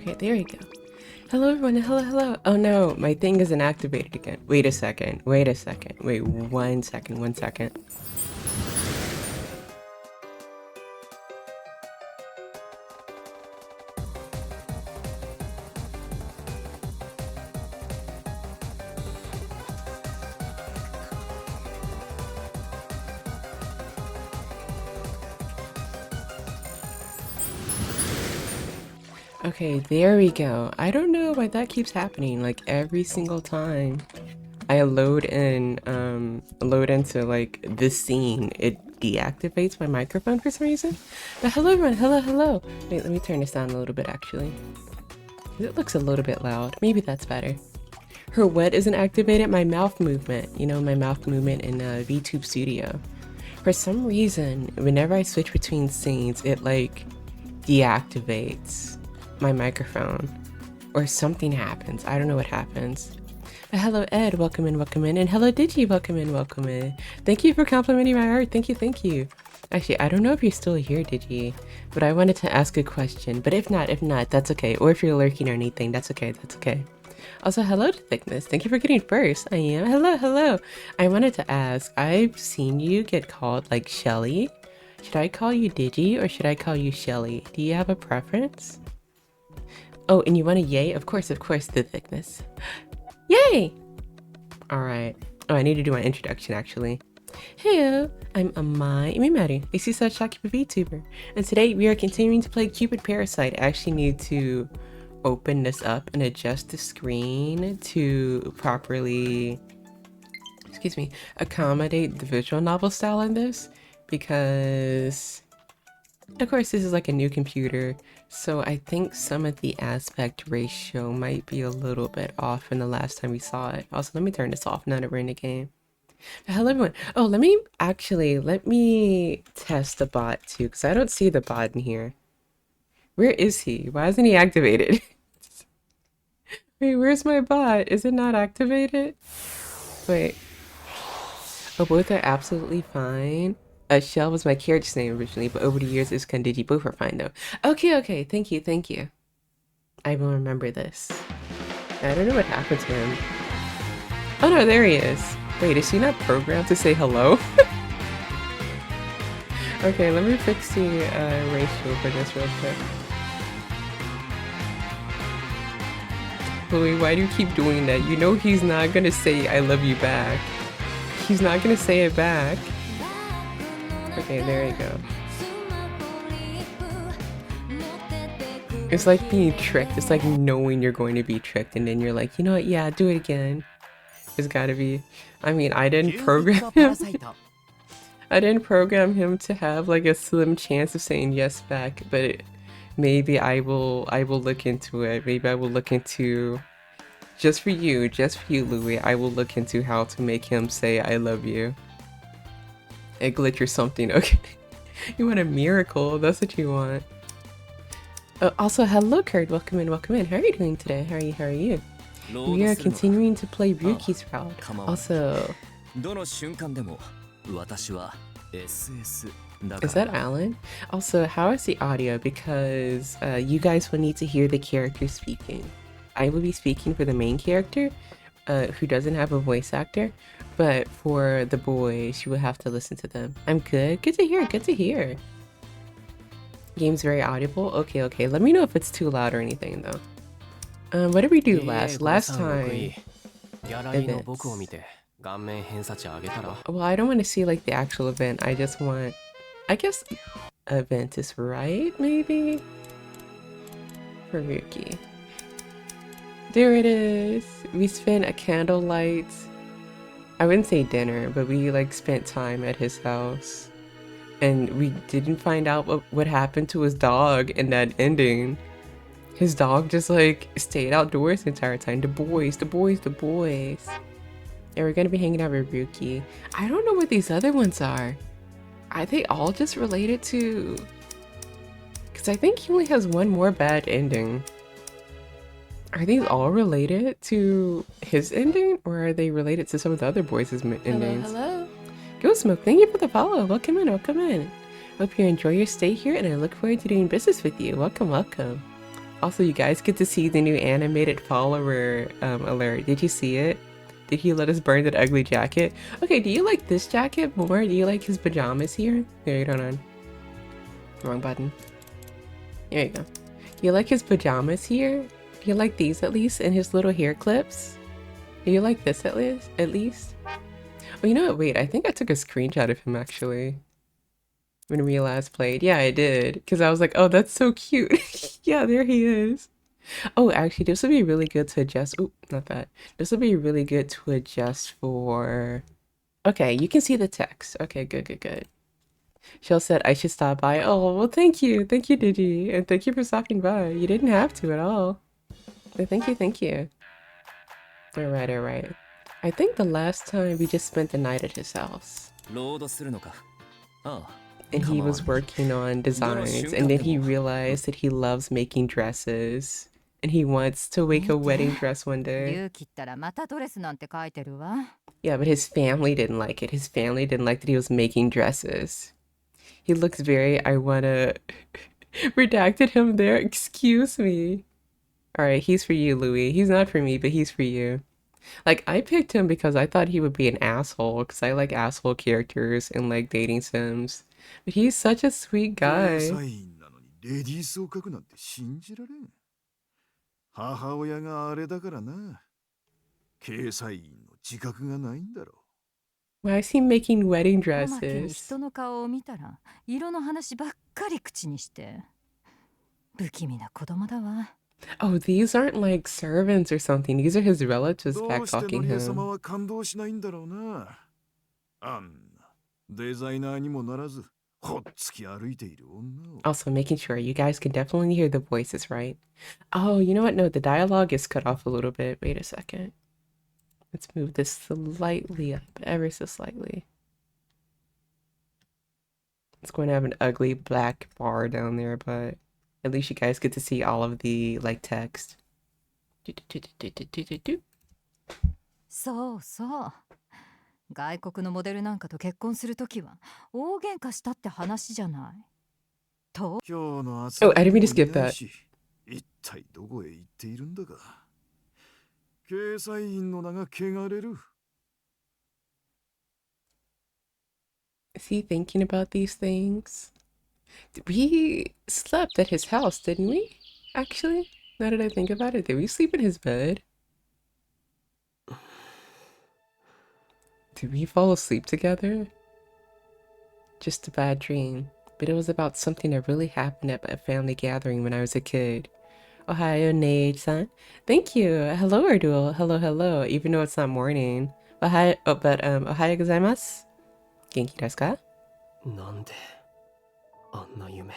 Okay, there we go. Hello everyone, hello. Oh no, my thing isn't activated again. Wait a second. Wait 1 second. Okay, there we go. I don't know why that keeps happening, like every single time I load into like this scene, it deactivates my microphone for some reason. But hello everyone, hello. Wait, let me turn this down a little bit actually. It looks a little bit loud. Maybe that's better. Her what isn't activated? My mouth movement. You know, my mouth movement in VTube Studio. For some reason, whenever I switch between scenes, it like deactivates my microphone or something happens. I don't know what happens. But hello Ed, welcome in, and hello Digi, welcome in. Thank you for complimenting my art. Thank you. Actually, I don't know if you're still here, Digi, but I wanted to ask a question. But if not, that's okay. Or if you're lurking or anything, that's okay. Also, hello to Thickness. Thank you for getting first. I am. Hello. I wanted to ask, I've seen you get called like Shelly. Should I call you Digi or should I call you Shelly? Do you have a preference? Oh, and you want a yay? Of course, the Thickness. Yay! Alright. Oh, I need to do my introduction actually. Heyo, I'm Amai Umimaru, a seaside shot Cupid VTuber. And today we are continuing to play Cupid Parasite. I actually need to open this up and adjust the screen to properly, accommodate the visual novel style in this. Because, of course, this is like a new computer. So I think some of the aspect ratio might be a little bit off from the last time we saw it. Also, let me turn this off now that we're in the game. Hello everyone. Oh, let me test the bot too, because I don't see the bot in here. Where is he? Why isn't he activated? Wait, where's my bot? Is it not activated? Wait. Oh, both are absolutely fine. Shell was my character's name originally, but over the years it's Kandiji. Both are fine though. Okay. Thank you. I will remember this. I don't know what happened to him. Oh no, there he is. Wait, is he not programmed to say hello? Okay, let me fix the ratio for this real quick. Louis, why do you keep doing that? You know he's not gonna say I love you back. He's not gonna say it back. Okay, there you go. It's like being tricked. It's like knowing you're going to be tricked and then you're like, you know what, yeah, do it again. It's gotta be. I mean, I didn't program him. I didn't program him to have like a slim chance of saying yes back, but maybe I will look into it. Maybe I will look into, just for you, Louis, I will look into how to make him say I love you. A glitch or something, okay? You want a miracle, that's what you want. Oh, also, hello Kurt, welcome in. How are you doing today? How are you? We are continuing to play Ryuki's route. Also, is that Alan? Also, how is the audio? Because you guys will need to hear the character speaking. I will be speaking for the main character, who doesn't have a voice actor, but for the boys, you will have to listen to them. I'm good. Good to hear. Game's very audible. Okay. Let me know if it's too loud or anything though. What did we do last time? Events. Well, I don't want to see like the actual event. I just want, I guess, event is right, maybe? For Ryuki. There it is. We spent a candlelight. I wouldn't say dinner, but we like spent time at his house. And we didn't find out what happened to his dog in that ending. His dog just like stayed outdoors the entire time. The boys. And we're gonna be hanging out with Ryuki. I don't know what these other ones are. Are they all just related to... Because I think he only has one more bad ending. Are these all related to his ending? Or are they related to some of the other boys' endings? Hello. Go Smoke, thank you for the follow. Welcome in. Hope you enjoy your stay here and I look forward to doing business with you. Welcome. Also, you guys get to see the new animated follower alert. Did you see it? Did he let us burn that ugly jacket? Okay, do you like this jacket more? Do you like his pajamas here? Wait, hold on. Wrong button. There you go. Do you like his pajamas here? Do you like these at least? And his little hair clips? Do you like this at least? Oh, you know what? Wait, I think I took a screenshot of him actually. When we last played. Yeah, I did. Because I was like, oh, that's so cute. Yeah, there he is. Oh, actually, this would be really good to adjust. Oh, not that. This would be really good to adjust for... Okay, you can see the text. Okay, good, good, good. Shell said I should stop by. Oh, well, thank you. Thank you, Digi. And thank you for stopping by. You didn't have to at all. But thank you, thank you. All right, all right. I think the last time we just spent the night at his house. And he was working on designs, and then he realized that he loves making dresses. And he wants to make a wedding dress one day. Yeah, but his family didn't like it. His family didn't like that he was making dresses. He looks very, I wanna... Redacted him there, excuse me. Alright, he's for you, Louis. He's not for me, but he's for you. Like, I picked him because I thought he would be an asshole, because I like asshole characters in, like, dating sims. But he's such a sweet guy. Why is he making wedding dresses? Oh, these aren't like servants or something. These are his relatives back talking him. Also, making sure you guys can definitely hear the voices, right? Oh, you know what? No, the dialogue is cut off a little bit. Wait a second. Let's move this slightly up, ever so slightly. It's going to have an ugly black bar down there, but at least you guys get to see all of the, like, text. So. 外国のモデルなんかと結婚するときは大喧嘩したって話じゃない。と。Oh, I didn't mean to skip that. 一体どこへ行っているんだか。掲載員の名が汚れる。Is he thinking about these things? We slept at his house, didn't we? Actually, now that I think about it, did we sleep in his bed? Did we fall asleep together? Just a bad dream, but it was about something that really happened at a family gathering when I was a kid. Ohio Nade-san. Thank you. Hello, Ardul. Hello, hello. Even though it's not morning. Ohio, ohayou gozaimasu. Genki desu ka? なんであんな夢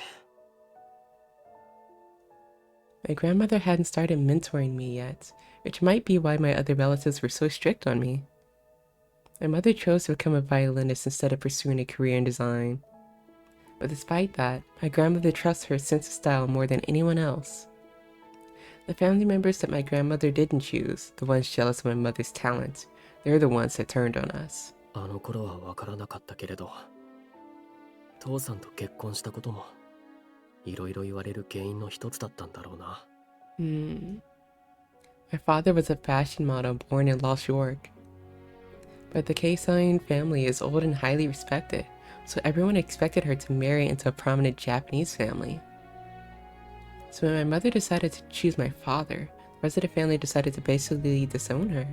My grandmother hadn't started mentoring me yet, which might be why my other relatives were so strict on me. My mother chose to become a violinist instead of pursuing a career in design. But despite that, my grandmother trusts her sense of style more than anyone else. The family members that my grandmother didn't choose, the ones jealous of my mother's talent, they're the ones that turned on us. あの頃はわからなかったけれど父さんと結婚したこともいろいろ言われる原因の一つだったんだろうな。My father was a fashion model born in Lost York. But the Keisain family is old and highly respected, so everyone expected her to marry into a prominent Japanese family. So when my mother decided to choose my father, the rest of the family decided to basically disown her.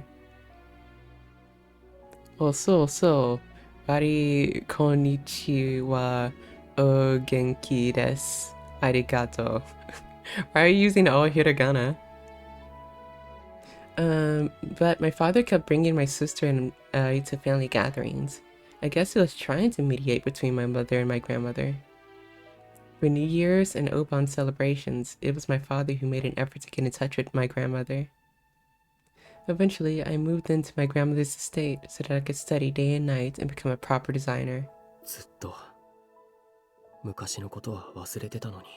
So, Bari konnichiwa o genki desu. Arigato. Why are you using all hiragana? But my father kept bringing my sister and to family gatherings. I guess he was trying to mediate between my mother and my grandmother. For New Year's and Oban celebrations, it was my father who made an effort to get in touch with my grandmother. Eventually, I moved into my grandmother's estate so that I could study day and night and become a proper designer. ずっと昔のことは忘れてたのに。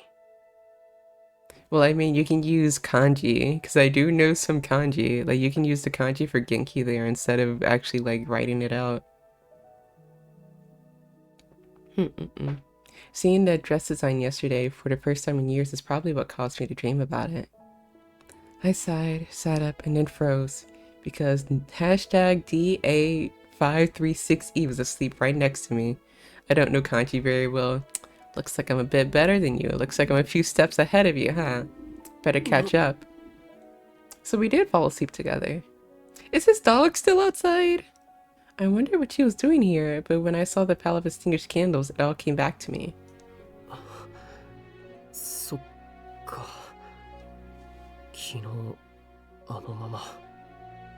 Well, I mean, you can use kanji, because I do know some kanji. Like, you can use the kanji for Genki there instead of actually, like, writing it out. Seeing the dress design yesterday for the first time in years is probably what caused me to dream about it. I sighed, sat up, and then froze because hashtag DA536E was asleep right next to me. I don't know kanji very well. Looks like I'm a bit better than you. Looks like I'm a few steps ahead of you, huh? Better catch up. So we did fall asleep together. Is his dog still outside? I wonder what she was doing here, but when I saw the pile of extinguished candles, it all came back to me. そっか。昨日あのまま。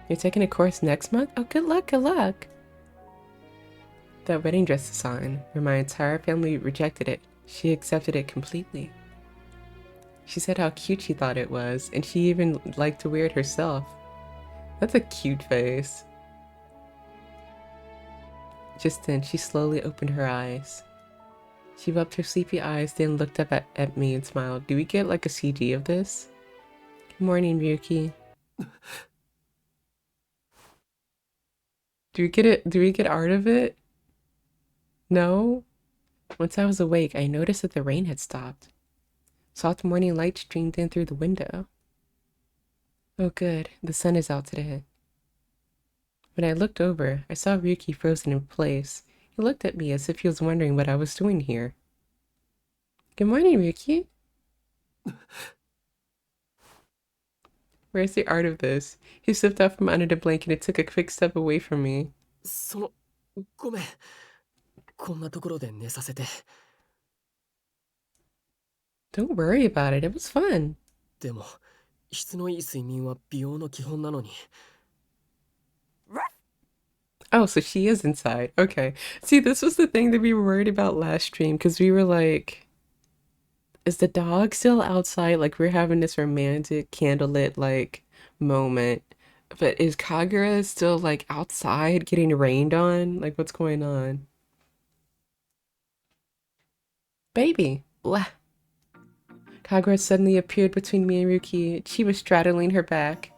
You're taking a course next month? Oh, good luck, good luck. That wedding dress design, where my entire family rejected it, she accepted it completely. She said how cute she thought it was, and she even liked to wear it herself. That's a cute face. Just then, she slowly opened her eyes. She rubbed her sleepy eyes, then looked up at me and smiled. Do we get like a CG of this? Good morning, Ryuki. Do we get it? Do we get art of it? No? Once I was awake, I noticed that the rain had stopped. Soft morning light streamed in through the window. Oh good, the sun is out today. When I looked over, I saw Ryuki frozen in place. He looked at me as if he was wondering what I was doing here. Good morning, Ryuki. Where's the art of this? He slipped out from under the blanket and took a quick step away from me. そのごめん。こんなところで寝させて。 Don't worry about it, it was fun. でも質のいい睡眠は美容の基本なのに。 Oh, so she is inside. Okay. See, this was the thing that we were worried about last stream, because we were like, is the dog still outside? Like, we're having this romantic candlelit, like, moment. But is Kagura still, like, outside getting rained on? Like, what's going on? Baby. Blah. Kagura suddenly appeared between me and Ryuki. She was straddling her back.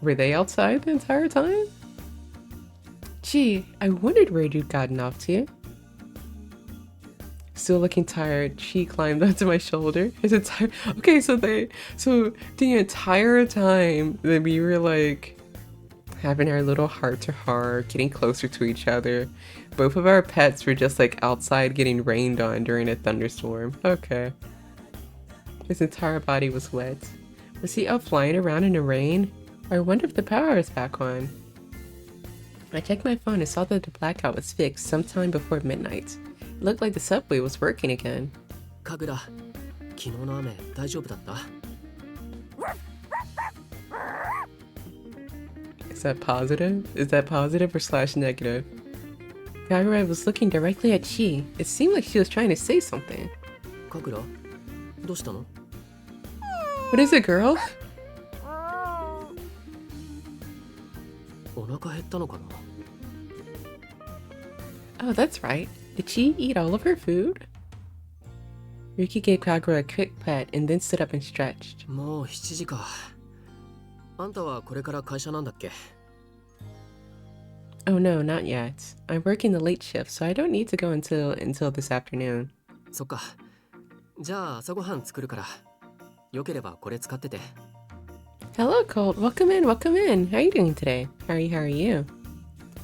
Were they outside the entire time? Gee, I wondered where you'd gotten off to. Still looking tired, she climbed onto my shoulder. Okay, so the entire time that we were like having our little heart to heart, getting closer to each other, both of our pets were just like outside getting rained on during a thunderstorm. Okay. His entire body was wet. Was he out flying around in the rain? I wonder if the power is back on. I checked my phone and saw that the blackout was fixed sometime before midnight. It looked like the subway was working again. カグラ、昨日の雨大丈夫だった？ Is that positive? Is that positive or slash negative? Kagura was looking directly at Chi. It seemed like she was trying to say something. カグラ、どうしたの？ What is it, girl? お腹減ったのかな？ Oh, that's right. Did she eat all of her food? Ryuki gave Kagura a quick pat and then stood up and stretched. もう7時か。あんたはこれから会社なんだっけ？ Oh no, not yet. I'm working the late shift, so I don't need to go until this afternoon. そっか。じゃあ朝ごはん作るから。よければこれ使ってて。 Hello, Colt. Welcome in, welcome in. How are you doing today? How are you?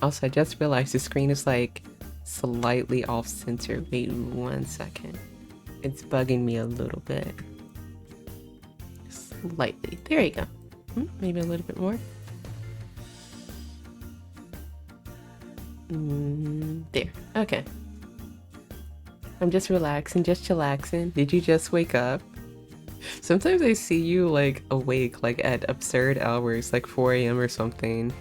Also, I just realized the screen is like slightly off center. Wait 1 second. It's bugging me a little bit. Slightly. There you go. Maybe a little bit more. There. Okay. I'm just relaxing, just chillaxing. Did you just wake up? Sometimes I see you like awake like at absurd hours, like 4 a.m. or something.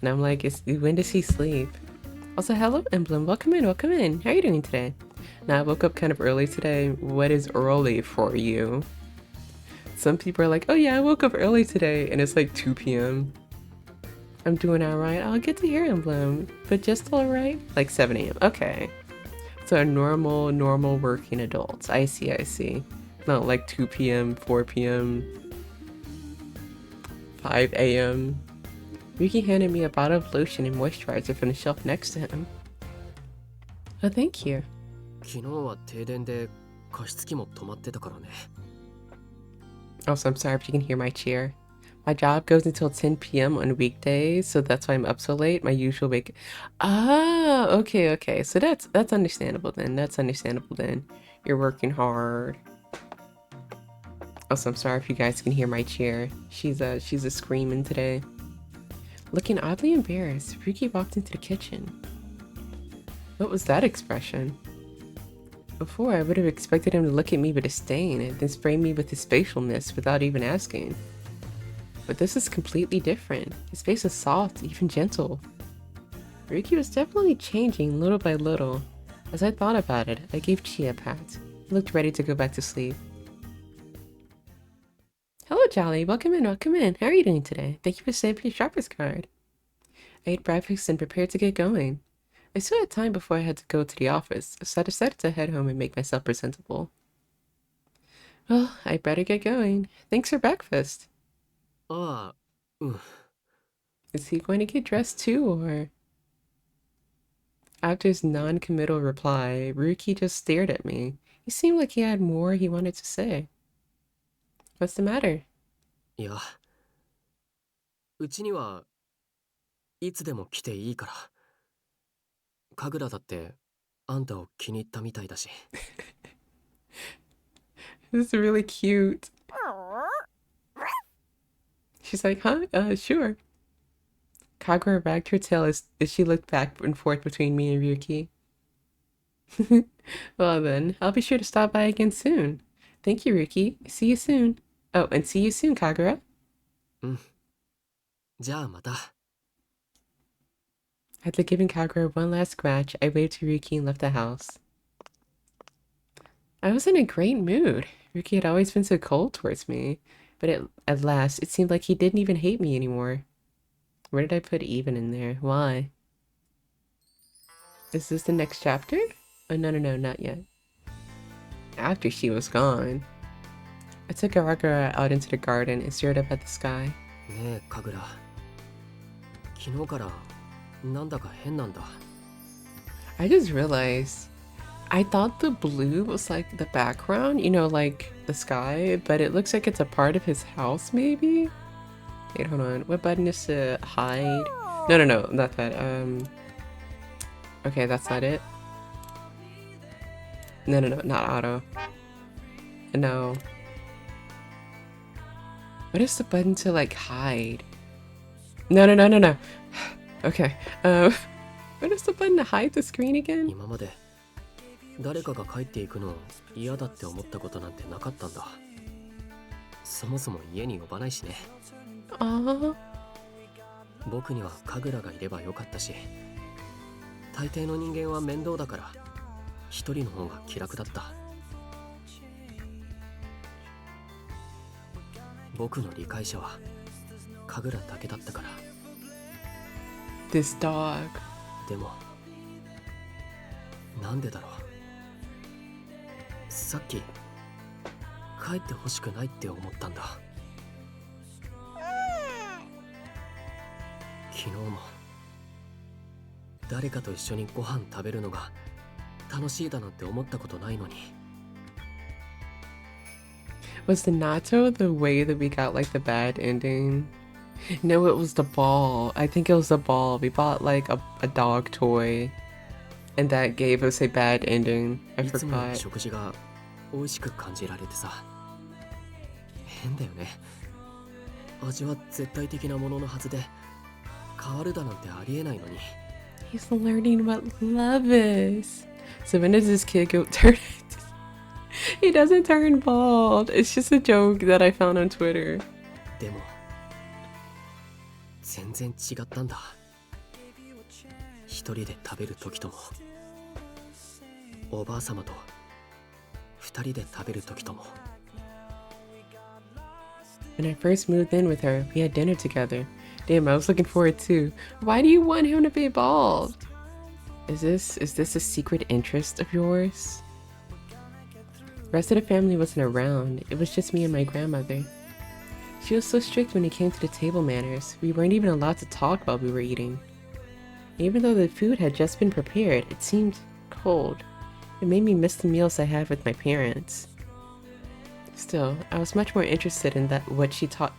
And I'm like, when does he sleep? Also, hello, Emblem. Welcome in, welcome in. How are you doing today? Now, I woke up kind of early today. What is early for you? Some people are like, oh yeah, I woke up early today. And it's like 2 p.m. I'm doing alright. I'll get to hear Emblem. But just alright? Like 7 a.m. Okay. So normal working adults. I see. Not like 2 p.m., 4 p.m., 5 a.m. Ryuki handed me a bottle of lotion and moisturizer from the shelf next to him. Oh, thank you. 昨日は停電で加湿器も止まってたからね。 Also, I'm sorry if you can hear my chair. My job goes until 10 p.m. on weekdays, so that's why I'm up so late. My usual wake. Ah, okay, okay. So that's understandable then. That's understandable then. You're working hard. Also, I'm sorry if you guys can hear my chair. She's a screaming today. Looking oddly embarrassed, Ryuki walked into the kitchen. What was that expression? Before, I would have expected him to look at me with disdain and then spray me with his facial mist without even asking. But this is completely different. His face is soft, even gentle. Ryuki was definitely changing little by little. As I thought about it, I gave Chi a pat. He looked ready to go back to sleep. Hello, Jolly. Welcome in, welcome in. How are you doing today? Thank you for saving your shopper's card. I ate breakfast and prepared to get going. I still had time before I had to go to the office, so I decided to head home and make myself presentable. Well, I better get going. Thanks for breakfast. ああ、うん。 Is he going to get dressed too, or...? After his non-committal reply, Ryuki just stared at me. He seemed like he had more he wanted to say. What's the matter? いや、うちにはいつでも来ていいから。神楽だってあんたを気に入ったみたいだし。 This is really cute. She's like, huh? Sure. Kagura wagged her tail as she looked back and forth between me and Ryuki. Well then, I'll be sure to stop by again soon. Thank you, Ryuki. See you soon. Oh, and see you soon, Kagura. うん。じゃあまた。 After giving Kagura one last scratch, I waved to Ryuki and left the house. I was in a great mood. Ryuki had always been so cold towards me, but at last, it seemed like he didn't even hate me anymore. Where did I put even in there? Why? Is this the next chapter? Oh, no, not yet. After she was gone. I took Kagura out into the garden and stared up at the sky. ねえ、神楽。昨日からなんだか変なんだ。 I just realized I thought the blue was like the background, you know, like the sky, but it looks like it's a part of his house, maybe? Wait, hold on. What button is to hide? No, not that. Okay, that's not it. No, not auto. No. What is the button to like hide? No. Okay. What is the button to hide the screen again? 今まで誰かが帰っていくのを嫌だって思ったことなんてなかったんだ。そもそも家に呼ばないしね。僕には神楽がいればよかったし、大抵の人間は面倒だから一人の方が気楽だった。僕の理解者は神楽だけだったから。 This dog. でもなんでだろう。さっき帰ってほしくないって思ったんだ。昨日も誰かと一緒にご飯食べるのが楽しいだなんて思ったことないのに。 Was the natto the way that we got like the bad ending? No, it was the ball. I think it was the ball. We bought like a dog toy and that gave us a bad ending. I いつもの forgot. 食事が美味しく感じられてさ。変だよね。味は絶対的なもののはずで変わるだなんてありえないのに。 He's learning what love is. So when does this kid go turn? He doesn't turn bald. It's just a joke that I found on Twitter. でも全然違ったんだ。一人で食べる時ともおばあ様と二人で食べる時とも。 When I first moved in with her, we had dinner together. Damn, I was looking forward to. Why do you want him to be bald? Is this a secret interest of yours? The rest of the family wasn't around. It was just me and my grandmother. She was so strict when it came to the table manners. We weren't even allowed to talk while we were eating. Even though the food had just been prepared, it seemed cold. It made me miss the meals I had with my parents. Still, I was much more interested in what she taught.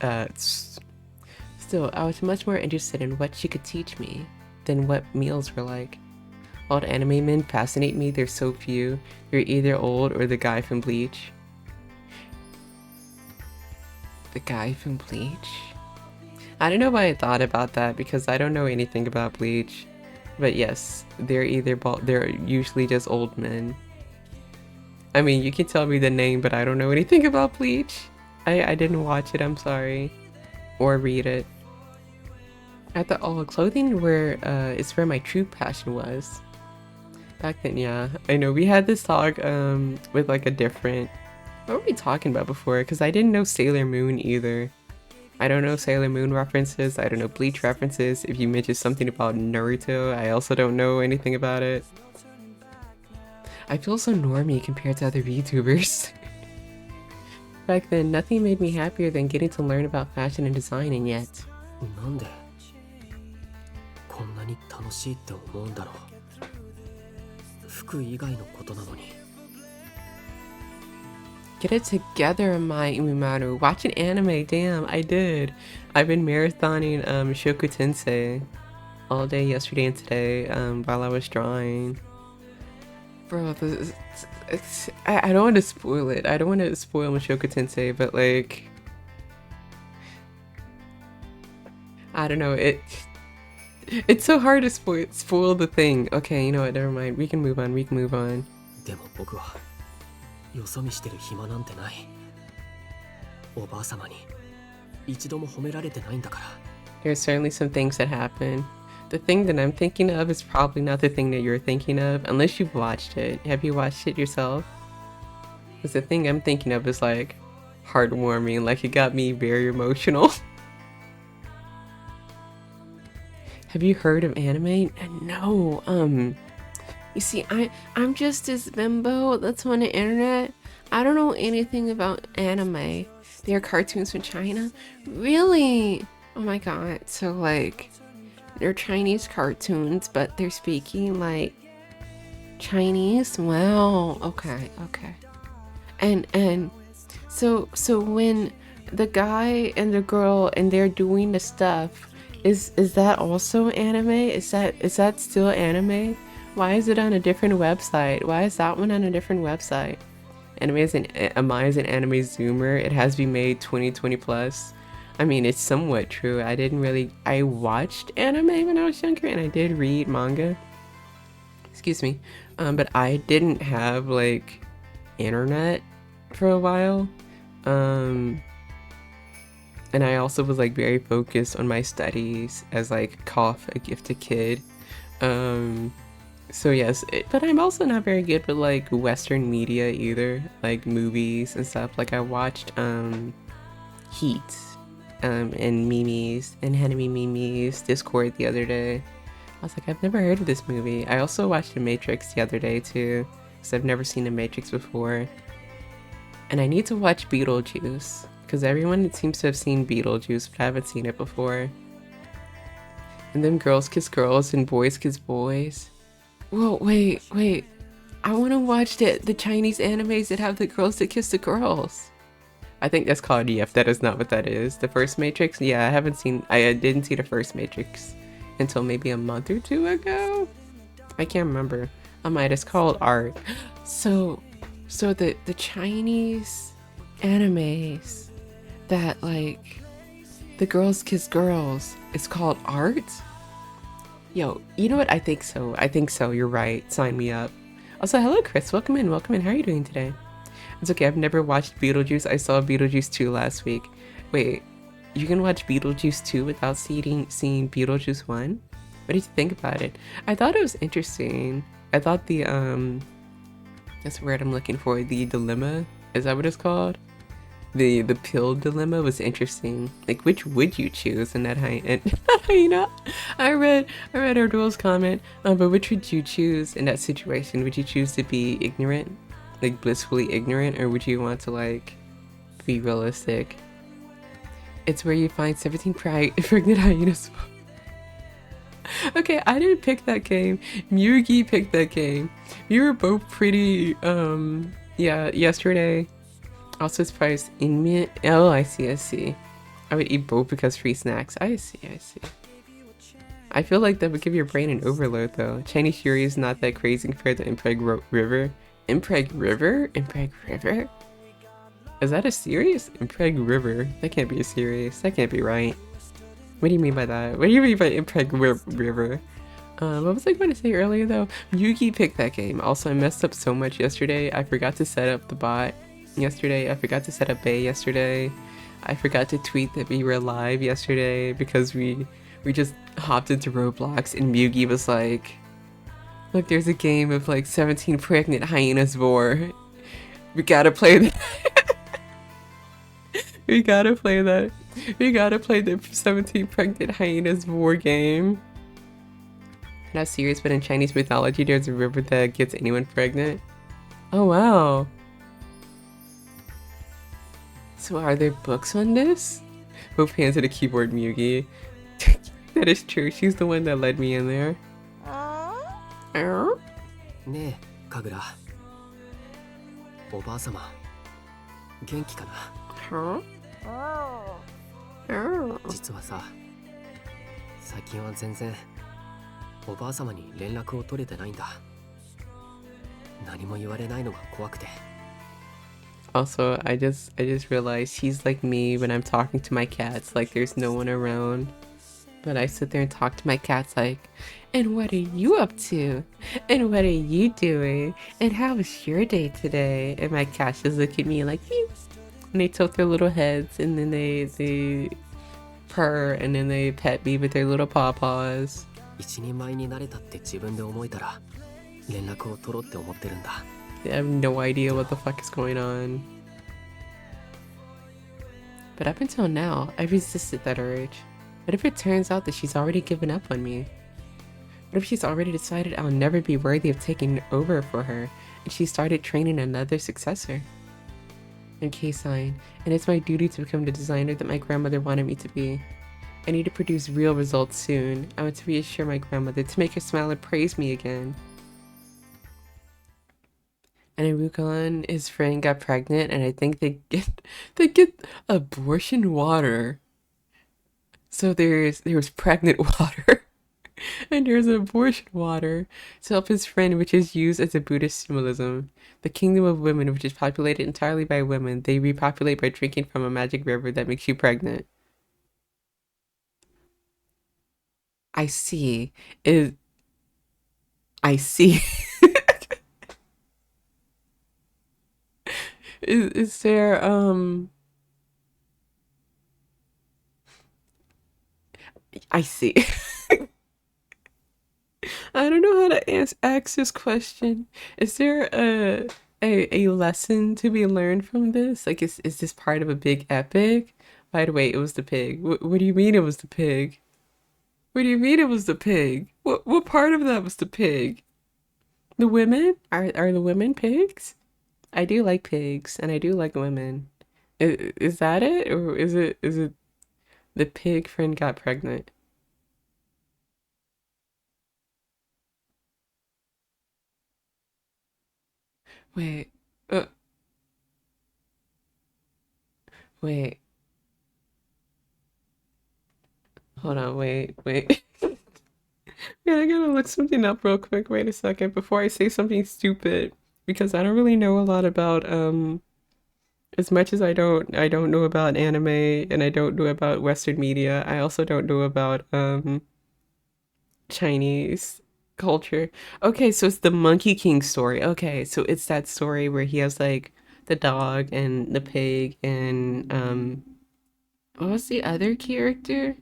Still, I was much more interested in what she could teach me than what meals were like. Old anime men fascinate me. There's so few. You're either old or the guy from Bleach. The guy from Bleach? I don't know why I thought about that because I don't know anything about Bleach. But yes, they're they're usually just old men. I mean, you can tell me the name, but I don't know anything about Bleach. I didn't watch it, I'm sorry. Or read it. I thought, oh, clothing is where my true passion was. Back then, yeah. I know we had this talk with like a different... What were we talking about before? Because I didn't know Sailor Moon either. I don't know Sailor Moon references. I don't know Bleach references. If you mentioned something about Naruto, I also don't know anything about it. I feel so normie compared to other VTubers. Back then, nothing made me happier than getting to learn about fashion and design, and yet... なんでこんなに楽しいって思うんだろう。服以外のことなのに。Get it together, Amai Umimaru. Watch an anime, damn, I did. I've been marathoning Shoku Tensei all day yesterday and today while I was drawing. Bro, I don't want to spoil it. I don't want to spoil Mushoku Tensei, but like... I don't know, it's so hard to spoil the thing. Okay, you know what, never mind. We can move on, we can move on. でも僕はよそ見してる暇なんてない。おばあ様に一度も褒められてないんだから。 There's certainly some things that happen. The thing that I'm thinking of is probably not the thing that you're thinking of, unless you've watched it. Have you watched it yourself? Because the thing I'm thinking of is like heartwarming, like it got me very emotional. Have you heard of anime? No. You see, I'm just this bimbo that's on the internet. I don't know anything about anime. They're cartoons from China. Really? Oh my god. So like, they're Chinese cartoons, but they're speaking like Chinese. Wow. Okay. And so when the guy and the girl and they're doing the stuff, is that also anime? Is that still anime? Why is it on a different website? Why is that one on a different website? Amai is an anime zoomer. It has to be made 2020 plus. I mean, it's somewhat true. I watched anime when I was younger and I did read manga. Excuse me. But I didn't have like internet for a while. And I also was like very focused on my studies as like a gifted kid. So yes, but I'm also not very good with like Western media either, like movies and stuff. Like I watched Heat and memes and Hanami memes Discord the other day. I was like, I've never heard of this movie. I also watched The Matrix the other day too, because I've never seen The Matrix before. And I need to watch Beetlejuice, because everyone seems to have seen Beetlejuice, but I haven't seen it before. And then girls kiss girls and boys kiss boys. Whoa, wait. I want to watch the Chinese animes that have the girls that kiss the girls. I think that's called EF. That is not what that is. The first Matrix? Yeah, I didn't see the first Matrix until maybe a month or two ago. I can't remember. It's called art. So the Chinese animes that like the girls kiss girls, it's called art? Yo, you know what? I think so. You're right. Sign me up. Also, hello Chris. Welcome in. How are you doing today? It's okay. I've never watched Beetlejuice. I saw Beetlejuice 2 last week. Wait, you can watch Beetlejuice 2 without seeing Beetlejuice 1? What did you think about it? I thought it was interesting. I thought the that's the word I'm looking for. The dilemma, is that what it's called? The pill dilemma was interesting. Like, which would you choose in that hyena? I read Ardul's comment, but which would you choose in that situation? Would you choose to be ignorant, like blissfully ignorant, or would you want to like be realistic? It's where you find 17 pregnant hyenas. Okay, I didn't pick that game. Ryuki picked that game. We were both pretty, yeah, yesterday. Also surprised in me. Oh, I see, I see. I would eat both because free snacks. I see, I see. I feel like that would give your brain an overload though. Chinese Fury is not that crazy compared to River. Impreg River? Impreg River? Is that a series? Impreg River? That can't be a series. That can't be right. What do you mean by that? What do you mean by Impreg River? What was I going to say earlier though? Yuki picked that game. Also, I messed up so much yesterday. I forgot to set up the bot yesterday. I forgot to set up Bay yesterday. I forgot to tweet that we were live yesterday because we just hopped into Roblox and Mugi was like, look, there's a game of like 17 pregnant hyenas war. We gotta play that. We gotta play that. We gotta play the 17 pregnant hyenas war game. Not serious, but in Chinese mythology, there's a river that gets anyone pregnant. Oh wow. So are there books on this? Both hands to the keyboard, Mugi. That is true. She's the one that led me in there. ねえ神楽おばあ様元気かな Huh? 実はさ最近は全然おばあ様に連絡を取れてないんだ何も言われないのが怖くて Also, I just realized he's like me when I'm talking to my cats, like there's no one around. But I sit there and talk to my cats like, and what are you up to? And what are you doing? And how was your day today? And my cats just look at me like, phew. And they tilt their little heads and then they purr and then they pet me with their little paw paws. 一人前になれたって自分で思えたら連絡を取ろうって思ってるんだ I have no idea what the fuck is going on. But up until now, I resisted that urge. What if it turns out that she's already given up on me? What if she's already decided I'll never be worthy of taking over for her, and she started training another successor? I'm K-Sign, and it's my duty to become the designer that my grandmother wanted me to be. I need to produce real results soon. I want to reassure my grandmother, to make her smile and praise me again. And Iruka, his friend, got pregnant, and I think they get abortion water. So there's pregnant water, and there's abortion water to help his friend, which is used as a Buddhist symbolism. The kingdom of women, which is populated entirely by women, they repopulate by drinking from a magic river that makes you pregnant. I see. I see. Is there I see. I don't know how to ask this question. Is there a lesson to be learned from this? Like, is this part of a big epic? By the way, it was the pig. What do you mean it was the pig? What do you mean it was the pig? What part of that was the pig? The women? Are the women pigs? I do like pigs, and I do like women. Is that it, or is it the pig friend got pregnant? Wait, uh, wait, hold on, wait. Yeah, I gotta look something up real quick. Wait a second before I say something stupid, because I don't really know a lot about as much as I don't know about anime and I don't know about Western media. I also don't know about Chinese culture. Okay, so it's the Monkey King story. Okay, so it's that story where he has like the dog and the pig and what was the other character?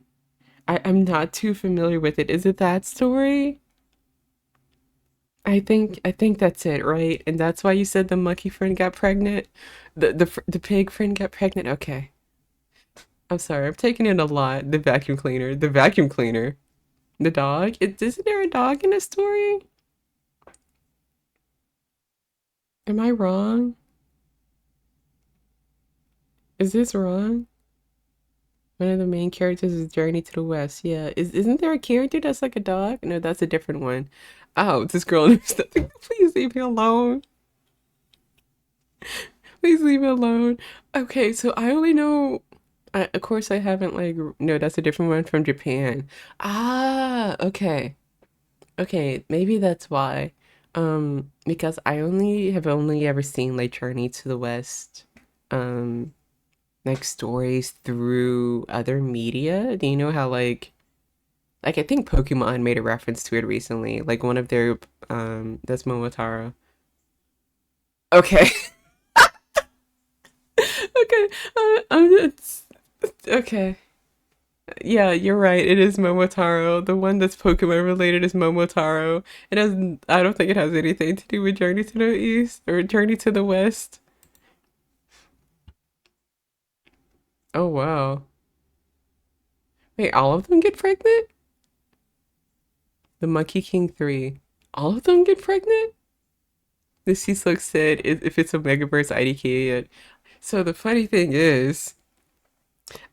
I'm not too familiar with it. Is it that story? I think that's it, right? And that's why you said the monkey friend got pregnant? The pig friend got pregnant? Okay. I'm sorry, I'm taking in a lot. The vacuum cleaner. The vacuum cleaner. The dog? Isn't there a dog in the story? Am I wrong? Is this wrong? One of the main characters is Journey to the West. Yeah. Isn't there a character that's like a dog? No, that's a different one. Oh, this girl knows nothing. Please leave me alone. Please leave me alone. Okay, so I only know. Of course, I haven't like. No, that's a different one from Japan. Ah, okay. Okay, maybe that's why. Because I only ever seen like Journey to the West, um, like stories through other media. Do you know how like I think Pokemon made a reference to it recently. Like one of their that's Momotaro. Okay. Okay. It's okay. Yeah, you're right. It is Momotaro. The one that's Pokemon related is Momotaro. It has, I don't think it has anything to do with Journey to the East or Journey to the West. Oh, wow. Wait, all of them get pregnant? The Monkey King 3. All of them get pregnant? The Seaslug said if it's a Megaverse IDK yet. So the funny thing is,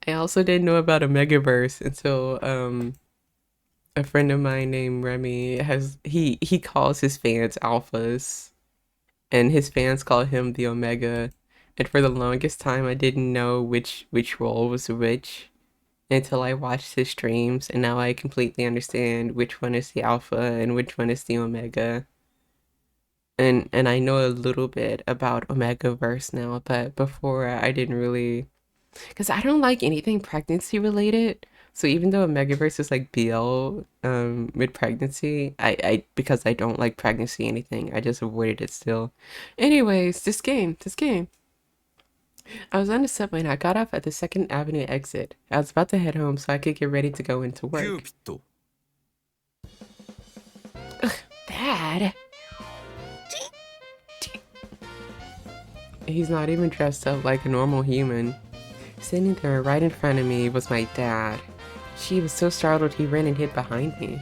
I also didn't know about a Megaverse until a friend of mine named Remy he calls his fans alphas, and his fans call him the Omega. And for the longest time, I didn't know which role was which until I watched his streams, and now I completely understand which one is the alpha and which one is the Omega. And I know a little bit about Omega Verse now, but before I didn't really, because I don't like anything pregnancy related. So even though Megaverse is like BL with pregnancy, I because I don't like pregnancy anything, I just avoided it still. Anyways, this game. I was on the subway and I got off at the Second Avenue exit. I was about to head home so I could get ready to go into work. Cupid. Dad. He's not even dressed up like a normal human. Sitting there right in front of me was my dad. She was so startled he ran and hid behind me.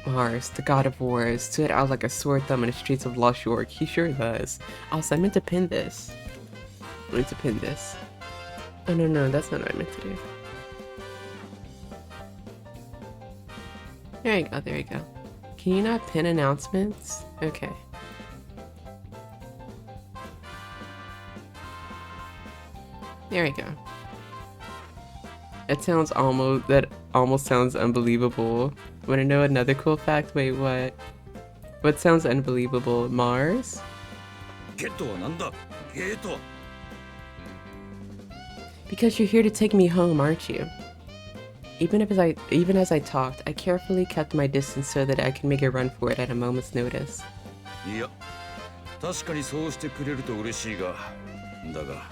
Mars, the god of wars, stood out like a sore thumb in the streets of Lost York. He sure does. Also, I meant to pin this. I meant to pin this. Oh no, that's not what I meant to do. There you go. Can you not pin announcements? Okay. There we go. That almost sounds unbelievable. Wanna know another cool fact? Wait, what? What sounds unbelievable? Mars? Because you're here to take me home, aren't you? Even as I talked, I carefully kept my distance so that I could make a run for it at a moment's notice. いや、確かにそうしてくれると嬉しいが、だが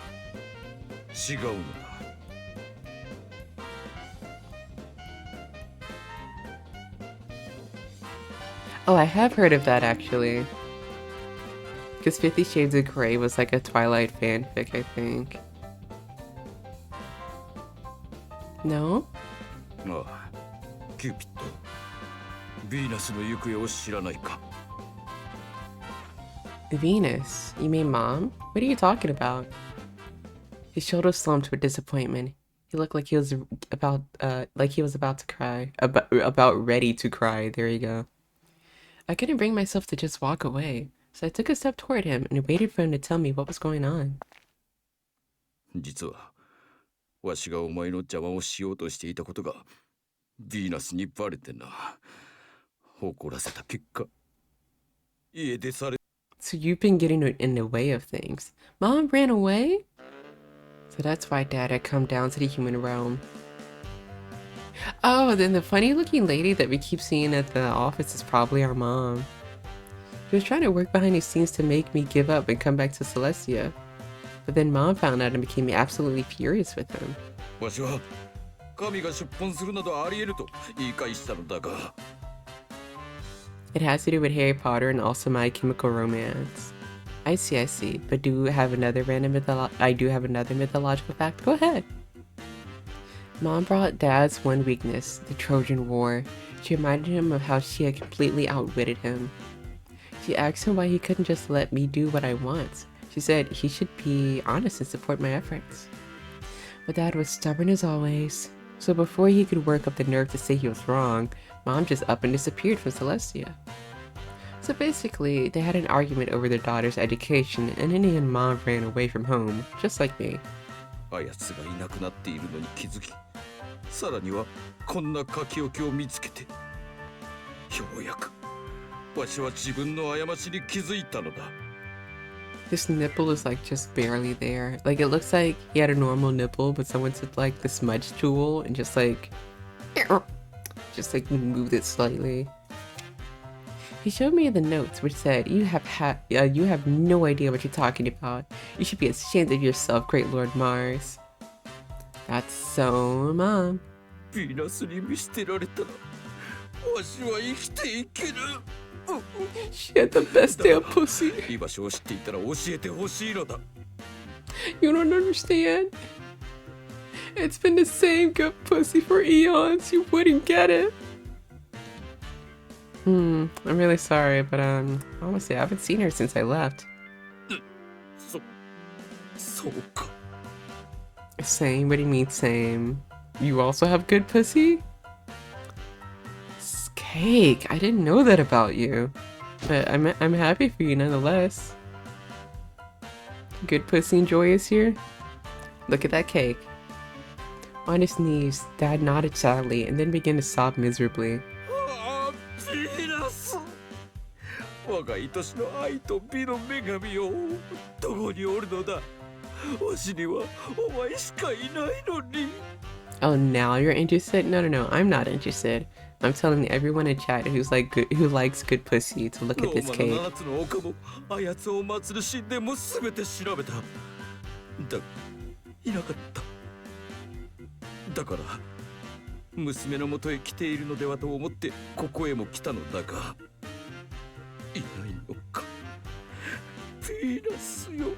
違うのだ。Oh, I have heard of that actually. Because 50 Shades of Grey was like a Twilight fanfic, I think. No? ああ、キューピッド。ヴィーナスの行方を知らないか。Venus? You mean Mom? What are you talking about? His shoulders slumped with disappointment. He looked like he was about to cry. About ready to cry. There you go. I couldn't bring myself to just walk away, so I took a step toward him and waited for him to tell me what was going on. 実は、わしがお前の邪魔をしようとしていたことが、ヴィーナスにバレてな。怒らせた結果、家出され。So you've been getting in the way of things. Mom ran away? So that's why Dad had come down to the human realm. Oh, then the funny looking lady that we keep seeing at the office is probably our mom. She was trying to work behind the scenes to make me give up and come back to Celestia. But then Mom found out and became absolutely furious with him. わしは神が出奔するなどあり得ると言い返したのだが。It has to do with Harry Potter and also My Chemical Romance. I see. But I do have another mythological fact. Go ahead. Mom brought Dad's one weakness, the Trojan War. She reminded him of how she had completely outwitted him. She asked him why he couldn't just let me do what I want. She said he should be honest and support my efforts. But Dad was stubborn as always. So before he could work up the nerve to say he was wrong, Mom just up and disappeared from Celestia. So basically, they had an argument over their daughter's education, and in the end, Mom ran away from home, just like me. あやつがいなくなっているのに気づき、さらにはこんな書き置きを見つけて、ようやくわしは自分の過ちに気づいたのだ。This nipple is like just barely there. Like it looks like he had a normal nipple, but someone took like the smudge tool and just like moved it slightly. He showed me the notes, which said, you have no idea what you're talking about. You should be ashamed of yourself, great Lord Mars. That's so Mom. ヴィーナスに見捨てられたら、わしは生きていける。She had the best damn pussy. 居場所を知っていたら教えてほしいのだ。You don't understand. It's been the same good pussy for eons. You wouldn't get it. I'm really sorry, but honestly, I haven't seen her since I left. そうか。 Same? What do you mean same? You also have good pussy? Cake, I didn't know that about you. But I'm happy for you nonetheless. Good pussy and joy is here. Look at that cake. On his knees, Dad nodded sadly and then began to sob miserably. ヴィーナス、我が愛しの愛と美の女神よ、どこにおるのだ。わしにはお前しかいないのに。 Oh, now you're interested? No, I'm not interested. I'm telling everyone in chat who likes good pussy to look at this cake. ローマの7つの丘もあやつを祀る神殿もすべて調べた。だ、いなかった。だから娘のもとへ来ているのではと思ってここへも来たのだが、いないのか。ヴィーナスよ。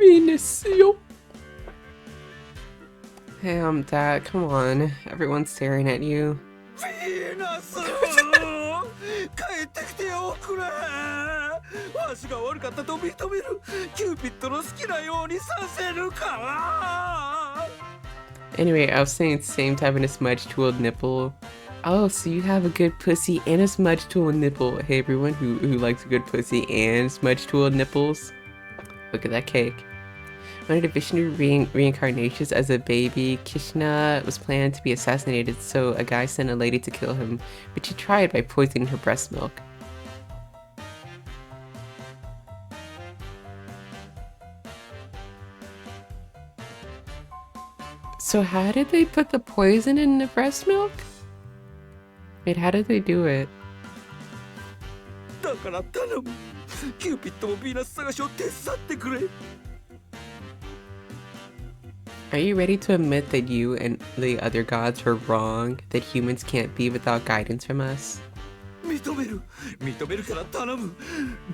Venus, yo. Damn, Dad, come on. Everyone's staring at you. ヴィーナス帰ってきておくれ。わしが悪かったと認める。キューピッドの好きなようにさせるから。 Anyway, I was saying same type of a smudge tool nipple. Oh, so you have a good pussy and a smudge tool nipple. Hey, everyone who likes a good pussy and smudge tool nipples. Look at that cake. One of the Vishnu reincarnations as a baby, Krishna was planned to be assassinated, so a guy sent a lady to kill him, but she tried by poisoning her breast milk. So how did they put the poison in the breast milk? Wait, how did they do it? だから頼む。キューピッドもヴィーナス探しを手伝ってくれ。 Are you ready to admit that you and the other gods were wrong? That humans can't be without guidance from us? 認めるから頼む。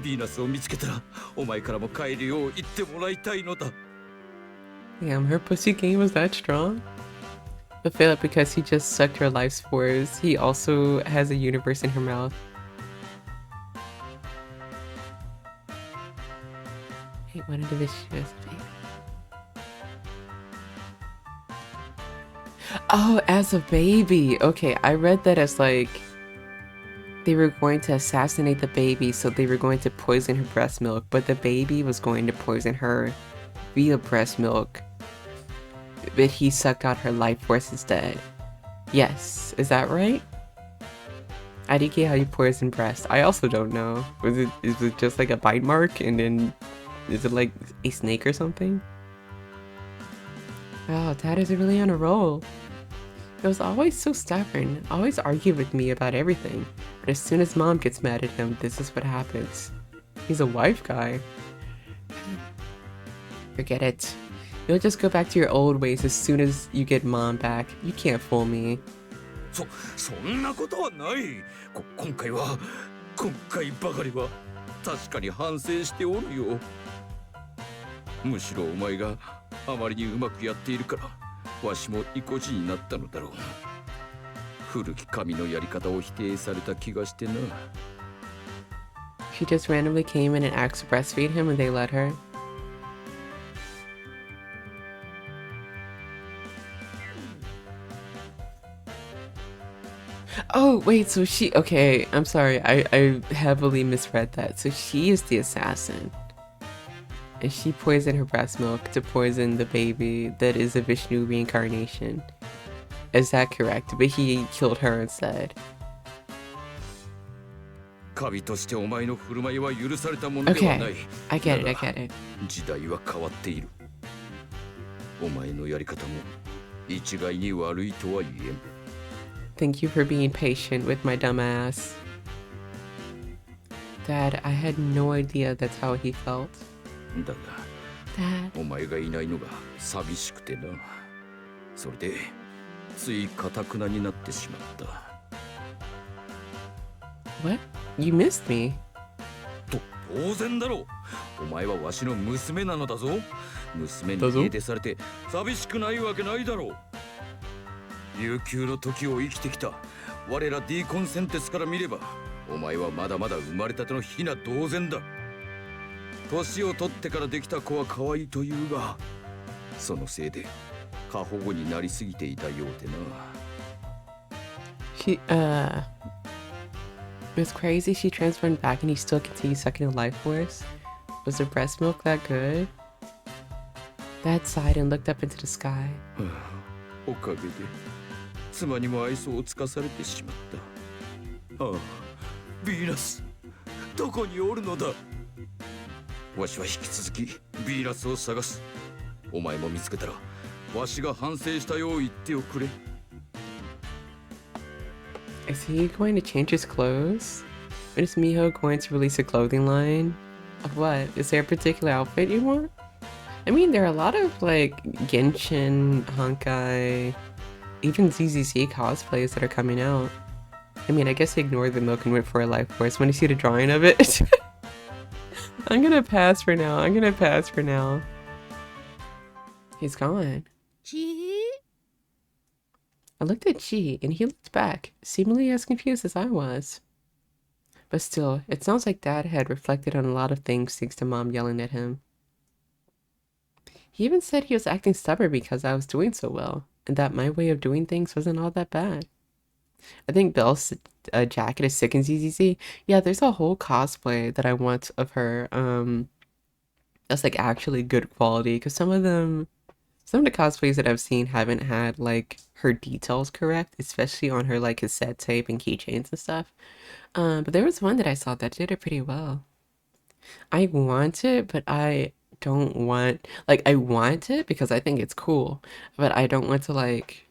ヴィーナスを見つけたらお前からも帰るよう言ってもらいたいのだ。 Damn, her pussy game was that strong? But Philip, because he just sucked her life's spores, he also has a universe in her mouth. Hey, one of the vicious baby. Oh, as a baby. Okay, I read that as like they were going to assassinate the baby, so they were going to poison her breast milk, but the baby was going to poison her via breast milk, but he sucked out her life force instead. Yes, is that right? I didn't get how you poison breast. I also don't know. Is it just like a bite mark, and then is it like a snake or something? Wow, Dad is really on a roll. He was always so stubborn, always argued with me about everything, but as soon as Mom gets mad at him, this is what happens. He's a wife guy. Forget it. You'll just go back to your old ways as soon as you get Mom back. You can't fool me. そんなことはない。今回ばかりは確かに反省しておるよ。むしろお前があまりにうまくやっているからわしも意固地になったのだろう。古き神のやり方を否定された気がしてな。 She just randomly came in and asked to breastfeed him and they let her. Oh, wait, so she... Okay, I'm sorry. I heavily misread that. So she is the assassin. And she poisoned her breast milk to poison the baby that is a Vishnu reincarnation. Is that correct? But he killed her instead. カビとしてお前の振る舞いは許されたものではない。 Okay, I get it, I get it. 時代は変わっている。お前のやり方も一概に悪いとは言えん。 Thank you for being patient with my dumb ass. Dad, I had no idea that's how he felt. だが Dad. お前がいないのが寂しくてな。それでつい堅くなになってしまった。 What? You missed me. と当然だろう。お前はわしの娘なのだぞ。娘に家出されて寂しくないわけないだろう。悠久の時を生きてきた我らディーコンセンテスから見れば、お前はまだまだ生まれたてのヒナ同然だ。年を取ってからできた子は可愛いというが、そのせいで過保護になりすぎていたようでな。 It's crazy she transformed back and he still continues sucking the life force. Was the breast milk that good? Dad sighed and looked up into the sky. おかげで妻にも愛想をつかされてしまった。ああ、ヴィーナス、どこにおるのだ。わしは引き続きヴィーナスを探す。お前も見つけたらわしが反省したよう言っておくれ。 Is he going to change his clothes? Or is Miho going to release a clothing line? Of what? Is there a particular outfit you want? I mean, there are a lot of like Genshin, Honkai, even ZZC cosplays that are coming out. I mean, I guess he ignored the milk and went for a life force. When you see the drawing of it, I'm gonna pass for now. I'm gonna pass for now. He's gone. I looked at Chi, and he looked back, seemingly as confused as I was. But still, it sounds like Dad had reflected on a lot of things thanks to Mom yelling at him. He even said he was acting stubborn because I was doing so well, and that my way of doing things wasn't all that bad. I think Belle's jacket is sick and ZZZ. Yeah, there's a whole cosplay that I want of her, that's like actually good quality, because some of the cosplays that I've seen haven't had like her details correct, especially on her like cassette tape and keychains and stuff. But there was one that I saw that did it pretty well. I want it, but I don't want, like, I want it because I think it's cool, but I don't want to like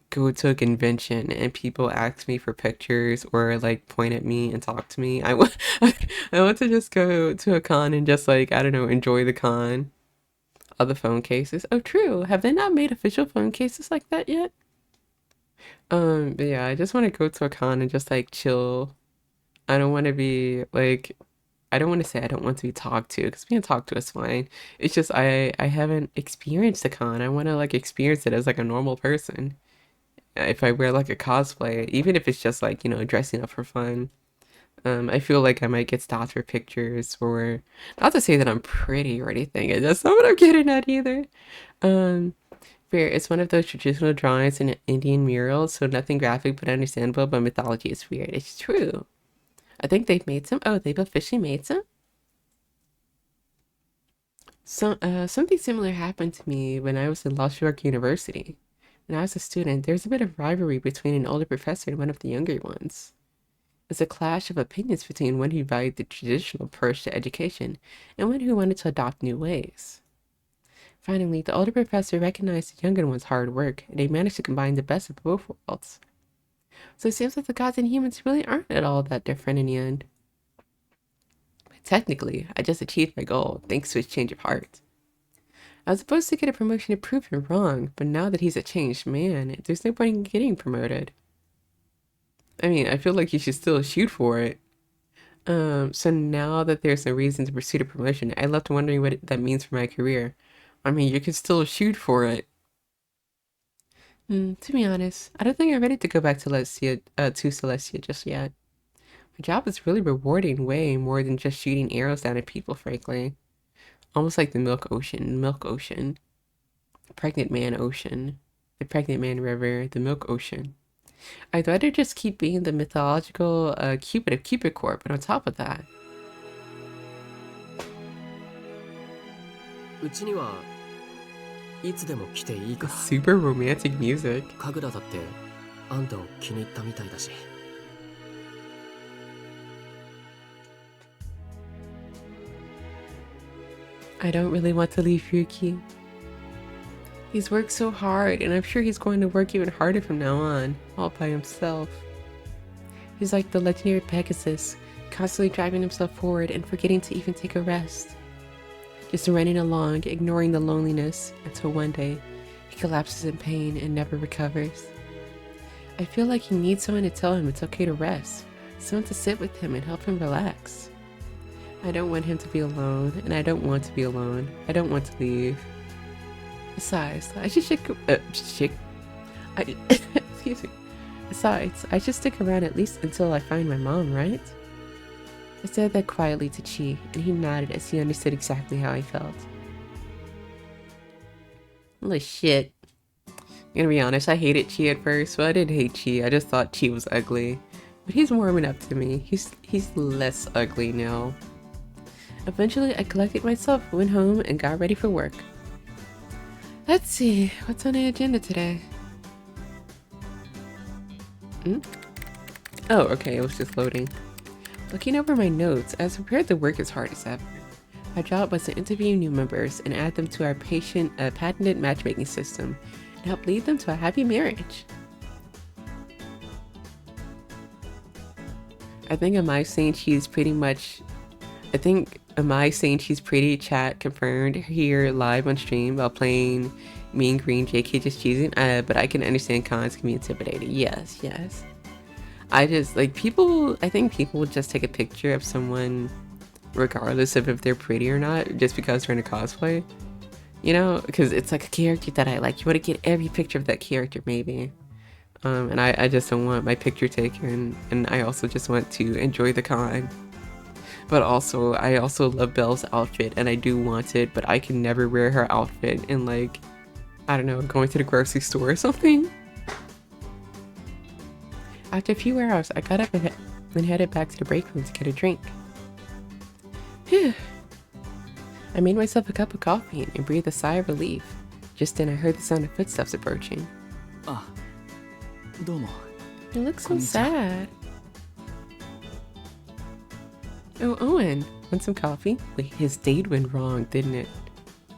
go to a convention and people ask me for pictures or like point at me and talk to me. I want I want to just go to a con and just like, I don't know, enjoy the con. Other phone cases. Oh, true. Have they not made official phone cases like that yet? But yeah, I just want to go to a con and just like chill. I don't want to be like, I don't want to say I don't want to be talked to, because being talked to is fine. It's just I haven't experienced a con. I want to like experience it as like a normal person. If I wear like a cosplay, even if it's just like, you know, dressing up for fun. I feel like I might get stopped for pictures, or not to say that I'm pretty or anything. That's not what I'm getting at either. Fair, it's one of those traditional drawings in Indian murals, so nothing graphic but understandable, but mythology is weird. It's true. I think they've made some. Oh, they've officially made some? Something similar happened to me when I was in Lost York University. When I was a student, there was a bit of rivalry between an older professor and one of the younger ones. It was a clash of opinions between one who valued the traditional approach to education and one who wanted to adopt new ways. Finally, the older professor recognized the younger one's hard work, and they managed to combine the best of both worlds. So it seems like the gods and humans really aren't at all that different in the end. But technically, I just achieved my goal thanks to his change of heart. I was supposed to get a promotion to prove him wrong, but now that he's a changed man, there's no point in getting promoted. I mean, I feel like you should still shoot for it. So now that there's no reason to pursue the promotion, I left wondering what that means for my career. I mean, you can still shoot for it. To be honest, I don't think I'm ready to go back to Celestia just yet. My job is really rewarding way more than just shooting arrows down at people, frankly. Almost like the Milk Ocean, the Pregnant Man Ocean, the Pregnant Man River, the Milk Ocean. I'd rather just keep being the mythological Cupid of Cupid Corp, but on top of that. うちにはいつでも来ていいから。 Super romantic music. 神楽だってあんたを気に入ったみたいだし。 I don't really want to leave Ryuki. He's worked so hard, and I'm sure he's going to work even harder from now on, all by himself. He's like the legendary Pegasus, constantly driving himself forward and forgetting to even take a rest. Just running along, ignoring the loneliness, until one day, he collapses in pain and never recovers. I feel like he needs someone to tell him it's okay to rest, someone to sit with him and help him relax. I don't want him to be alone, and I don't want to be alone. I don't want to leave. Besides, I should excuse me. Besides, I should stick around at least until I find my mom, right? I said that quietly to Chi, and he nodded as he understood exactly how I felt. Holy shit. I'm gonna be honest, I hated Chi at first. Well, I didn't hate Chi, I just thought Chi was ugly. But he's warming up to me. He's less ugly now. Eventually, I collected myself, went home, and got ready for work. Let's see, what's on the agenda today? Oh, okay, it was just loading. Looking over my notes, I was prepared to work as hard as ever. My job was to interview new members and add them to our patented matchmaking system and help lead them to a happy marriage. I think Amai saying she's pretty chat confirmed here live on stream while playing Mean Green JK just cheesing, but I can understand cons can be intimidating. Yes. I think people would just take a picture of someone regardless of if they're pretty or not, just because they're in a cosplay. You know, because it's like a character that I like. You want to get every picture of that character, maybe. And I just don't want my picture taken, and I also just want to enjoy the con. But also, I also love Belle's outfit, and I do want it, but I can never wear her outfit in, like, I don't know, going to the grocery store or something. After a few hours, I got up and headed back to the break room to get a drink. Phew. I made myself a cup of coffee and breathed a sigh of relief. Just then I heard the sound of footsteps approaching. Ah, domo. You look so sad. Oh, Owen, want some coffee? Wait, his date went wrong, didn't it?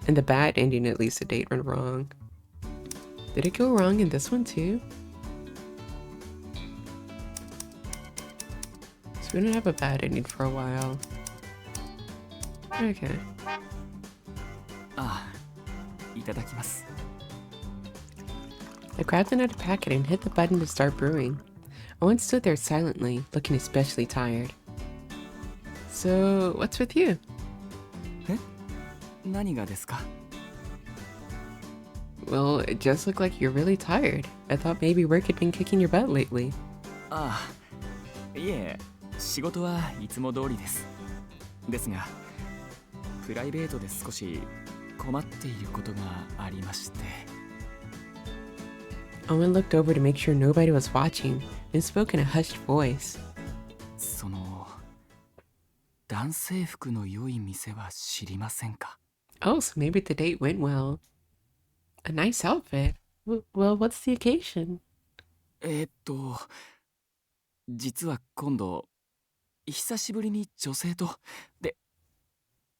In the bad ending, at least, the date went wrong. Did it go wrong in this one too? So we don't have a bad ending for a while. Okay. Ah, itadakimasu. I grabbed another packet and hit the button to start brewing. Owen stood there silently, looking especially tired. So, what's with you? 何がですか? Well, it just looked like you're really tired. I thought maybe work had been kicking your butt lately. ああ、いえ、仕事はいつも通りです。ですが、プライベートで少し困っていることがありまして。Owen looked over to make sure nobody was watching and spoke in a hushed voice. その、男性服の良い店は知りませんか? Oh, so maybe the date went well. A nice outfit. Well, what's the occasion? 実は今度、久しぶりに女性とデ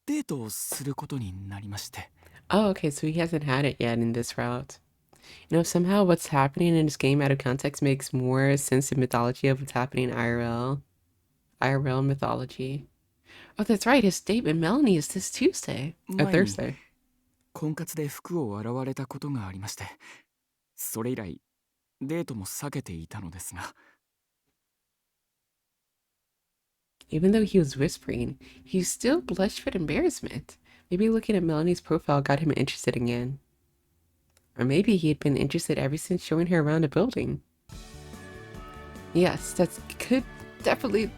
ートをすることになりまして。Oh, okay, so he hasn't had it yet in this route. You know, somehow what's happening in this game out of context makes more sense in mythology of what's happening in IRL. IRL mythology. Oh, that's right, his date with Melanie is this Tuesday. Or Thursday. 婚活で服を洗われたことがありまして、それ以来、デートも避けていたのですが。Even though he was whispering, he still blushed with embarrassment. Maybe looking at Melanie's profile got him interested again. Or maybe he had been interested ever since showing her around the building. Yes, that could definitely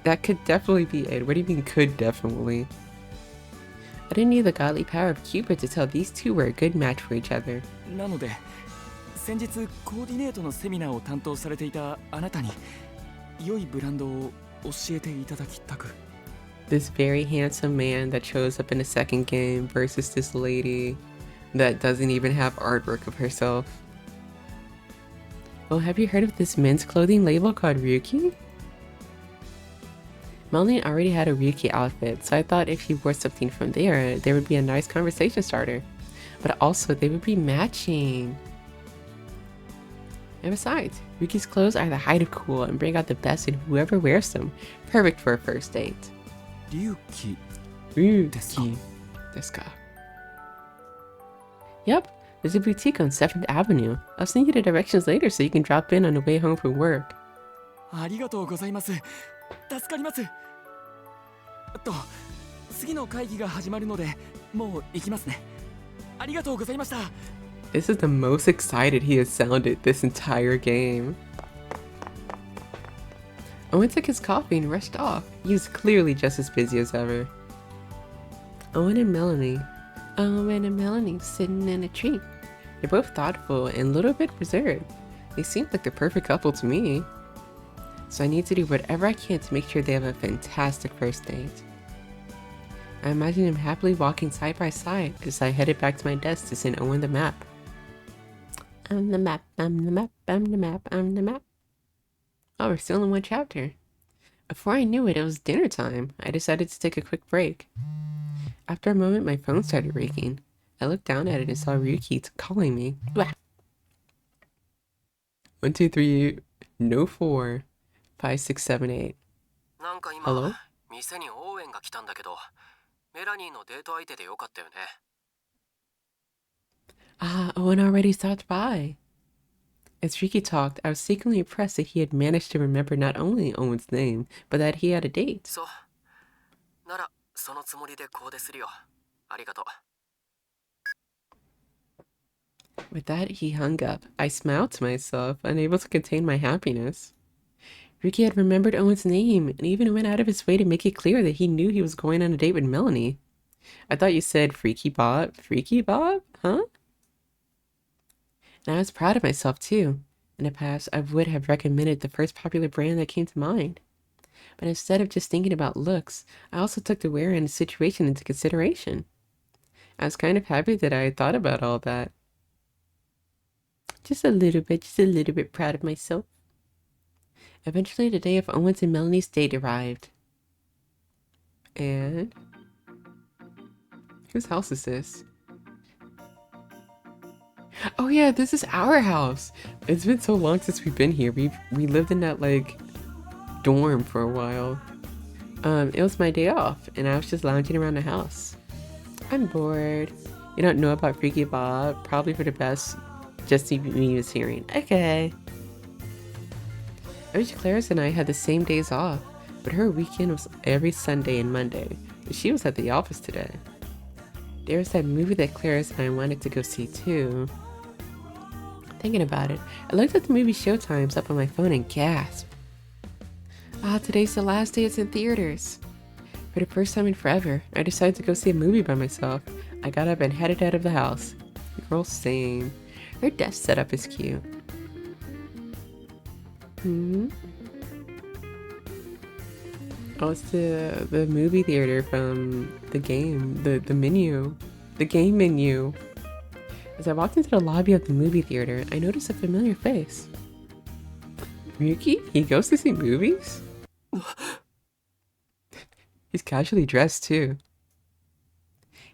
be it. What do you mean could definitely? I didn't need the godly power of Cupid to tell these two were a good match for each other. なので、先日コーディネートのセミナーを担当されていたあなたに良いブランドを教えていただきたく。 This very handsome man that shows up in the second game versus this lady that doesn't even have artwork of herself. Well, have you heard of this men's clothing label called Ryuki? Melanie already had a Ryuki outfit, so I thought if he wore something from there would be a nice conversation starter. But also, they would be matching. And besides, Ryuki's clothes are the height of cool and bring out the best in whoever wears them. Perfect for a first date. 龍騎 Ryuki. ですか。 Yep, there's a boutique on 7th Avenue. I'll send you the directions later so you can drop in on the way home from work. ありがとうございます。助かります。次の会議が始まるので、もう行きますね。ありがとうございました。 This is the most excited he has sounded this entire game. Owen took his coffee and rushed off. He was clearly just as busy as ever. Owen and Melanie sitting in a tree. They're both thoughtful and a little bit reserved. They seem like the perfect couple to me. So I need to do whatever I can to make sure they have a fantastic first date. I imagine them happily walking side by side as I headed back to my desk to send Owen the map. I'm the map, I'm the map, I'm the map, I'm the map. Oh, we're still in one chapter. Before I knew it, it was dinner time. I decided to take a quick break. After a moment, my phone started ringing. I looked down at it and saw Ryuki calling me. Blah. 1, 2, 3, no 4, 5, 6, 7, 8. なんか今 Hello? 店にオーウェンが来たんだけど、メラニーのデート相手でよかったよね。 Ah, Owen already stopped by. As Ryuki talked, I was secretly impressed that he had managed to remember not only Owen's name, but that he had a date. そう。ならそのつもりでコーデするよ。ありがとう。 With that, he hung up. I smiled to myself, unable to contain my happiness. Ryuki had remembered Owen's name and even went out of his way to make it clear that he knew he was going on a date with Melanie. I thought you said Freaky Bob? Freaky Bob? Huh? And I was proud of myself too. In the past, I would have recommended the first popular brand that came to mind. But instead of just thinking about looks, I also took the wearer and the situation into consideration. I was kind of happy that I had thought about all that. Just a little bit proud of myself. Eventually, the day of Owen's and Melanie's date arrived. And... whose house is this? Oh yeah, this is our house! It's been so long since we've been here. We lived in that, like, dorm for a while. It was my day off, and I was just lounging around the house. I'm bored. You don't know about Freaky Bob? Probably for the best. Just me was hearing. Okay. I wish Clarice and I had the same days off, but her weekend was every Sunday and Monday, but she was at the office today. There was that movie that Clarice and I wanted to go see too. Thinking about it, I looked at the movie showtimes up on my phone and gasped. Ah, today's the last day it's in theaters. For the first time in forever, I decided to go see a movie by myself. I got up and headed out of the house. Girl, same. Her desk setup is cute. Oh, it's the movie theater from the game, the menu, the game menu. As I walked into the lobby of the movie theater, I noticed a familiar face. Ryuki? He goes to see movies? He's casually dressed too.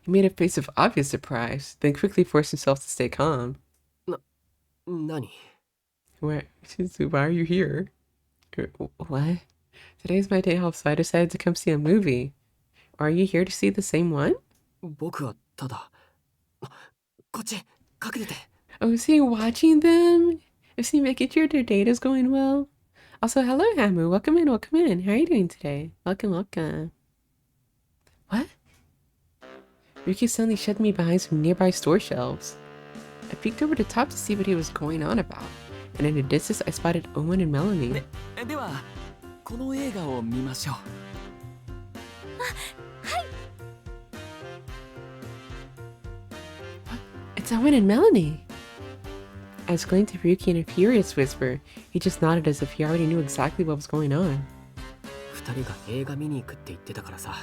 He made a face of obvious surprise, then quickly forced himself to stay calm. 何? Why are you here? What? Today's my day off, so I decided to come see a movie. Are you here to see the same one? 僕はただ。こっち、隠れて。 Oh, is he watching them? Is he making sure their date is going well? Also, hello, Hamu. Welcome in, welcome in. How are you doing today? Welcome, welcome. What? Ryuki suddenly shoved me behind some nearby store shelves. I peeked over the top to see what he was going on about, and in the distance I spotted Owen and Melanie. ではこの映画を見ましょう。It's Owen and Melanie. I exclaimed to Ryuki in a furious whisper. He just nodded as if he already knew exactly what was going on. 二人が映画見に行くって言ってたからさ。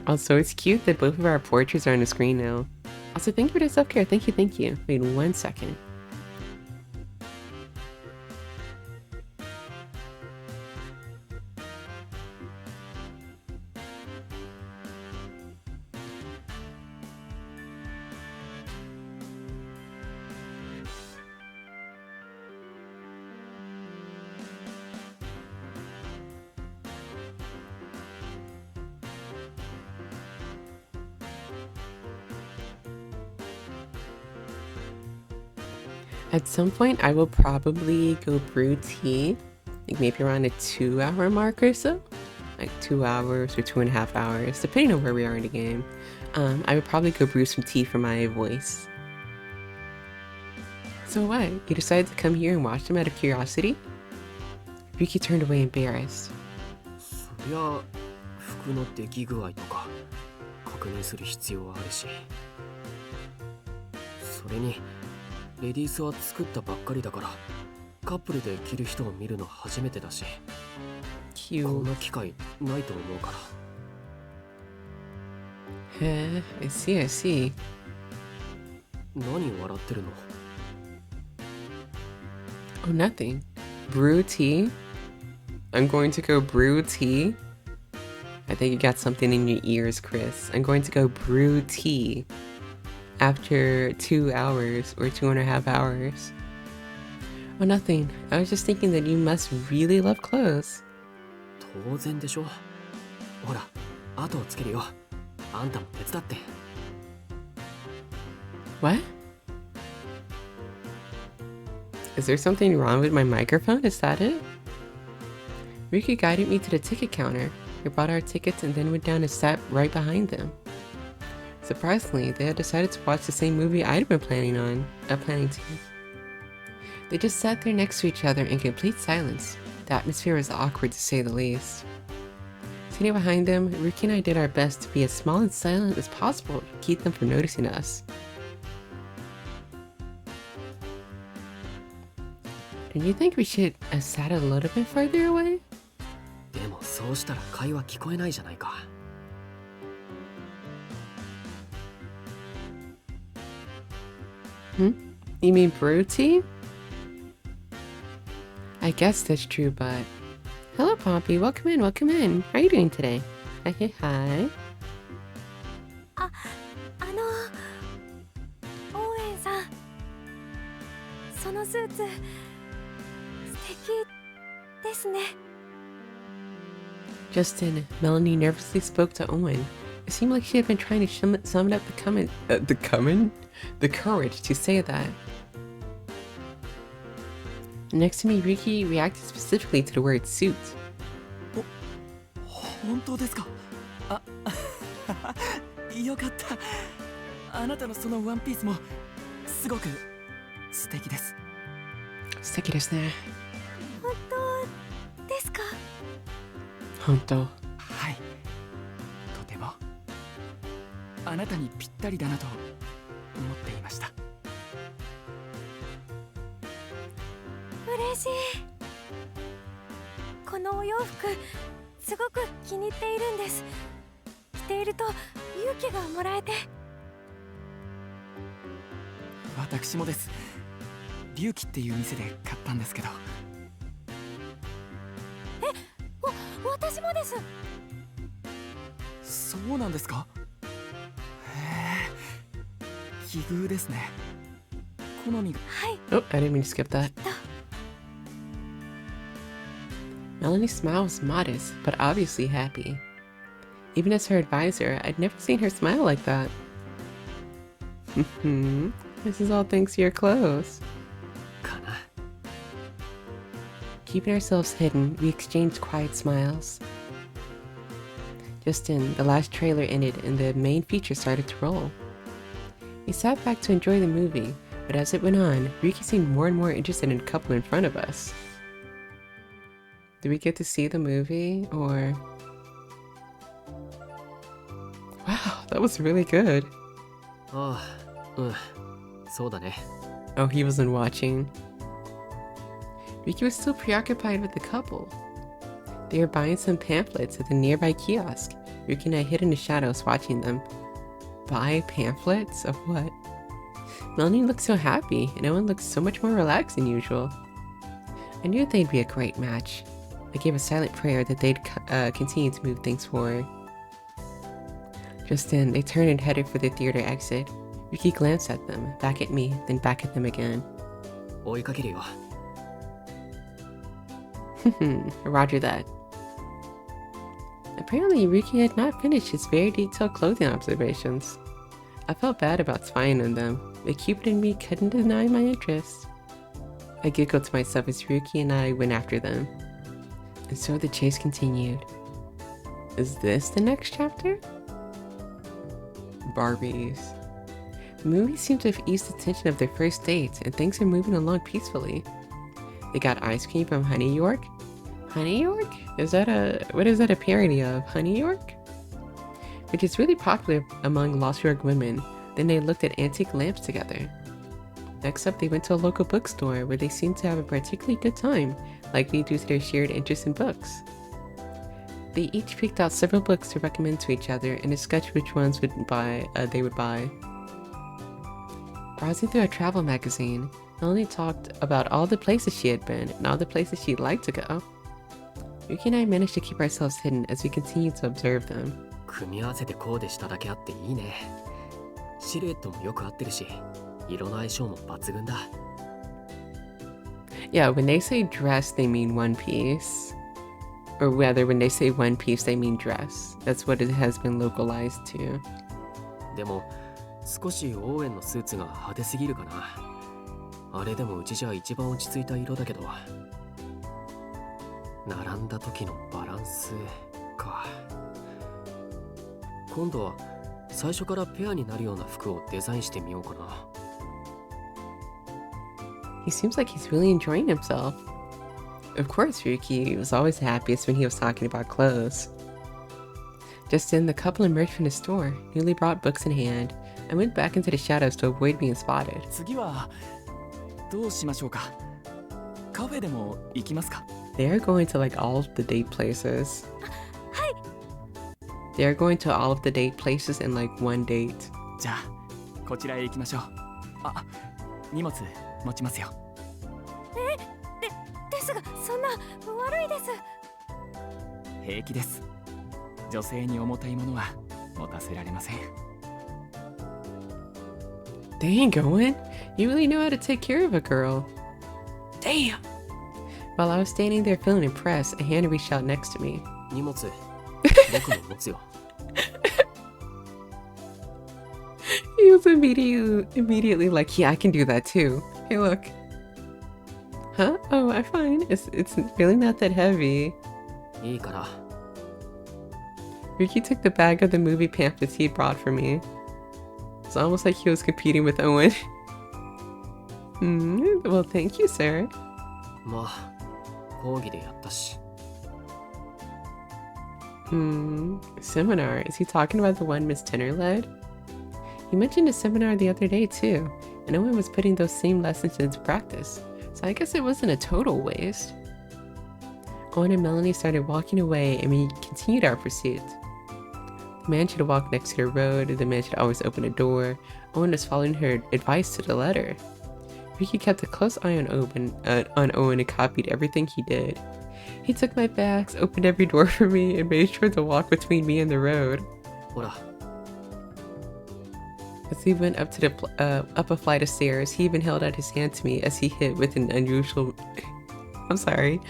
Also, it's cute that both of our portraits are on the screen now. Also, thank you for the self-care. Thank you, thank you. Wait 1 second. At some point, I will probably go brew tea, like maybe around a 2-hour mark or so, like 2 hours or 2.5 hours, depending on where we are in the game. I would probably go brew some tea for my voice. So what? You decided to come here and watch them out of curiosity? Ryuki turned away embarrassed. そりゃ服の出来具合とか確認する必要はあるし、それにレディースは作ったばっかりだからカップルで着る人を見るの初めてだし、こん Cute. な機会ないと思うから。 I see, I see. 何笑ってるの？ Oh, nothing. Brew tea? I'm going to go brew tea? I think you got something in your ears, Chris. I'm going to go brew tea after 2 hours or 2.5 hours. Oh, nothing. I was just thinking that you must really love clothes. 当然でしょ。ほら、後をつけるよ。あんたも手伝って。 What? Is there something wrong with my microphone? Is that it? Ryuki guided me to the ticket counter. We bought our tickets and then went down and sat right behind them. Surprisingly, they had decided to watch the same movie I'd been planning to. They just sat there next to each other in complete silence. The atmosphere was awkward to say the least. Sitting behind them, Ryuki and I did our best to be as small and silent as possible to keep them from noticing us. Don't you think we should have sat a little bit further away? でもそうしたら会話聞こえないじゃないか。 You mean brew tea? I guess that's true, but... Hello, Poppy. Welcome in, welcome in. How are you doing today? Hi, hi, hi. オーエンさん、そのスーツ素敵ですね。 Just then, Melanie nervously spoke to Owen. It seemed like she had been trying to summon up the courage to say that. Next to me, Ryuki reacted specifically to the word suit. 本当ですか？あ、よかった。あなたのそのワンピースもすごく素敵です。素敵ですね。本当ですか？本当。はい。とてもあなたにぴったりだなと思っていました。嬉しい。このお洋服すごく気に入っているんです。着ていると勇気がもらえて。私もです。龍騎っていう店で買ったんですけど。私もです。そうなんですか？へえ、奇遇ですね。好みが。はい。 Oh, I didn't mean to skip that. Melanie's smile was modest, but obviously happy. Even as her advisor, I'd never seen her smile like that. This is all thanks to your clothes. かな。 Keeping ourselves hidden, we exchanged quiet smiles. Just then, the last trailer ended and the main feature started to roll. We sat back to enjoy the movie, but as it went on, Ryuki seemed more and more interested in the couple in front of us. Did we get to see the movie, or... Wow, that was really good. ああ、うん、そうだね。 Oh, he wasn't watching. Ryuki was still preoccupied with the couple. They were buying some pamphlets at the nearby kiosk. Ryuki and I hid in the shadows watching them. Buy pamphlets? Of what? Melanie looked so happy, and Owen looked so much more relaxed than usual. I knew they'd be a great match. I gave a silent prayer that they'd continue to move things forward. Just then, they turned and headed for the theater exit. Ryuki glanced at them, back at me, then back at them again. 追いかけるよ。 Roger that. Apparently, Ryuki had not finished his very detailed clothing observations. I felt bad about spying on them, but Cupid and me couldn't deny my interest. I giggled to myself as Ryuki and I went after them. And so the chase continued. Is this the next chapter? Barbies. The movie seemed to have eased the tension of their first date, and things are moving along peacefully. They got ice cream from Honey York. Honey York? What is that a parody of? Honey York? Which is really popular among Lost York women. Then they looked at antique lamps together. Next up, they went to a local bookstore where they seemed to have a particularly good time, likely due to their shared interest in books. They each picked out several books to recommend to each other and discussed which ones they would buy. Browsing through a travel magazine, Melanie talked about all the places she had been and all the places she'd like to go. Ryuki and I managed to keep ourselves hidden as we continued to observe them. 組み合わせてコーデしただけあっていいね。シルエットもよく合ってるし、色の相性も抜群だ。 Yeah, when they say dress, they mean one piece. Or rather, when they say one piece, they mean dress. That's what it has been localized to. でも少しオーウェンのスーツが派手すぎるかな。あれでもうちじゃ一番落ち着いた色だけど、並んだ時のバランスか。今度は最初からペアになるような服をデザインしてみようかな。 He seems like he's really enjoying himself. Of course, Ryuki was always happiest when he was talking about clothes. Just then, the couple emerged from the store, newly brought books in hand, and went back into the shadows to avoid being spotted. 次はどうしましょうか。カフェでも行きますか。 They are going to like all of the date places. They are going to all of the date places in like one date. じゃあこちらへ行きましょう。あ、荷物持ちますよ。ですがそんな悪いです。平気です。女性に重たいものは持たせられません。 Dang, Owen, you really know how to take care of a girl. Damn. While I was standing there feeling impressed, a hand reached out next to me. 荷物僕も持つよ。 He was immediately like, yeah, I can do that too. Hey, look. Huh? Oh, I'm fine. It's really not that heavy. いいから。 Ryuki took the bag of the movie pamphlets he brought for me. It's almost like he was competing with Owen. Well, thank you, sir. まあ講義でやったし。 Seminar. Is he talking about the one Miss Tenor led? He mentioned a seminar the other day too, and Owen was putting those same lessons into practice, so I guess it wasn't a total waste. Owen and Melanie started walking away, and we continued our pursuit. The man should walk next to the road, the man should always open a door. Owen was following her advice to the letter. Ryuki kept a close eye on Owen and copied everything he did. He took my bags, opened every door for me, and made sure to walk between me and the road. ほら。 As he went up to up a flight of stairs, he even held out his hand to me as he hit with an unusual. I'm sorry.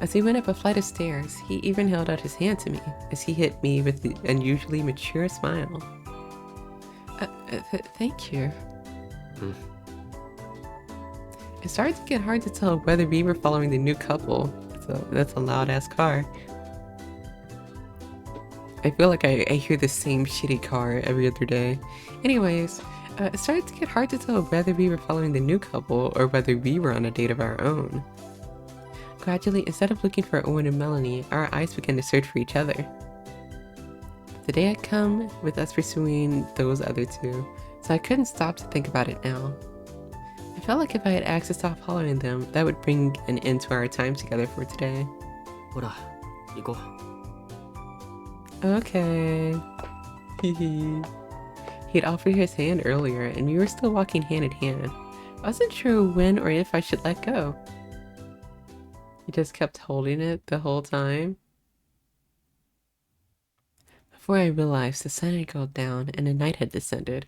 As he went up a flight of stairs, he even held out his hand to me as he hit me with the unusually mature smile. Thank you. It started to get hard to tell whether we were following the new couple. That's a loud ass car. I feel like I hear the same shitty car every other day. Anyways, it started to get hard to tell whether we were following the new couple or whether we were on a date of our own. Gradually, instead of looking for Owen and Melanie, our eyes began to search for each other. The day had come with us pursuing those other two, so I couldn't stop to think about it now. I felt like if I had asked to stop following them, that would bring an end to our time together for today. ほら行こう。 Okay. He'd offered his hand earlier, and we were still walking hand in hand. I wasn't sure when or if I should let go. He just kept holding it the whole time. Before I realized, the sun had gone down and the night had descended.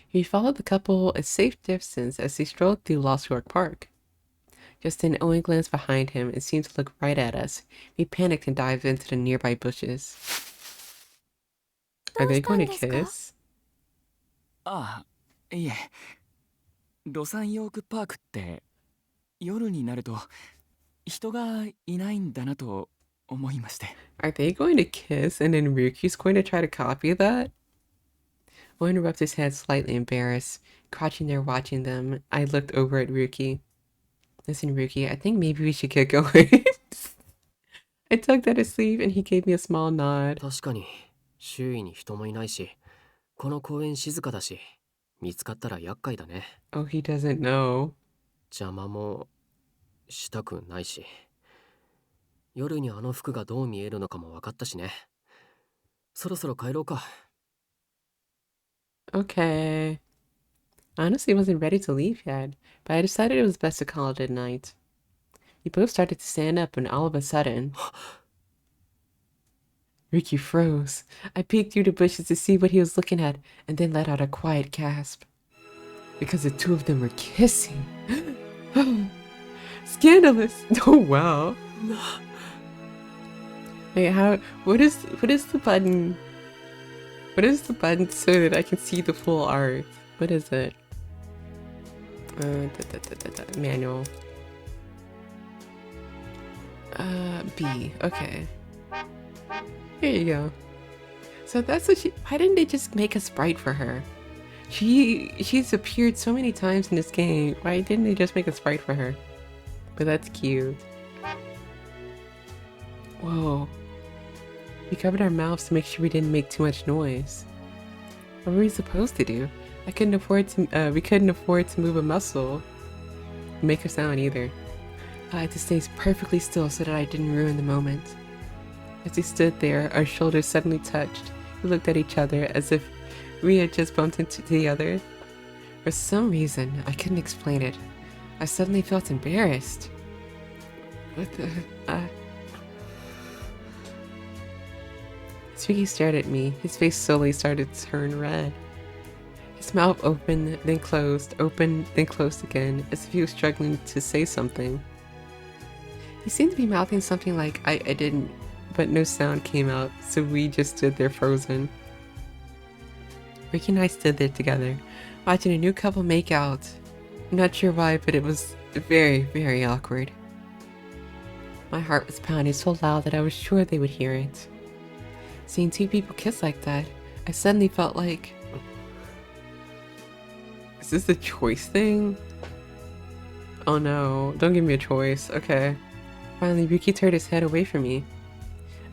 He followed the couple a safe distance as they strolled through Lost York Park. Just then, Owen glanced behind him and seemed to look right at us. He panicked and dived into the nearby bushes. Are they going to kiss? ああ、いえ。ロサンヨークパークって夜になると人がいないんだなと思いまして。Are they going to kiss and then Ryuki's going to try to copy that? Owen rubbed his head slightly embarrassed. Crouching there watching them, I looked over at Ryuki. Listen, Ryuki, I think maybe we should get going. I tugged at his sleeve and he gave me a small nod. 確かに周囲に人もいないし、この公園静かだし、見つかったら厄介だね。 Oh, he doesn't know. 邪魔もしたくないし、夜にあの服がどう見えるのかも分かったしね。そろそろ帰ろうか。 Okay. I honestly wasn't ready to leave yet, but I decided it was best to call it a night. We both started to stand up when all of a sudden... Ryuki froze. I peeked through the bushes to see what he was looking at, and then let out a quiet gasp. Because the two of them were kissing. Scandalous! Oh wow. Wait, what is the button? What is the button so that I can see the full art? What is it? Manual. B. Okay. Here you go. So that's what why didn't they just make a sprite for her? She's appeared so many times in this game. Why didn't they just make a sprite for her? But that's cute. Whoa. We covered our mouths to make sure we didn't make too much noise. What were we supposed to do? We couldn't afford to move a muscle, make a sound either. I had to stay perfectly still so that I didn't ruin the moment. As we stood there, our shoulders suddenly touched. We looked at each other as if we had just bumped into the other. For some reason, I couldn't explain it. I suddenly felt embarrassed. What the... Ryuki stared at me. His face slowly started to turn red. His mouth opened, then closed again, as if he was struggling to say something. He seemed to be mouthing something like, I didn't, but no sound came out, so we just stood there frozen. Ryuki and I stood there together, watching a new couple make out. I'm not sure why, but it was very, very awkward. My heart was pounding so loud that I was sure they would hear it. Seeing two people kiss like that, I suddenly felt like... Is this a choice thing? Oh no, don't give me a choice. Okay. Finally, Ryuki turned his head away from me.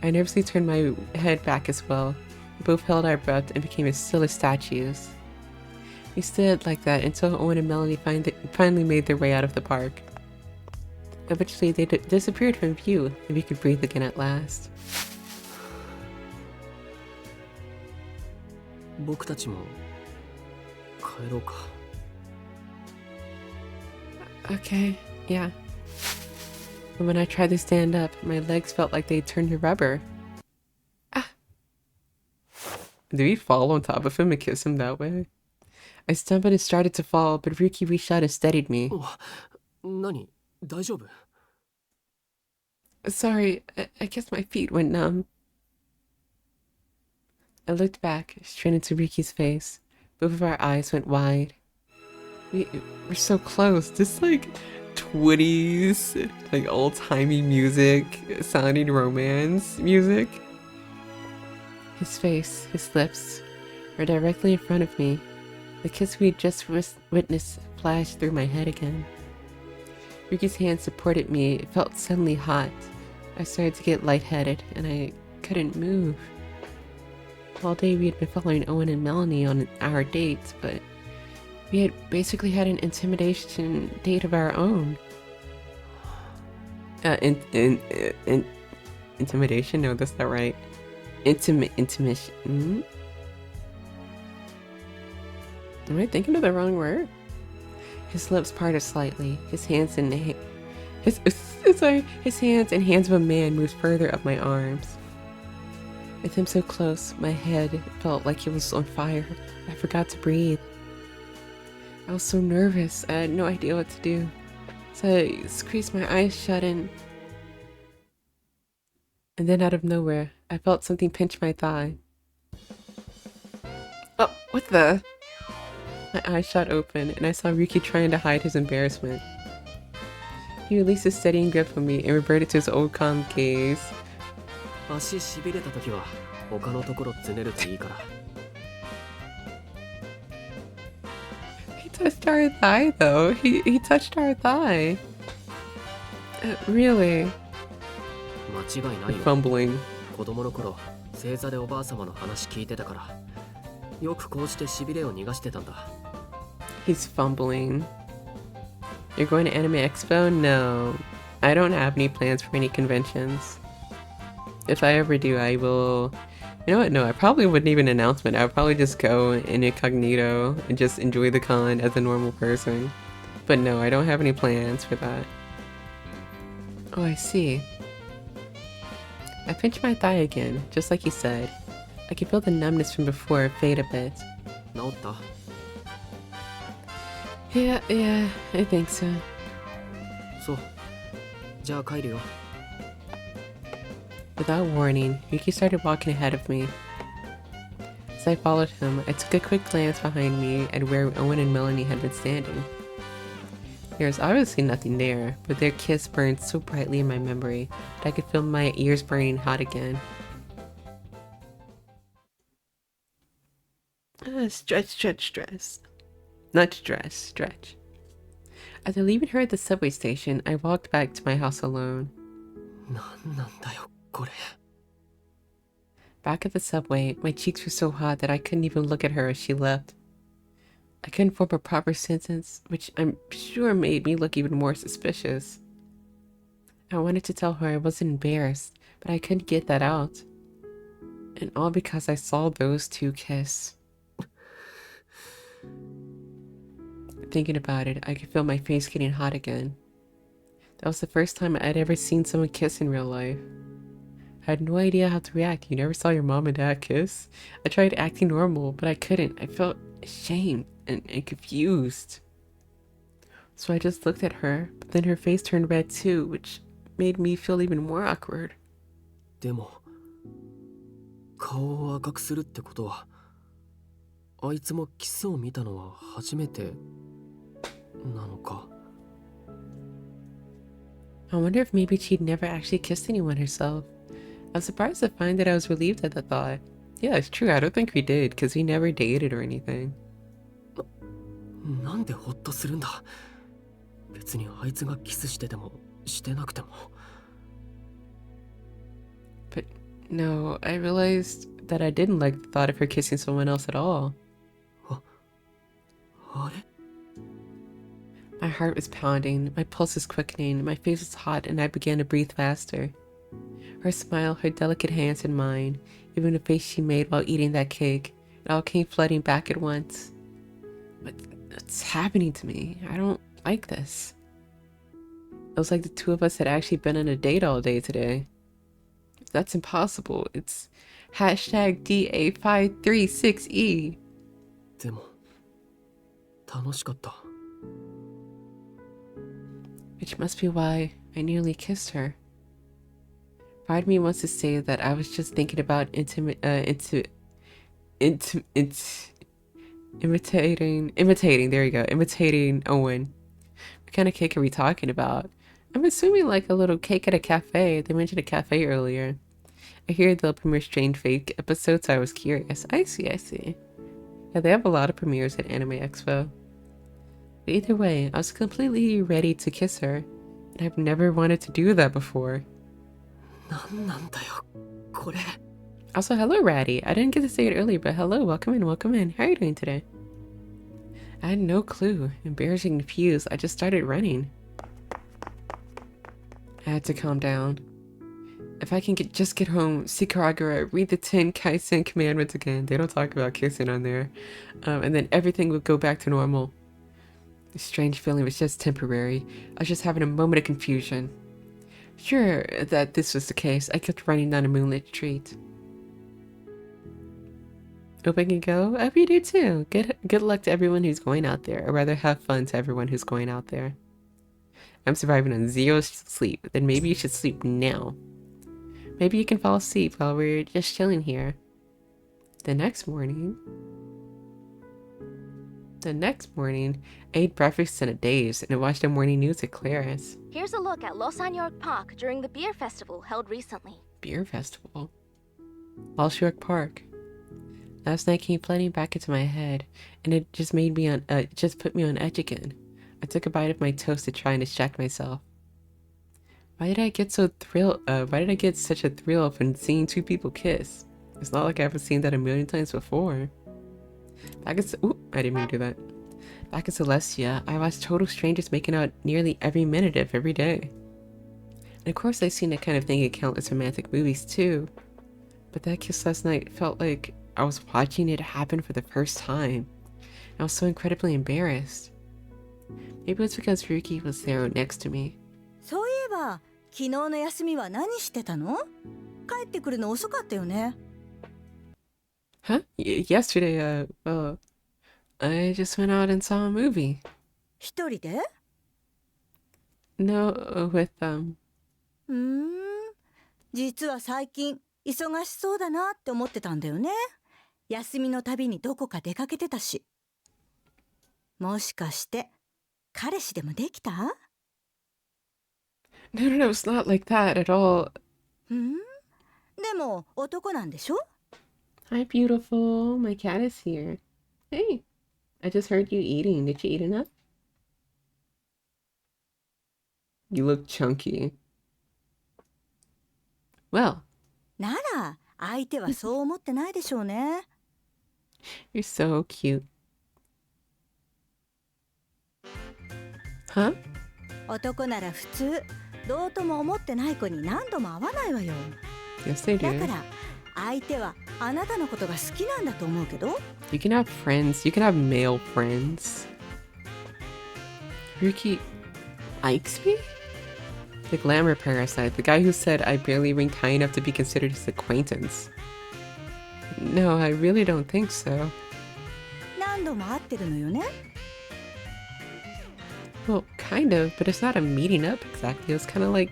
I nervously turned my head back as well. We both held our breath and became as still as statues. We stood like that until Owen and Melanie finally made their way out of the park. Eventually, they disappeared from view, and we could breathe again at last. 僕たちも帰ろうか。 Okay, yeah. But when I tried to stand up, my legs felt like they turned to rubber. Ah! Did we fall on top of him and kiss him that way? I stumbled and started to fall, but Ryuki reached out and steadied me. 何？大丈夫？ Sorry, I guess my feet went numb. I looked back, straight into Ryuki's face. Both of our eyes went wide. We're so close. This like 20s, like old-timey music, sounding romance music. His face, his lips, were directly in front of me. The kiss we had just witnessed flashed through my head again. Ryuki's hand supported me. It felt suddenly hot. I started to get lightheaded, and I couldn't move. All day we had been following Owen and Melanie on our dates, but we had basically had an intimidation date of our own. Intimidation? No, that's not right. Intimation. Am I thinking of the wrong word? His lips parted slightly. His hands and his hands and hands of a man moved further up my arms. With him so close, my head felt like it was on fire. I forgot to breathe. I was so nervous. I had no idea what to do. So I squeezed my eyes shut and then out of nowhere, I felt something pinch my thigh. Oh, what the? My eyes shot open and I saw Ryuki trying to hide his embarrassment. He released his steadying grip on me and reverted to his old calm gaze. 足しびれた時は他のところつねるといいから。 He touched our thigh though. He touched our thigh. Really? 間違いないよ。 Fumbling. 子供の頃正座でおばあ様の話聞いてたから、よくこうしてしびれを逃がしてたんだ。 He's fumbling. You're going to Anime Expo? No. I don't have any plans for any conventions. If I ever do, I will... You know what? No, I probably wouldn't even announce it. I would probably just go in incognito and just enjoy the con as a normal person. But no, I don't have any plans for that. Oh, I see. I pinched my thigh again, just like he said. I could feel the numbness from before fade a bit. 治った？ Yeah, I think so. そう。じゃあ帰るよ。 Without warning, Ryuki started walking ahead of me. As I followed him, I took a quick glance behind me at where Owen and Melanie had been standing. There was obviously nothing there, but their kiss burned so brightly in my memory that I could feel my ears burning hot again. Stretch. Not stretch. After leaving her at the subway station, I walked back to my house alone. なんなんだよこれ。 Back at the subway, my cheeks were so hot that I couldn't even look at her as she left. I couldn't form a proper sentence, which I'm sure made me look even more suspicious. I wanted to tell her I wasn't embarrassed, but I couldn't get that out. And all because I saw those two kiss. Thinking about it, I could feel my face getting hot again. That was the first time I'd ever seen someone kiss in real life. I had no idea how to react. You never saw your mom and dad kiss? I tried acting normal, but I couldn't. I felt ashamed and confused. So I just looked at her, but then her face turned red too, which made me feel even more awkward. でも顔を赤くするってことは、あいつもキスを見たのは初めてなのか。 I wonder if maybe she'd never actually kissed anyone herself. I was surprised to find that I was relieved at the thought. Yeah, it's true. I don't think we did, because we never dated or anything. なんでホッとするんだ。別にあいつがキスしててもしてなくても。 But no, I realized that I didn't like the thought of her kissing someone else at all. あれ？ My heart was pounding, my pulse was quickening, my face was hot, and I began to breathe faster. Her smile, her delicate hands in mine, even the face she made while eating that cake, it all came flooding back at once. What's happening to me? I don't like this. It was like the two of us had actually been on a date all day today. That's impossible. It's hashtag DA536E. でも楽しかった。 Which must be why I nearly kissed her. Part of me wants to say that I was just thinking about imitating, there you go, imitating Owen. What kind of cake are we talking about? I'm assuming like a little cake at a cafe. They mentioned a cafe earlier. I hear they'll premiere Strange Fake episodes, so I was curious. I see. Yeah, they have a lot of premieres at Anime Expo. But either way, I was completely ready to kiss her, and I've never wanted to do that before. なんなんだよこれ Also, hello, Ratty. I didn't get to say it earlier, but hello, welcome in, welcome in. How are you doing today? I had no clue. Embarrassed and confused, I just started running. I had to calm down. If I can just get home, see Karagura, read the 10 Kaizen commandments again. They don't talk about kissing on there. And then everything would go back to normal. The strange feeling was just temporary. I was just having a moment of confusion. Sure that this was the case, I kept running down a moonlit street. Hope I can go? I hope you do too. Good luck to everyone who's going out there, or rather have fun to everyone who's going out there. I'm surviving on 0 sleep, then maybe you should sleep now. Maybe you can fall asleep while we're just chilling here. The next morning, I ate breakfast in a daze and watched the morning news at Clara's. Here's a look at Los York Park during the beer festival held recently. Beer festival? Los York Park. Last night came flooding back into my head, and it just made me just put me on edge again. I took a bite of my toast to try and distract myself. Why did I get such a thrill from seeing 2 people kiss? It's not like I haven't seen that a million times before. I didn't mean to do that. Back in Celestia, I watched total strangers making out nearly every minute of every day. And of course I've seen that kind of thing in countless romantic movies too. But that kiss last night felt like I was watching it happen for the first time. I was so incredibly embarrassed. Maybe it was because Ryuki was there next to me. そういえば昨日の休みは何してたの？帰ってくるの遅かったよね。 Huh? Yesterday, well, I just went out and saw a movie. 一人で？ No, with, 実は最近忙しそうだなって思ってたんだよね。休みのたびにどこか出かけてたし。もしかして彼氏でもできた？ No, it's not like that at all. でも男なんでしょ？ Hi, beautiful. My cat is here. Hey, I just heard you eating. Did you eat enough? You look chunky. Well. なら相手はそう思ってないでしょうね。You're so cute. Huh? 男なら普通どうとも思ってない子に何度も会わないわよ。 Yes, they だ do. から相手はあなたのことが好きなんだと思うけど。 You can have friends. You can have male friends. Ryuki likes me? The glamour parasite. The guy who said I barely ranked high enough to be considered his acquaintance. No, I really don't think so. 何度も会ってるのよね。 Well, kind of, but it's not a meeting up exactly. It was kind of like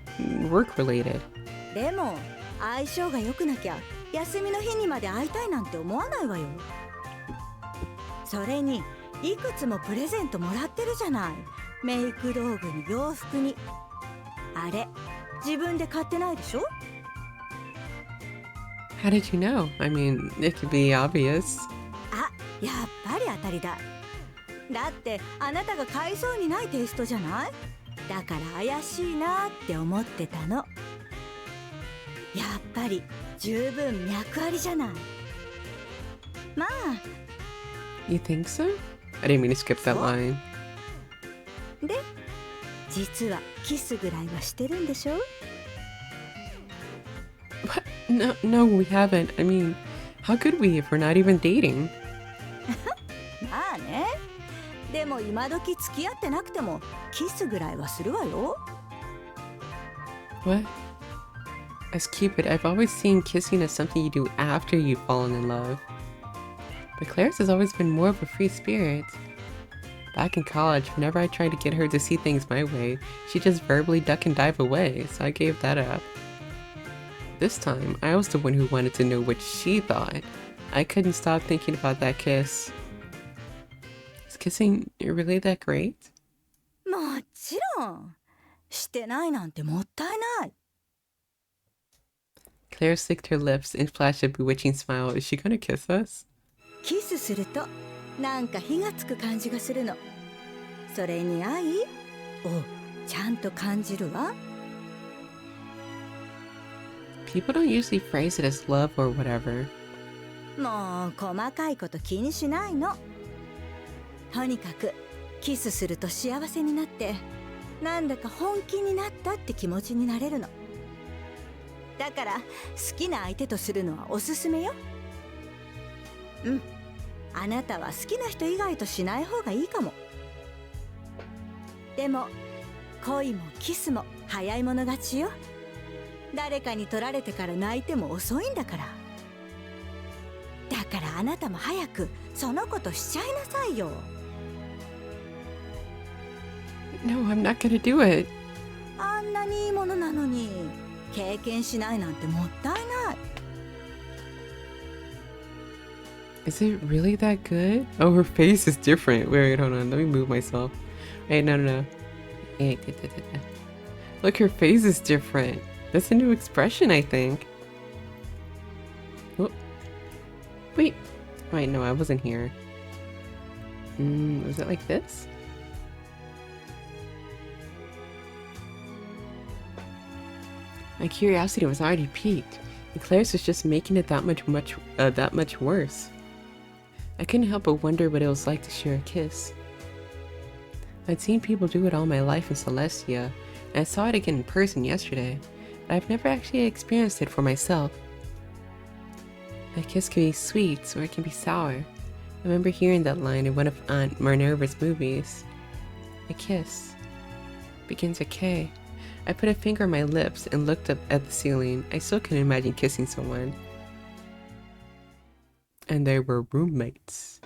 work related. でも相性が良くなきゃ休みの日にまで会いたいなんて思わないわよ。それにいくつもプレゼントもらってるじゃない。メイク道具に洋服に。あれ自分で買ってないでしょ？ How did you know? I mean, it could be obvious. あ、やっぱり当たりだ。だってあなたが買いそうにないテイストじゃない？だから怪しいなって思ってたの。やっぱり十分脈ありじゃない。まあ。 You think so? I didn't mean to skip that line. で、実はキスぐらいはしてるんでしょ？ What? No, we haven't. I mean, how could we if we're not even dating? まあね。でも今時付き合ってなくてもキスぐらいはするわよ。 What? As Cupid, I've always seen kissing as something you do after you've fallen in love. But Claire's has always been more of a free spirit. Back in college, whenever I tried to get her to see things my way, she'd just verbally duck and dive away, so I gave that up. This time, I was the one who wanted to know what she thought. I couldn't stop thinking about that kiss. Is kissing really that great? もちろん。してないなんてもったいない。 Claire slicked her lips and flashed a bewitching smile. Is she gonna kiss us? キスするとなんか火がつく感じがするの。それに愛をちゃんと感じるわ。People don't usually phrase it as love or whatever. もう細かいこと気にしないの。とにかくキスすると幸せになって、なんだか本気になったって気持ちになれるの。だから好きな相手とするのはおすすめよ。うん、あなたは好きな人以外としない方がいいかも。でも恋もキスも早い者勝ちよ。誰かに取られてから泣いても遅いんだから。だからあなたも早くそのことしちゃいなさいよ。No, I'm not gonna do it. あんなにいいものなのに経験しないなんてもったいない。Is it really that good? Oh, her face is different. Wait, hold on. Let me move myself. Wait, no. Look, her face is different. That's a new expression, I think. Oh. Wait, no, I wasn't here. Was it like this? My curiosity was already piqued, and Claire's was just making it that much worse. I couldn't help but wonder what it was like to share a kiss. I'd seen people do it all my life in Celestia, and I saw it again in person yesterday, but I've never actually experienced it for myself. A kiss can be sweet, or it can be sour. I remember hearing that line in one of Aunt Minerva's movies. A kiss begins with K. I put a finger on my lips and looked up at the ceiling. I still couldn't imagine kissing someone. And they were roommates.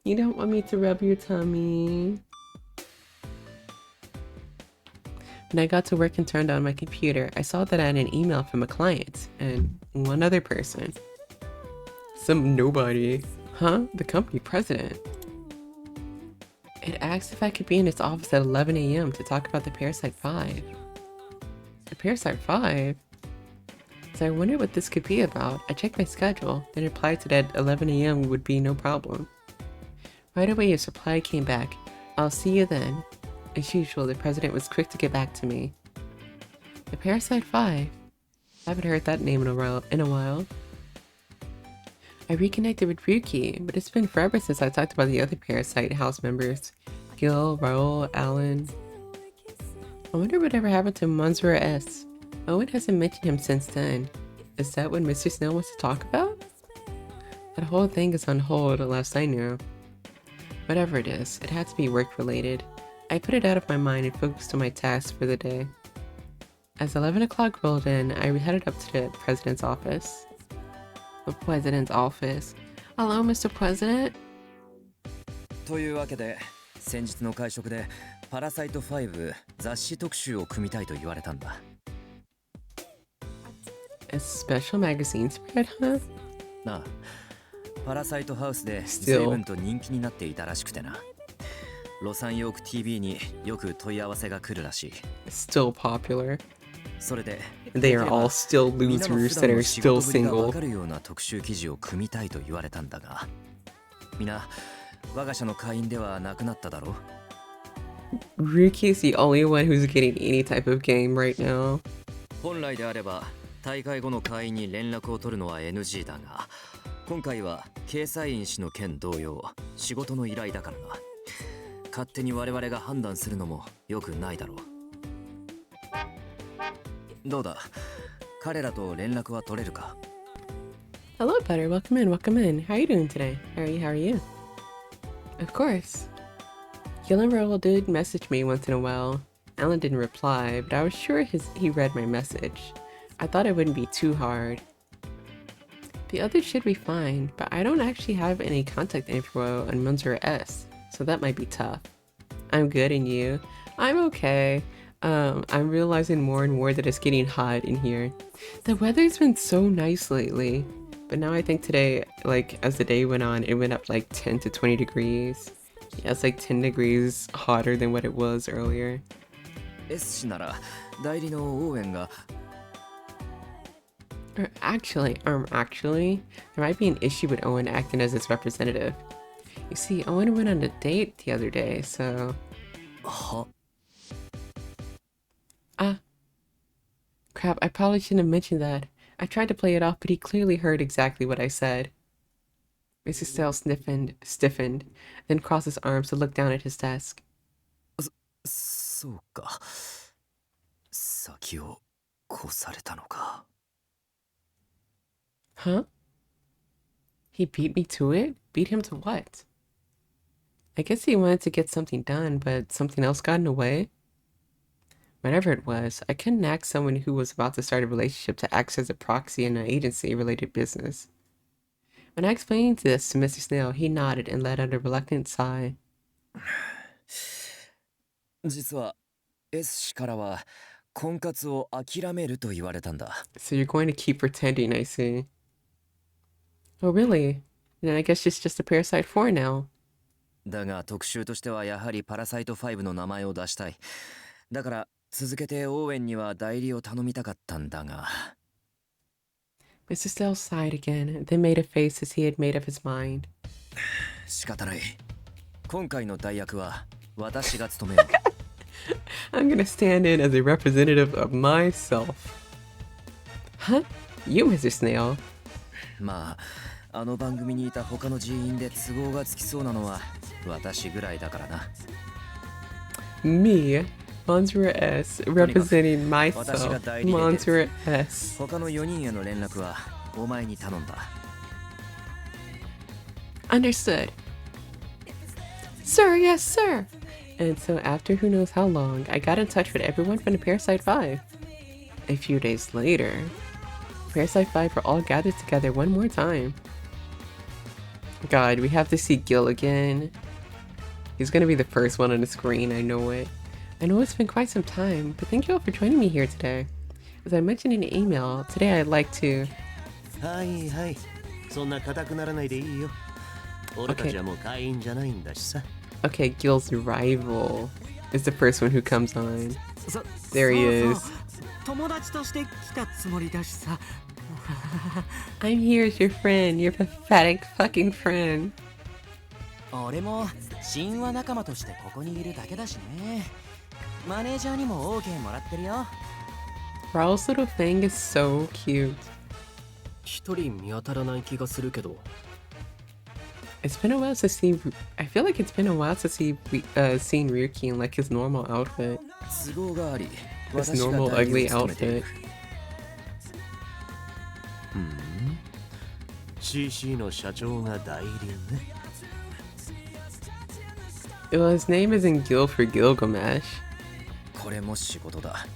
You don't want me to rub your tummy. When I got to work and turned on my computer, I saw that I had an email from a client and one other person. Some nobody. Huh? The company president. It asked if I could be in its office at 11 a.m. to talk about the Parasite 5. The Parasite 5? So I wondered what this could be about. I checked my schedule, then replied to that 11 a.m. would be no problem. Right away his reply came back. I'll see you then. As usual, the president was quick to get back to me. The Parasite 5? I haven't heard that name in a while. I reconnected with Ryuki, but it's been forever since I talked about the other Parasite house members. Gil, Raoul, Alan. I wonder whatever happened to Manzura S. Owen hasn't mentioned him since then. Is that what Mr. Snow wants to talk about? That whole thing is on hold, last I knew. Whatever it is, it had to be work-related. I put it out of my mind and focused on my tasks for the day. As 11 o'clock rolled in, I headed up to the president's office. The president's office. Hello, Mr. President? というわけで、先日の会食でパラサイト5雑誌特集を組みたいと言われたんだ。A special magazine spread, huh? なあ、パラサイトハウスで随分と人気になっていたらしくてな。ロサンヨーク TV によく問い合わせが来るらしい。Still popular. それで、They are all still losers that are still single. わかるような特集記事を組みたいと言われたんだが、みな我が社の会員ではなくなっただろう。Ryuki is the only one who's getting any type of game right now. 本来であれば大会後の会員に連絡を取るのは NG だが、今回は掲載員氏の件同様仕事の依頼だからな。勝手に我々が判断するのも良くないだろう。どうだ、彼らと連絡は取れるか？ Hello, Butter. Welcome in. How are you doing today? How are you? Of course. Gil and Raoul did message me once in a while. Alan didn't reply, but I was sure he read my message. I thought it wouldn't be too hard. The others should be fine, but I don't actually have any contact info on Manzura S, so that might be tough. I'm good, and you? I'm okay. I'm realizing more and more that it's getting hot in here. The weather's been so nice lately, but now I think today, like as the day went on, it went up like 10 to 20 degrees. Yeah, it's like 10 degrees hotter than what it was earlier. S 氏なら代理のオーウェンが Actually, there might be an issue with Owen acting as its representative. You see, Owen went on a date the other day, so... Ah, crap, I probably shouldn't have mentioned that. I tried to play it off, but he clearly heard exactly what I said. Mr. Stale stiffened, then crossed his arms to look down at his desk. そうか。先を越されたのか。Huh? He beat me to it? Beat him to what? I guess he wanted to get something done, but something else got in the way? Whatever it was, I couldn't ask someone who was about to start a relationship to act as a proxy in an agency-related business. When I explained this to Mr. Snail, he nodded and let out a reluctant sigh. 実は S 氏からは婚活を諦めると言われたんだ。 So you're going to keep pretending, I see. Oh, really? Then I guess it's just a Parasite 4 now. だが特集としてはやはりパラサイト5の名前を出したい。だから続けてオーウェンには代理を頼みたかったんだが。 Mr. Stell sighed again, then made a face as he had made up his mind. 仕方ない。今回の代役は私が務める。I'm gonna stand in as a representative of myself. Huh? You, Mr. Snail? まあ、あの番組にいた他の人員で都合がつきそうなのは私ぐらいだからな。 Me, Monsura S, representing myself, Monsura S. 他の4人への連絡はお前に頼んだ。 Understood. Sir, yes, sir. And so after who knows how long, I got in touch with everyone from the Parasite 5. A few days later, Parasite 5 were all gathered together one more time. God, we have to see Gil again. He's gonna be the first one on the screen, I know it. I know it's been quite some time, but thank you all for joining me here today. As I mentioned in the email, today I'd like to... はいはい。そんな固くならないでいいよ。俺たちはもう会員じゃないんだしさ。 Okay, Gil's rival is the first one who comes on. There he is. 友達として来たつもりだしさ。 I'm here as your friend, your pathetic fucking friend. 俺も神話仲間としてここにいるだけだしね。マネージャーにも OK もらってるよ。 Raul's little thing is so cute. 一人見当たらない気がするけど。 It's been a while to see. I feel like it's been a while to see seen Ryuki in like his normal outfit. 都合があり、 His 私が normal 代理 ugly を務めてい outfit. る。CC の社長が代理ね。 Well, his name isn't Gil for Gilgamesh. これも仕事だ。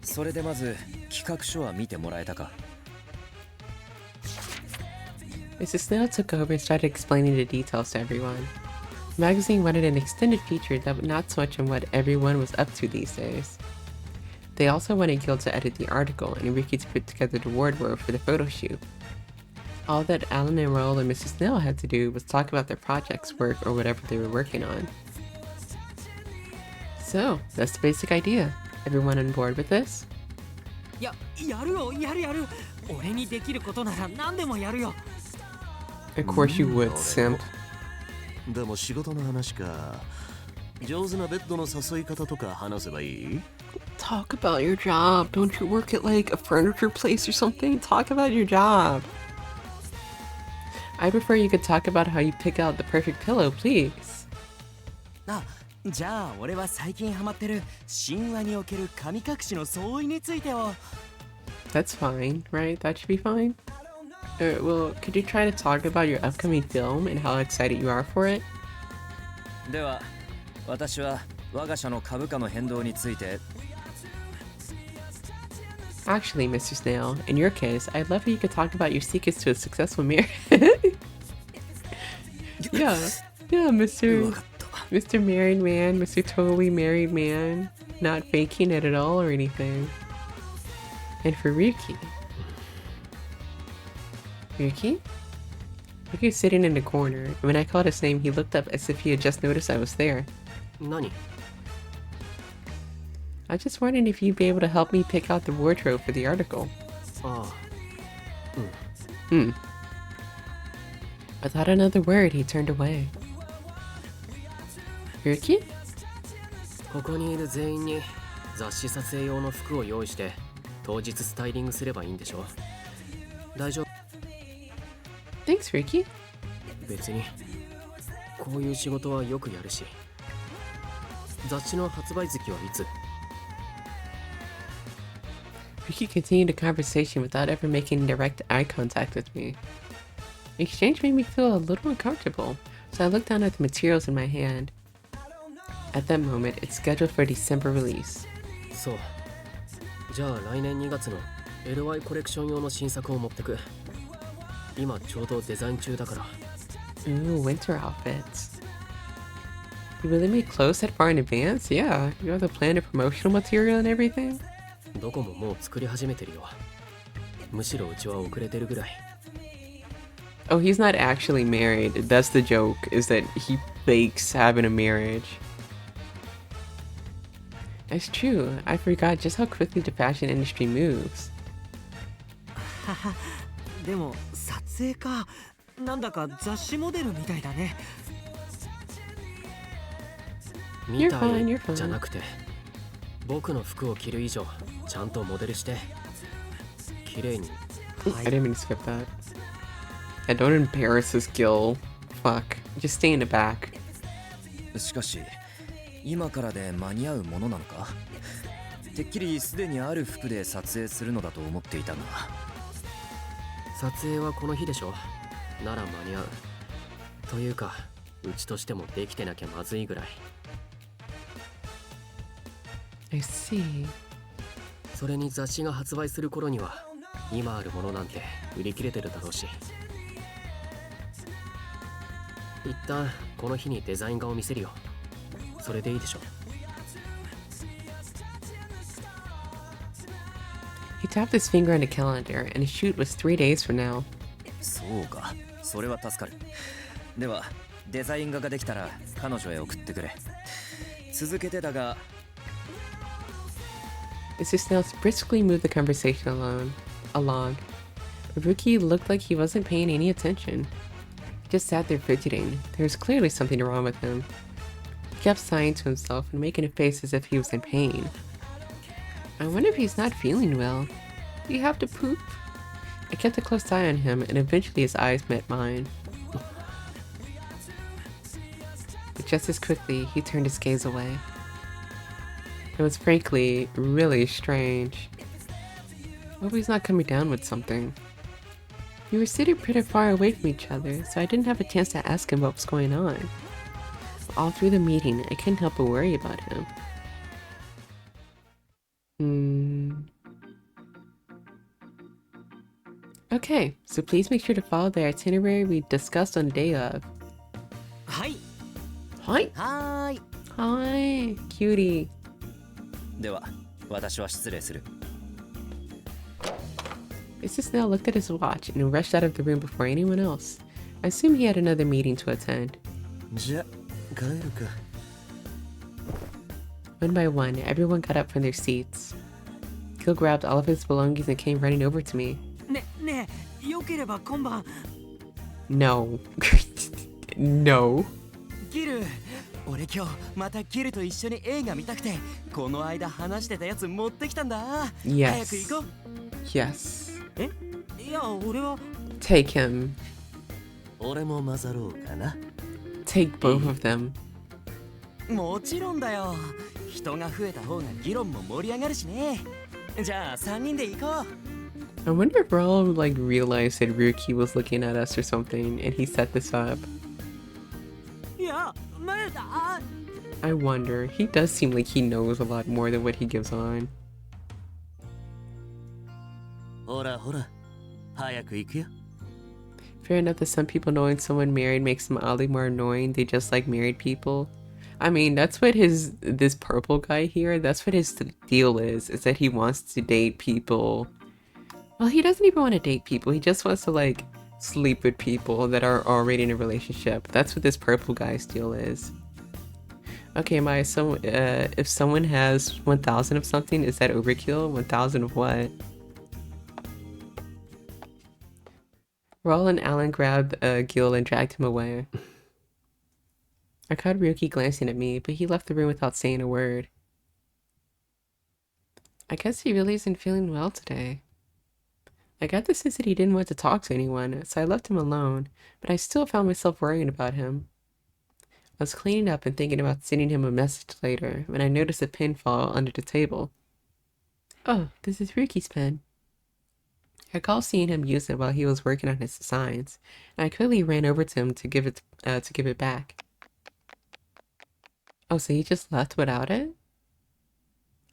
それでまず企画書は見てもらえたか。 Mrs. Snail took over and started explaining the details to everyone. The magazine wanted an extended feature that would not touch on what everyone was up to these days. They also wanted Gil to edit the article and Ryuki to put together the wardrobe for the photo shoot. All that Alan and Raoul and Mrs. Snail had to do was talk about their projects, work, or whatever they were working on. So, that's the basic idea. Everyone on board with this? やるよ、やる。俺にできることなら何でもやるよ。 Of course you would, simp. でも仕事の話か。上手なベッドの誘い方とか話せばいい？ Talk about your job. Don't you work at like a furniture place or something? Talk about your job. I prefer you could talk about how you pick out the perfect pillow, please. あ、じゃあ俺は最近ハマってる神話における神隠しの相違についてを。 That's fine, right? That should be fine. Well, could you try to talk about your upcoming film and how excited you are for it? では、私は我が社の株価の変動について。 Actually, Mr. Snail, in your case, I'd love if you could talk about your secrets to a successful marriage. Yeah, Mr. Married Man, Mr. Totally Married Man, not faking it at all or anything. And for Ryuki. Ryuki? Ryuki's sitting in the corner, and when I called his name, he looked up as if he had just noticed I was there. 何？ I was just wondering if you'd be able to help me pick out the wardrobe for the article. ああ。Without another word, he turned away. Ryuki? ここにいる全員に雑誌撮影用の服を用意して当日スタイリングすればいいんでしょ。大丈夫。 Thanks, Ryuki. 別にこういう仕事はよくやるし。雑誌の発売月はいつ？ Ryuki continued the conversation without ever making direct eye contact with me. The exchange made me feel a little uncomfortable, so I looked down at the materials in my hand. At that moment, it's scheduled for December release. そう。じゃあ来年2月の LY コレクション用の新作を持ってく。今ちょうどデザイン中だから。 Ooh, winter outfits. You really made clothes that far in advance? Yeah, you have the planned promotional material and everything? どこももう作り始めてるよ。むしろうちは遅れてるぐらい。 Oh, he's not actually married. That's the joke, is that he fakes having a marriage. That's true. I forgot just how quickly the fashion industry moves. でも撮影か。なんだか雑誌モデルみたいだね。みた You're fine, い you're fine. じゃなくて、僕の服を着る以上ちゃんとモデルして綺麗に。 Ooh, I didn't mean to skip that. Yeah, don't embarrass this Gil. Fuck. Just stay in the back. しかし今からで間に合うものなのか。てっきりすでにある服で撮影するのだと思っていたが。撮影はこの日でしょ。なら間に合う。というかうちとしてもできてなきゃまずいぐらい。 I see. それに雑誌が発売する頃には今あるものなんて売り切れてるだろうし。一旦この日にデザイン画を見せるよ。それでいいでしょ。 He tapped his finger on the calendar, and his shoot was 3 days from now. そうか、それは助かる。ではデザイン画ができたら彼女へ送ってくれ。続けてだが。 Mr. Snails briskly moved the conversation along. Ryuki looked like he wasn't paying any attention. He just sat there fidgeting. There was clearly something wrong with him. He kept sighing to himself and making a face as if he was in pain. I wonder if he's not feeling well. Do you have to poop? I kept a close eye on him, and eventually his eyes met mine. But just as quickly, he turned his gaze away. It was frankly really strange. I hope he's not coming down with something. We were sitting pretty far away from each other, so I didn't have a chance to ask him what was going on. All through the meeting, I couldn't help but worry about him. Okay, so please make sure to follow the itinerary we discussed on the day of. はい。 Hi! はーい。 Hi! Cutie. では私は失礼する。 Mr. Snail looked at his watch and rushed out of the room before anyone else. I assume he had another meeting to attend. じゃ帰るか。 One by one, everyone got up from their seats. Gil grabbed all of his belongings and came running over to me. ねえ、よければ今晩。 No. No. ギル、俺今日またギルと一緒に映画見たくて、この間話してたやつ持ってきたんだ。 Yes. 早く行こう。 Yes. いや、俺は。 Take him. 俺も混ざろうかな。 Take both of them. もちろんだよ。人が増えた方が議論も盛り上がるしね。じゃあ3人で行こう。 I wonder if Raul realized that Ryuki was looking at us or something and he set this up. いや、まだ。 I wonder. He does seem like he knows a lot more than what he gives on. ほらほら、早く行くよ。 Fair enough that some people knowing someone married makes them oddly more annoying. They just like married people. I mean, that's what this purple guy here, that's what his deal is that he wants to date people. Well, he doesn't even want to date people. He just wants to, like, sleep with people that are already in a relationship. That's what this purple guy's deal is. Okay, Maya, so, if someone has 1,000 of something, is that overkill? 1,000 of what? Raul and Alan grabbed Gil and dragged him away. I caught Ryuki glancing at me, but he left the room without saying a word. I guess he really isn't feeling well today. I got the sense that he didn't want to talk to anyone, so I left him alone, but I still found myself worrying about him. I was cleaning up and thinking about sending him a message later when I noticed a pen fall under the table. Oh, this is Ryuki's pen. I recall seeing him use it while he was working on his designs, and I quickly ran over to him to give it back. Oh, so he just left without it?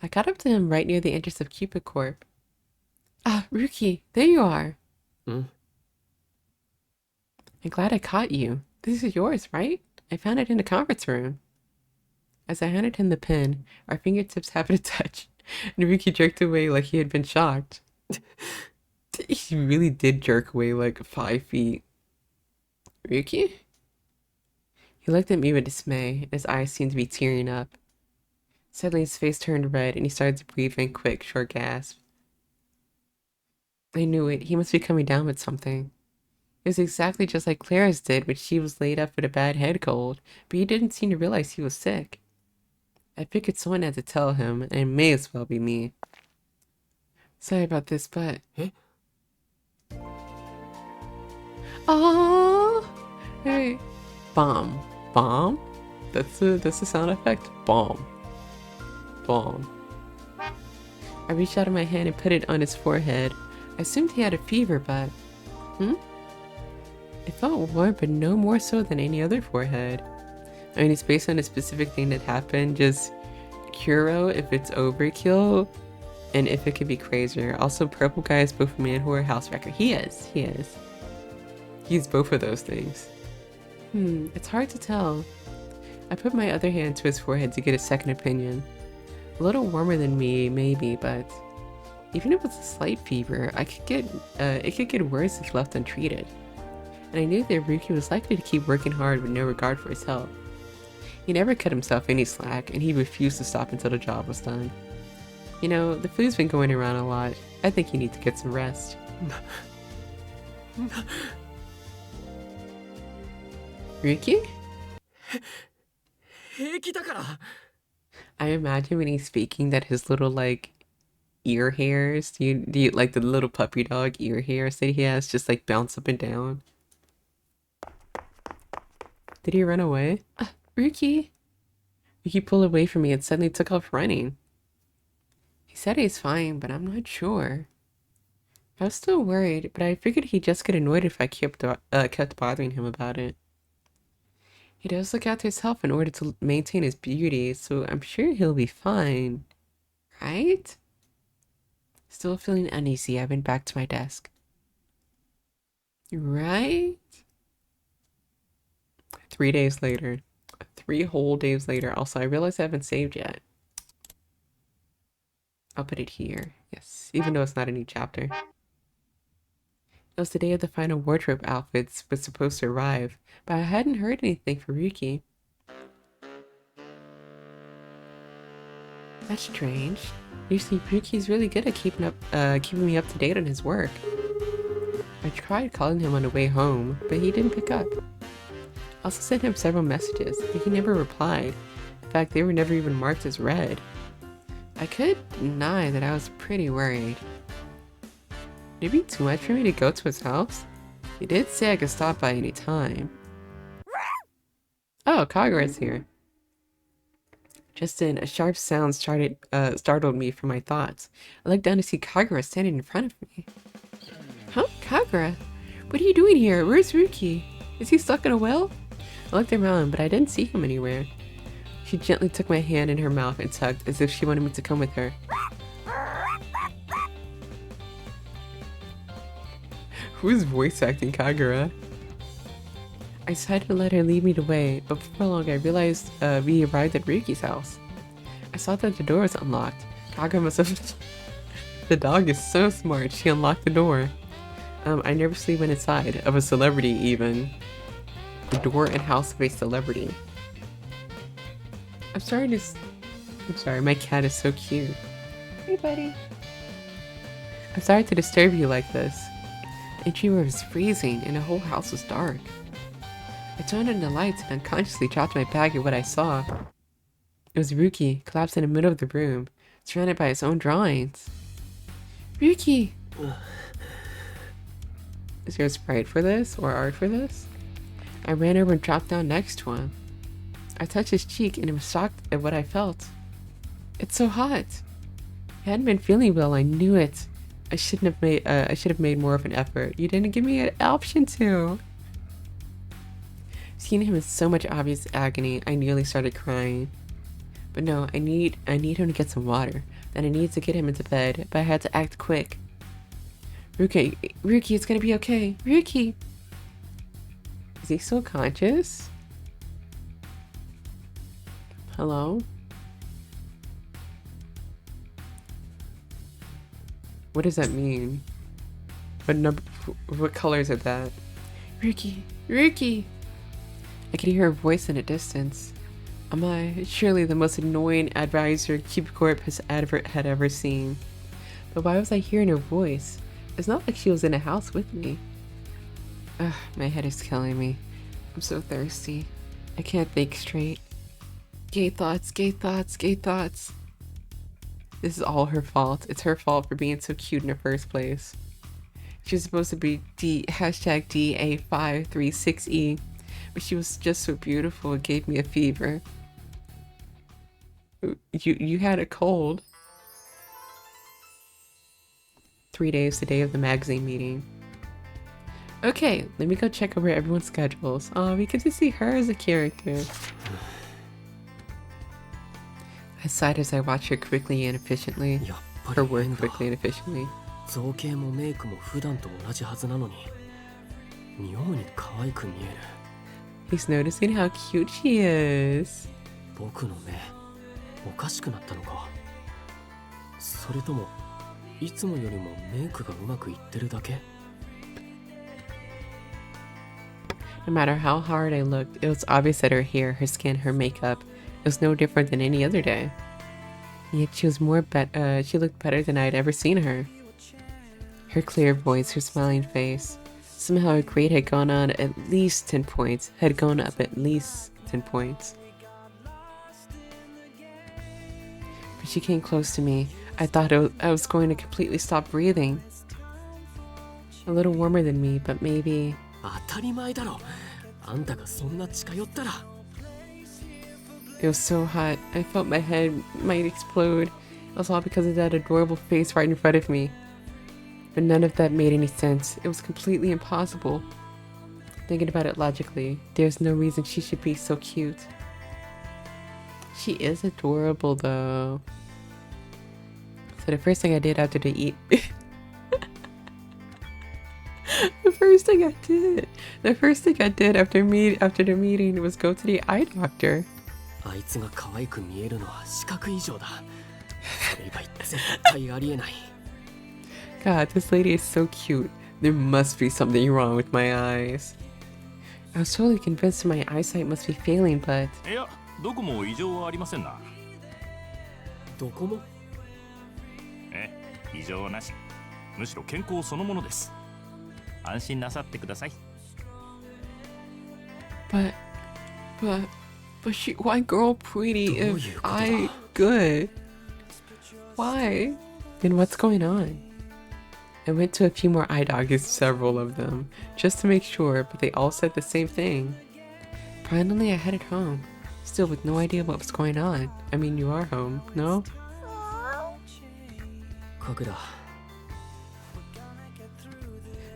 I got up to him right near the entrance of Cupid Corp. Ah, Ryuki, there you are. Hmm? I'm glad I caught you. This is yours, right? I found it in the conference room. As I handed him the pen, our fingertips happened to touch, and Ryuki jerked away like he had been shocked. He really did jerk away like 5 feet. Ryuki? He looked at me with dismay, and his eyes seemed to be tearing up. Suddenly his face turned red, and he started to breathe in quick, short gasps. I knew it. He must be coming down with something. It was exactly just like Clara's did when she was laid up with a bad head cold, but he didn't seem to realize he was sick. I figured someone had to tell him, and it may as well be me. Sorry about this, but... Eh? Oh, hey, bomb, bomb. That's the sound effect. Bomb, bomb. I reached out of my hand and put it on his forehead. I assumed he had a fever, but it felt warm, but no more so than any other forehead. I mean, it's based on a specific thing that happened. Just Kuro if it's overkill, and if it could be crazier. Also, purple guy is both a man whore house wrecker. He is. He's both of those things. It's hard to tell. I put my other hand to his forehead to get a second opinion. A little warmer than me, maybe, but even if it's a slight fever, it could get worse if left untreated. And I knew that Ryuki was likely to keep working hard with no regard for his health. He never cut himself any slack, and he refused to stop until the job was done. You know, the food's been going around a lot. I think you need to get some rest. Ryuki? I imagine when he's speaking that his little, like, ear hairs, do you like the little puppy dog ear hairs that he has just, like, bounce up and down? Did he run away? Ryuki! Ryuki pulled away from me and suddenly took off running. He said he's fine, but I'm not sure. I was still worried, but I figured he'd just get annoyed if I kept bothering him about it. He does look after his health in order to maintain his beauty, so I'm sure he'll be fine. Right? Still feeling uneasy, I went back to my desk. Right? 3 days later. 3 whole days later. Also, I realized I haven't saved yet. I'll put it here. Yes, even though it's not a new chapter. It was the day of the final wardrobe outfits was supposed to arrive, but I hadn't heard anything from Ryuki. That's strange. Usually Ryuki's really good at keeping me up to date on his work. I tried calling him on the way home, but he didn't pick up. I also sent him several messages, but he never replied. In fact, they were never even marked as read. I could deny that I was pretty worried. Would it be too much for me to go to his house? He did say I could stop by any time. Oh, Kagura's here. Just then, a sharp sound startled me from my thoughts. I looked down to see Kagura standing in front of me. Huh? Kagura? What are you doing here? Where's Ryuki? Is he stuck in a well? I looked around, but I didn't see him anywhere. She gently took my hand in her mouth and tugged as if she wanted me to come with her. Who's voice acting Kagura? I decided to let her lead me the way, but before long I realized we arrived at Ryuki's house. I saw that the door was unlocked. Kagura must have... The dog is so smart, she unlocked the door. I nervously went inside, of a celebrity even. The door and house of a celebrity. I'm sorry, my cat is so cute. Hey buddy. I'm sorry to disturb you like this. The entry room was freezing and the whole house was dark. I turned on the lights and unconsciously dropped my bag at what I saw. It was Ryuki, collapsed in the middle of the room, surrounded by his own drawings. Ryuki! Is there a sprite for this or art for this? I ran over and dropped down next to him. I touched his cheek and was shocked at what I felt. It's so hot. I hadn't been feeling well, I knew it. I should have made more of an effort. You didn't give me an option to. Seeing him in so much obvious agony, I nearly started crying. But no, I need him to get some water. Then I need to get him into bed, but I had to act quick. Ryuki, it's gonna be okay. Ryuki! Is he still conscious? Hello? What does that mean? What color is it that? Ryuki! I could hear her voice in a distance. Amai, surely the most annoying advisor Cupid Corp had ever seen. But why was I hearing her voice? It's not like she was in a house with me. Ugh, my head is killing me. I'm so thirsty. I can't think straight. Gay thoughts. This is all her fault. It's her fault for being so cute in the first place. She was supposed to be #DA536E, but she was just so beautiful it gave me a fever. You had a cold. 3 days, the day of the magazine meeting. Okay, let me go check over everyone's schedules. Oh, we get to see her as a character. I sighed as I watched her quickly and efficiently. Her work quickly and efficiently. 造形もメイクも普段と同じはずなのに妙に可愛く見える。 He's noticing how cute she is. 僕の目おかしくなったのか。それともいつもよりもメイクがうまくいってるだけ。 No matter how hard I looked, it was obvious that her hair, her skin, her makeup, it was no different than any other day. Yet she looked better than I had ever seen her. Her clear voice, her smiling face. Somehow her grade had gone up at least 10 points. But she came close to me. I thought I was going to completely stop breathing. A little warmer than me, but maybe... 当たり前だろ。あんたがそんな近寄ったら。 It was so hot. I felt my head might explode. It was all because of that adorable face right in front of me. But none of that made any sense. It was completely impossible. Thinking about it logically, there's no reason she should be so cute. She is adorable though. So the first thing I did after the first thing I did after the meeting was go to the eye doctor. あいつが可愛く見えるのは視覚異常だ。それ以外絶対ありえない。 God, this lady is so cute. There must be something wrong with my eyes. I was totally convinced my eyesight must be failing, but... いや、どこも異常はありませんな。どこも？異常なし。むしろ健康そのものです。安心なさってください。But why girl pretty if I good? Why? Then what's going on? I went to a few more eye doctors, several of them, just to make sure, but they all said the same thing. Finally, I headed home, still with no idea what was going on. I mean, you are home, no? Kagura.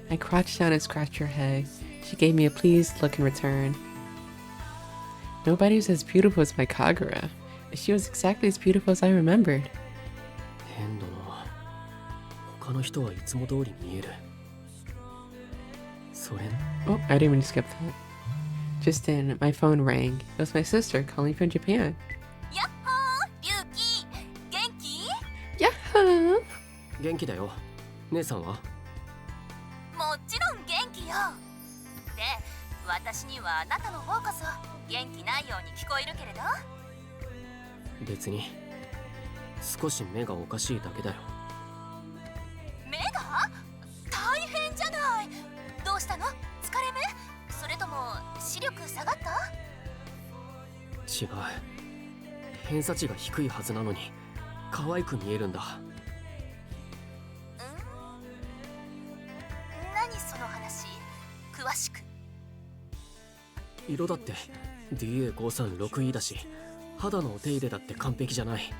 I crouched down and scratched her head. She gave me a pleased look in return. Nobody was as beautiful as my Kagura. She was exactly as beautiful as I remembered. 変だな。他の人はいつも通り見える。それ。Oh, I didn't even skip that. Just then, my phone rang. It was my sister calling from Japan. Yahoo! Ryuki! Genki? Yahoo! 元気だよ。姉さんは？もちろん元気よ。で、私にはあなたの方こそ元気ないように聞こえるけれど。別に少し目がおかしいだけだよ。目が？大変じゃない。どうしたの？疲れ目？それとも視力下がった？違う。偏差値が低いはずなのに可愛く見えるんだ。何その話、詳しく。色だって DA536E だし、肌のお手入れだって完璧じゃない。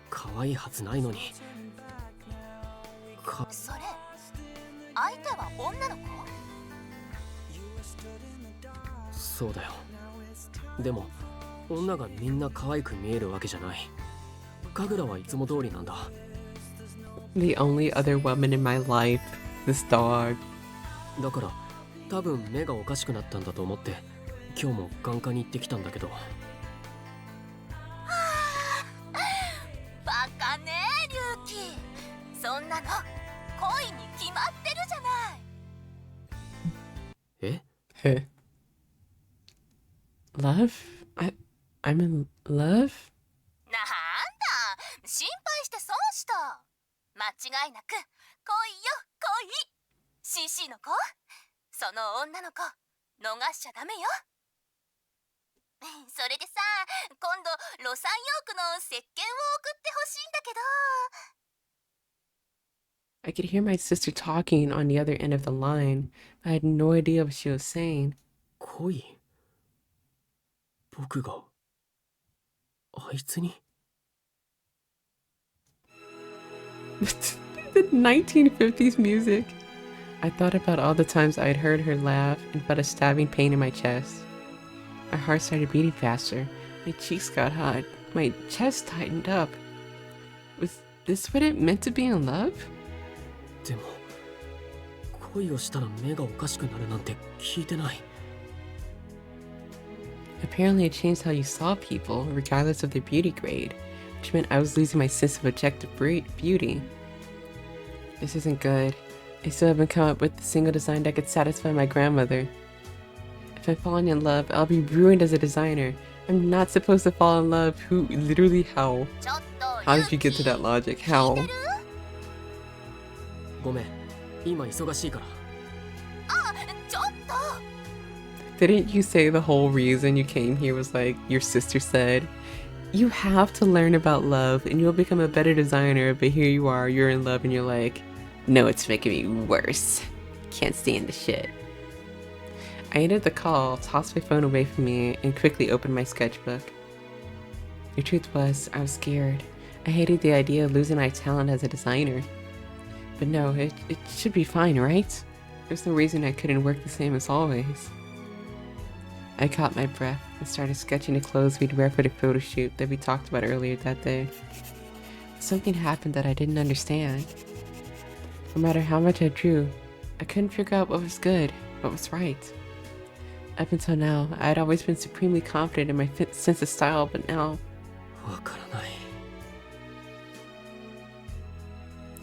可愛いはずないのに。それ、相手は女の子？そうだよ。でも女がみんな可愛く見えるわけじゃない。神楽はいつも通りなんだ。 The only other woman in my life, this dog. だから多分目がおかしくなったんだと思って今日も眼科に行ってきたんだけど。バカねえ、龍騎。そんなの恋に決まってるじゃない。え？ Love? I'm in love? なんだ、心配して損した。間違いなく恋よ恋。 CC の子、その女の子逃しちゃダメよ。それでさ、今度ロサンヨークの石鹸を送ってほしいんだけど。 I could hear my sister talking on the other end of the line. I had no idea what she was saying. 恋？僕があいつに？ The 1950s music. I thought about all the times I'd heard her laugh and felt a stabbing pain in my chest. My heart started beating faster. My cheeks got hot. My chest tightened up. Was this what it meant to be in love? でも恋をしたら目がおかしくなるなんて聞いてない。 Apparently it changed how you saw people, regardless of their beauty grade, which meant I was losing my sense of objective beauty. This isn't good. I still haven't come up with a single design that could satisfy my grandmother. If I'm falling in love, I'll be ruined as a designer. I'm not supposed to fall in love. Who? Literally how? How did you get to that logic? How? ごめん、今忙しいから。あ、ちょっと。 Didn't you say the whole reason you came here was like your sister said? You have to learn about love and you'll become a better designer, but here you are, you're in love and you're like, no, it's making me worse. Can't stand the shit. I ended the call, tossed my phone away from me, and quickly opened my sketchbook. The truth was, I was scared. I hated the idea of losing my talent as a designer. But no, it should be fine, right? There's no reason I couldn't work the same as always. I caught my breath and started sketching the clothes we'd wear for the photo shoot that we talked about earlier that day. Something happened that I didn't understand. No matter how much I drew, I couldn't figure out what was good, what was right. Up until now, I had always been supremely confident in my sense of style, but now... わからない。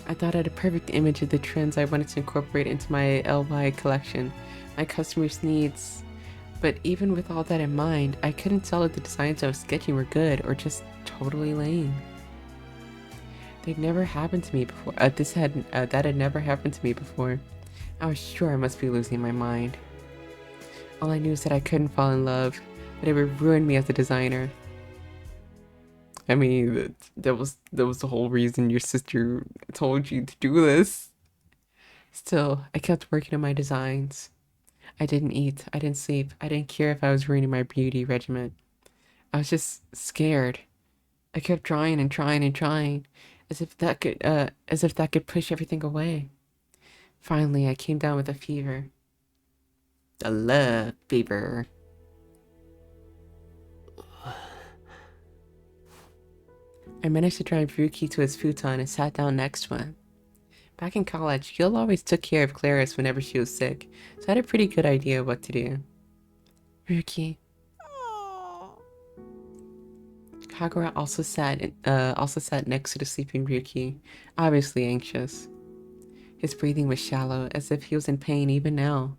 I thought I had a perfect image of the trends I wanted to incorporate into my LY collection, my customers' needs. But even with all that in mind, I couldn't tell if the designs I was sketching were good or just totally lame. They'd never happened to me before. That had never happened to me before. I was sure I must be losing my mind. All I knew is that I couldn't fall in love, that it would ruin me as a designer. I mean, that was the whole reason your sister told you to do this. Still, I kept working on my designs. I didn't eat, I didn't sleep, I didn't care if I was ruining my beauty regimen. I was just scared. I kept trying and trying and trying, as if that could push everything away. Finally, I came down with a fever. The love fever. I managed to drive Ryuki to his futon and sat down next to him. Back in college, Gil always took care of Clarice whenever she was sick, so I had a pretty good idea of what to do. Ryuki. Kagura also sat next to the sleeping Ryuki, obviously anxious. His breathing was shallow, as if he was in pain even now.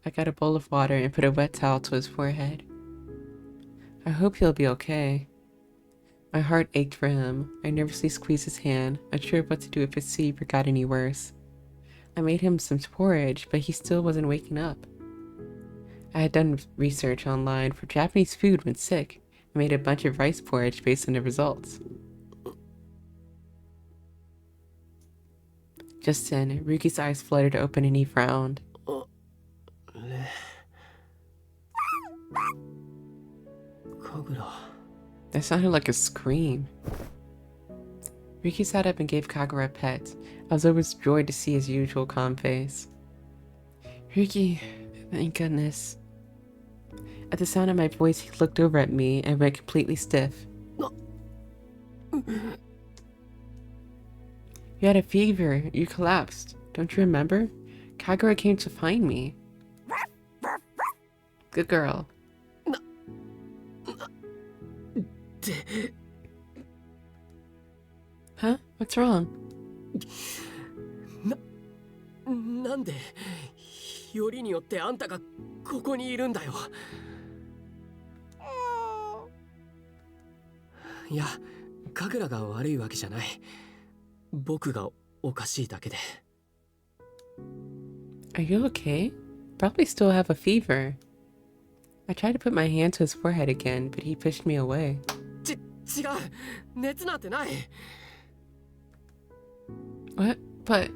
I got a bowl of water and put a wet towel to his forehead. I hope he'll be okay. My heart ached for him. I nervously squeezed his hand, unsure of what to do if his fever got any worse. I made him some porridge, but he still wasn't waking up. I had done research online for Japanese food when sick and made a bunch of rice porridge based on the results. Just then, Ryuki's eyes fluttered open and he frowned. Kagura. That sounded like a scream. Ryuki sat up and gave Kagura a pet. I was overjoyed to see his usual calm face. Ryuki, thank goodness. At the sound of my voice, he looked over at me and went completely stiff. You had a fever. You collapsed. Don't you remember? Kagura came to find me. Good girl. Huh? What's wrong? なんでよりによってあんたがここにいるんだよ。いや、カグラが悪いわけじゃない。僕がおかしいだけで。Are you okay? Probably still have a fever. I tried to put my hand to his forehead again, but he pushed me away. 違う、熱なんてない。What? But...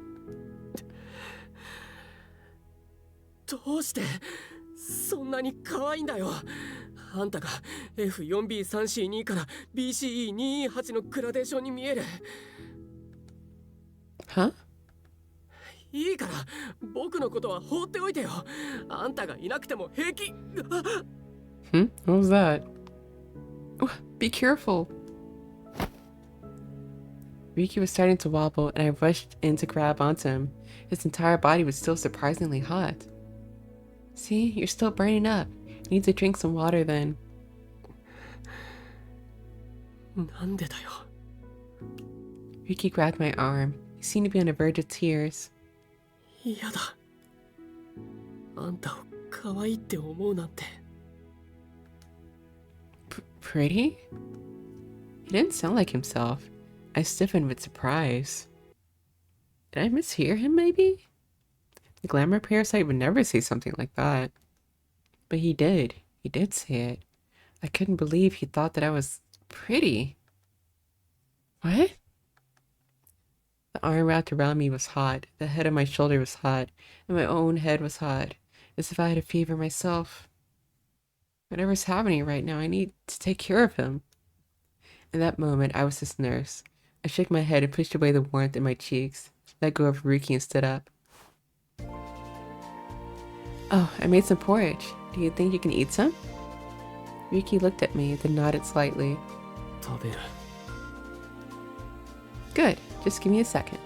どうしてそんなに可愛いんだよ。あんたが F4B3C2 から BCE228 のグラデーションに見える。Huh? いいから僕のことは放っておいてよ。あんたがいなくても平気。What was that? Oh, be careful. Ryuki was starting to wobble and I rushed in to grab onto him. His entire body was still surprisingly hot. See, you're still burning up. You need to drink some water then. なんでだよ。Ryuki grabbed my arm. He seemed to be on the verge of tears. 嫌だ。あんたを可愛いって思うなんて。Pretty? He didn't sound like himself. I stiffened with surprise. Did I mishear him, maybe? The glamour parasite would never say something like that. But he did. He did say it. I couldn't believe he thought that I was pretty. What? The arm wrapped around me was hot. The head on my shoulder was hot. And my own head was hot. As if I had a fever myself. Whatever's happening right now, I need to take care of him. In that moment, I was his nurse. I shook my head and pushed away the warmth in my cheeks. Let go of Ryuki and stood up. Oh, I made some porridge. Do you think you can eat some? Ryuki looked at me, then nodded slightly. 食べる。 Good. Just give me a second.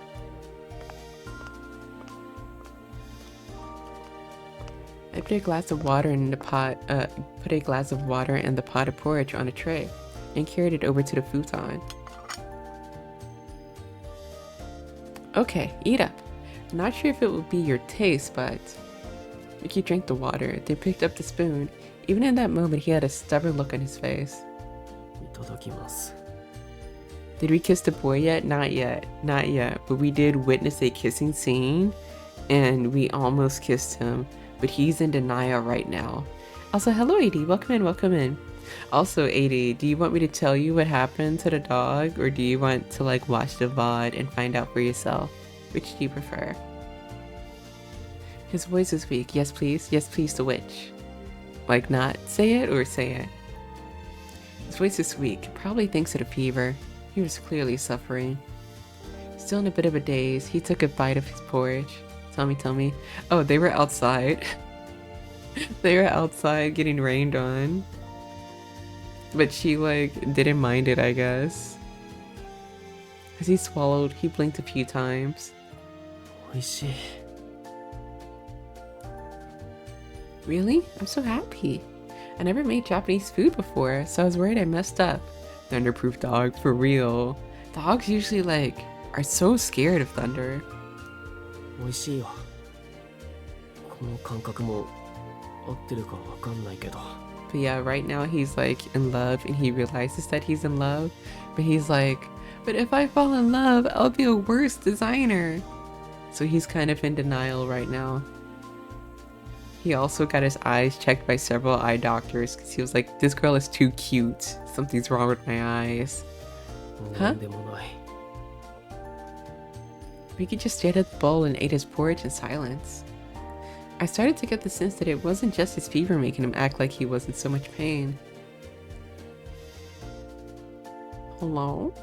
I put a glass of water in the pot of porridge on a tray and carried it over to the futon. Okay, eat up. I'm not sure if it will be your taste, but... Ryuki drank the water, then picked up the spoon. Even in that moment, he had a stubborn look on his face. いただきます。 Did we kiss the boy yet? Not yet. Not yet. But we did witness a kissing scene, and we almost kissed him, but he's in denial right now. Also, hello, AD. Welcome in, welcome in. Also, AD, do you want me to tell you what happened to the dog, or do you want to, like, watch the VOD and find out for yourself? Which do you prefer? His voice is weak. Yes, please. Yes, please, the witch. Like, not say it or say it. His voice is weak. Probably thanks to the fever. He was clearly suffering. Still in a bit of a daze, he took a bite of his porridge. Tell me. Oh, they were outside. They were outside getting rained on. But she, like, didn't mind it, I guess. As he swallowed, he blinked a few times. 美味しい。 Really? I'm so happy. I never made Japanese food before, so I was worried I messed up. Thunderproof dog, for real. Dogs usually, like, are so scared of thunder. 美味しいよ。この感覚も合ってるかわかんないけど。 But yeah, right now he's like in love and he realizes that he's in love. But he's like, but if I fall in love, I'll be a worse designer. So he's kind of in denial right now. He also got his eyes checked by several eye doctors because he was like, this girl is too cute. Something's wrong with my eyes. Huh? でもない。Ryuki just stared at the bowl and ate his porridge in silence. I started to get the sense that it wasn't just his fever making him act like he was in so much pain. Hello?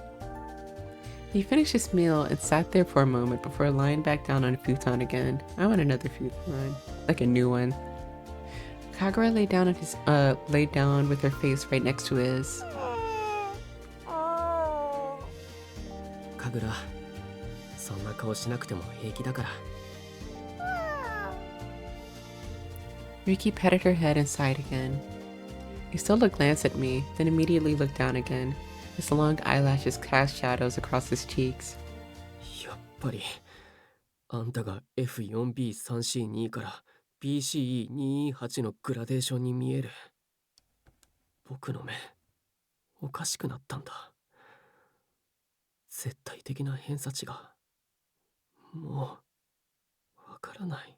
He finished his meal and sat there for a moment before lying back down on a futon again. I want another futon, like a new one. Kagura laid down with her face right next to his. Kagura, そんな顔しなくても平気だから。 Ryuki patted her head and sighed again. He stole a glance at me, then immediately looked down again. His long eyelashes cast shadows across his cheeks. やっぱりあんたが F4B3C2 から BCE228 のグラデーションに見える。僕の目おかしくなったんだ。絶対的な偏差値がもうわからない。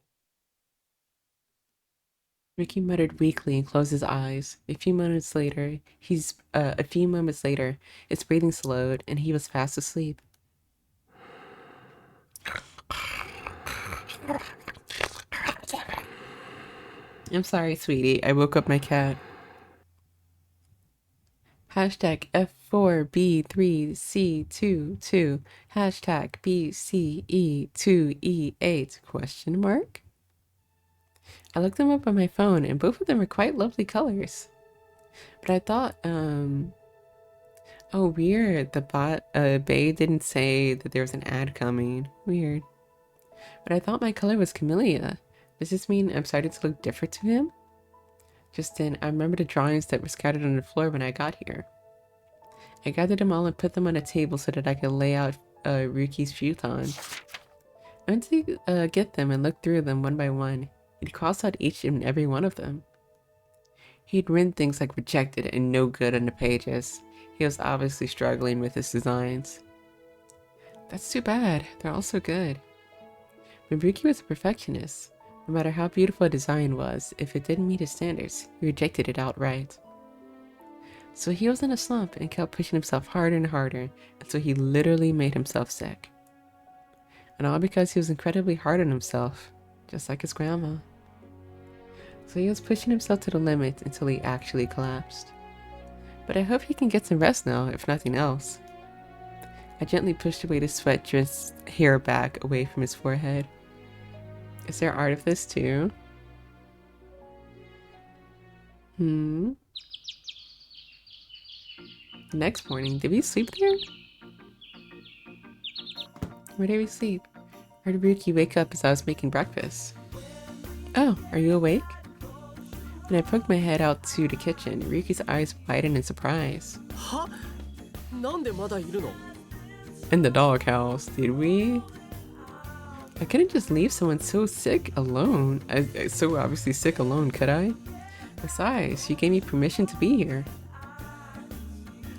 Ryuki muttered weakly and closed his eyes. A few moments later, his breathing slowed and he was fast asleep. I'm sorry, sweetie. I woke up my cat. Hashtag F4B3C22. Hashtag BCE2E8 question mark? I looked them up on my phone and both of them are quite lovely colors. But I thought, oh weird, the Bae didn't say that there was an ad coming. Weird. But I thought my color was camellia. Does this mean I'm starting to look different to him? Just then, I remembered the drawings that were scattered on the floor when I got here. I gathered them all and put them on a table so that I could lay out Ryuki's futon. I went to get them and look through them one by one. He'd crossed out each and every one of them. He'd written things like rejected and no good on the pages. He was obviously struggling with his designs. That's too bad. They're all so good. But Ryuki was a perfectionist. No matter how beautiful a design was, if it didn't meet his standards, he rejected it outright. So he was in a slump and kept pushing himself harder and harder until he literally made himself sick. And all because he was incredibly hard on himself, just like his grandma. So he was pushing himself to the limit until he actually collapsed. But I hope he can get some rest now, if nothing else. I gently pushed away the sweat-drenched hair back away from his forehead. Is there art of this too? Next morning, did we sleep there? Where did we sleep? I heard Ryuki wake up as I was making breakfast. Oh, are you awake? And I poked my head out to the kitchen. Ryuki's eyes widened in surprise. Huh? なんでまだいるの? In the doghouse, did we? I couldn't just leave someone so sick alone. So obviously sick alone, could I? Besides, you gave me permission to be here.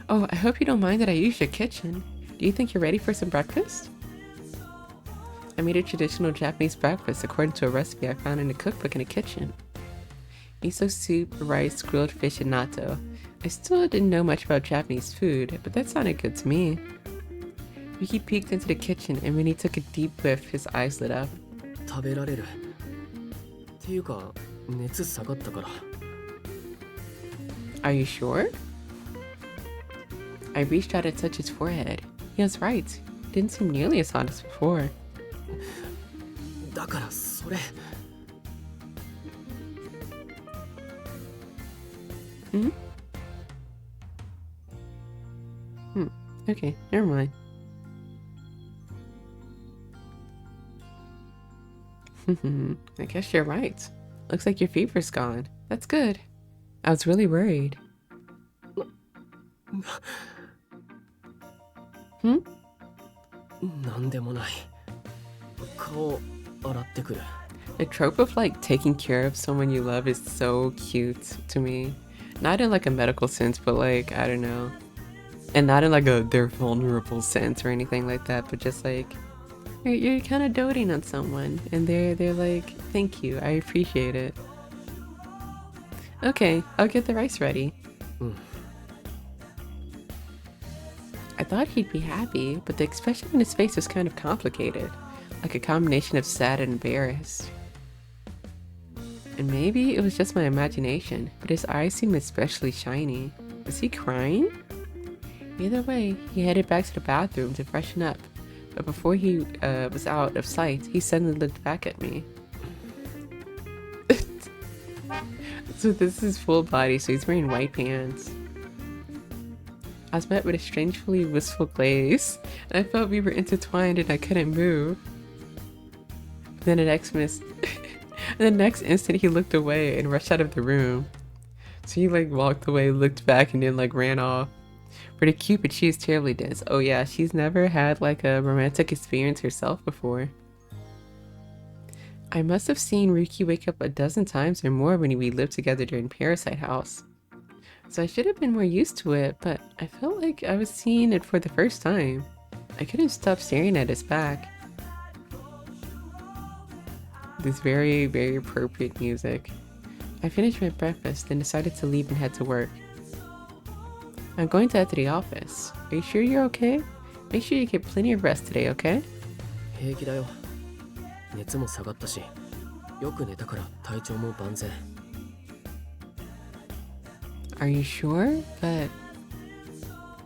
Oh, I hope you don't mind that I used your kitchen. Do you think you're ready for some breakfast? I made a traditional Japanese breakfast according to a recipe I found in a cookbook in the kitchen. Miso soup, rice, grilled fish, and natto. I still didn't know much about Japanese food, but that sounded good to me. Ryuki peeked into the kitchen, and when he took a deep whiff, his eyes lit up. 食べられる。っていうか、熱下がったから。Are you sure? I reached out and touched his forehead. He was right. It didn't seem nearly as hot as before. だからそれ。Okay, never mind. I guess you're right. Looks like your fever's gone. That's good. I was really worried. なんでもない。顔洗ってくる。 The trope of like taking care of someone you love is so cute to me. Not in like a medical sense, but like, I don't know. And not in like a they're vulnerable sense or anything like that, but just like you're kind of doting on someone and they're like, thank you, I appreciate it. Okay, I'll get the rice ready. I thought he'd be happy, but the expression on his face was kind of complicated. like a combination of sad and embarrassed. And maybe it was just my imagination, but his eyes seemed especially shiny. Was he crying? Either way, he headed back to the bathroom to freshen up, but before he was out of sight, he suddenly looked back at me. So this is full body, so he's wearing white pants. I was met with a strangely wistful gaze, and I felt we were intertwined and I couldn't move. But then the next instant he looked away and rushed out of the room. So he like walked away, looked back, and then like ran off. For the Cupid, she is terribly dense. Oh yeah, she's never had like a romantic experience herself before. I must have seen Ryuki wake up a dozen times or more when we lived together during Parasite House. So I should have been more used to it, but I felt like I was seeing it for the first time. I couldn't stop staring at his back. This very, very appropriate music. I finished my breakfast and decided to leave and head to work. I'm going to head to the office. Are you sure you're okay? Make sure you get plenty of rest today, okay? 平気だよ。熱も下がったし、よく寝たから体調も万全。Are you sure? But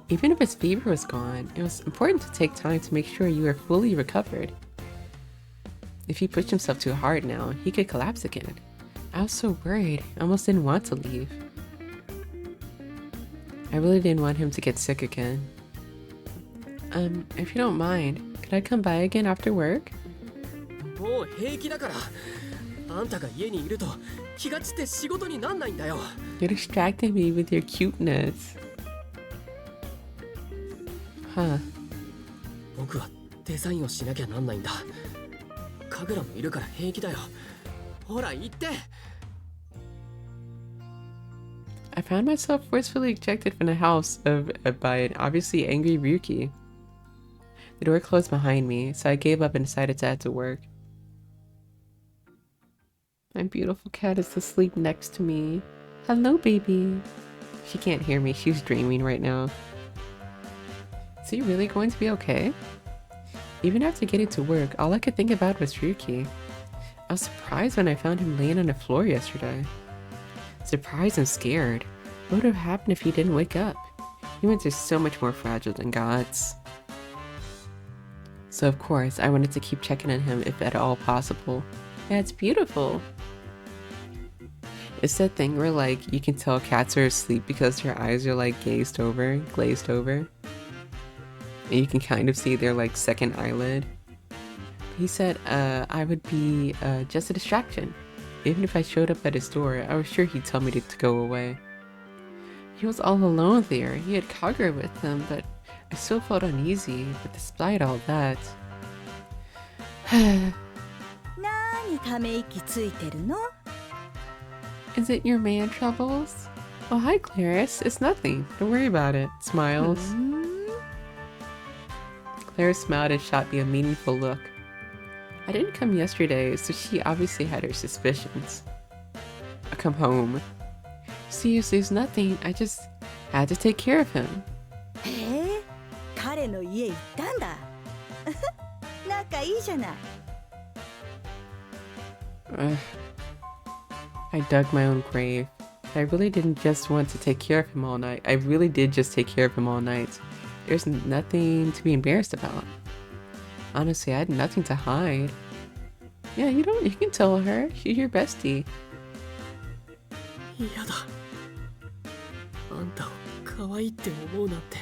even if his fever was gone, it was important to take time to make sure you are fully recovered. If he pushed himself too hard now, he could collapse again. I was so worried, I almost didn't want to leave. I really didn't want him to get sick again. If you don't mind, could I come by again after work? もう平気だから。あんたが家にいると気が散って仕事になんないんだよ。You're distracting me with your cuteness. Huh. 僕はデザインをしなきゃなんないんだ。神楽もいるから平気だよ。ほら行って。I found myself forcefully ejected from the house by an obviously angry Ryuki. The door closed behind me, so I gave up and decided to head to work. My beautiful cat is asleep next to me. Hello, baby. She can't hear me. She's dreaming right now. Is he really going to be okay? Even after getting to work, all I could think about was Ryuki. I was surprised when I found him laying on the floor yesterday. Surprised and scared. What would have happened if he didn't wake up? Humans are so much more fragile than gods. So of course, I wanted to keep checking on him if at all possible. Yeah, it's beautiful. It's that thing where like you can tell cats are asleep because their eyes are like glazed over. And you can kind of see their like second eyelid. He said I would be just a distraction. Even if I showed up at his door, I was sure he'd tell me to go away. He was all alone there. He had Kagura with him, but I still felt uneasy. But despite all that... 何ため息ついてるの? Is it your man troubles? Oh, hi, Clarice. It's nothing. Don't worry about it. Smiles. Clarice smiled and shot me a meaningful look. I didn't come yesterday, so she obviously had her suspicions. I come home. Seriously, there's nothing. I just had to take care of him. へえ、彼の家行ったんだ。仲いいじゃない。I dug my own grave. I really didn't just want to take care of him all night. I really did just take care of him all night. There's nothing to be embarrassed about. Honestly, I had nothing to hide. Yeah, you can tell her. She's your bestie. 嫌だ。あんたを可愛いって思うなんて。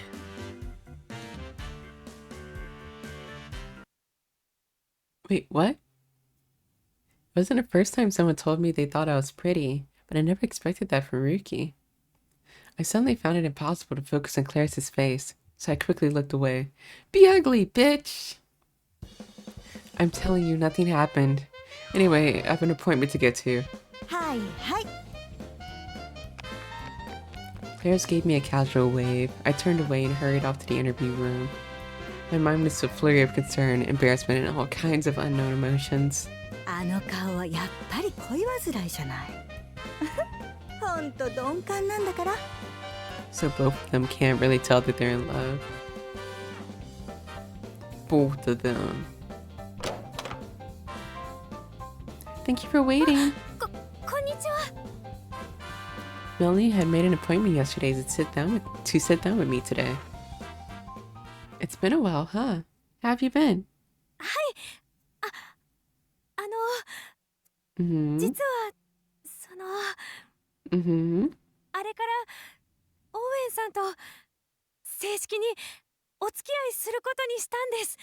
Wait, what? It wasn't the first time someone told me they thought I was pretty, but I never expected that from Ryuki. I suddenly found it impossible to focus on Clarice's face, so I quickly looked away. Be ugly, bitch! I'm telling you, nothing happened. Anyway, I have an appointment to get to. Hi, hi. Clarice gave me a casual wave. I turned away and hurried off to the interview room. My mind was a flurry of concern, embarrassment, and all kinds of unknown emotions. あの顔はやっぱり恋煩いじゃない。ほんと鈍感なんだから。So both of them can't really tell that they're in love. Both of them. Thank you for waiting. こんにちは。 Melanie had made an appointment yesterday to sit down with me today. It's been a while, huh? How have you been? はい。Mm-hmm. 実はその Mm-hmm. あれからオーウェンさんと正式にお付き合いすることにしたんです。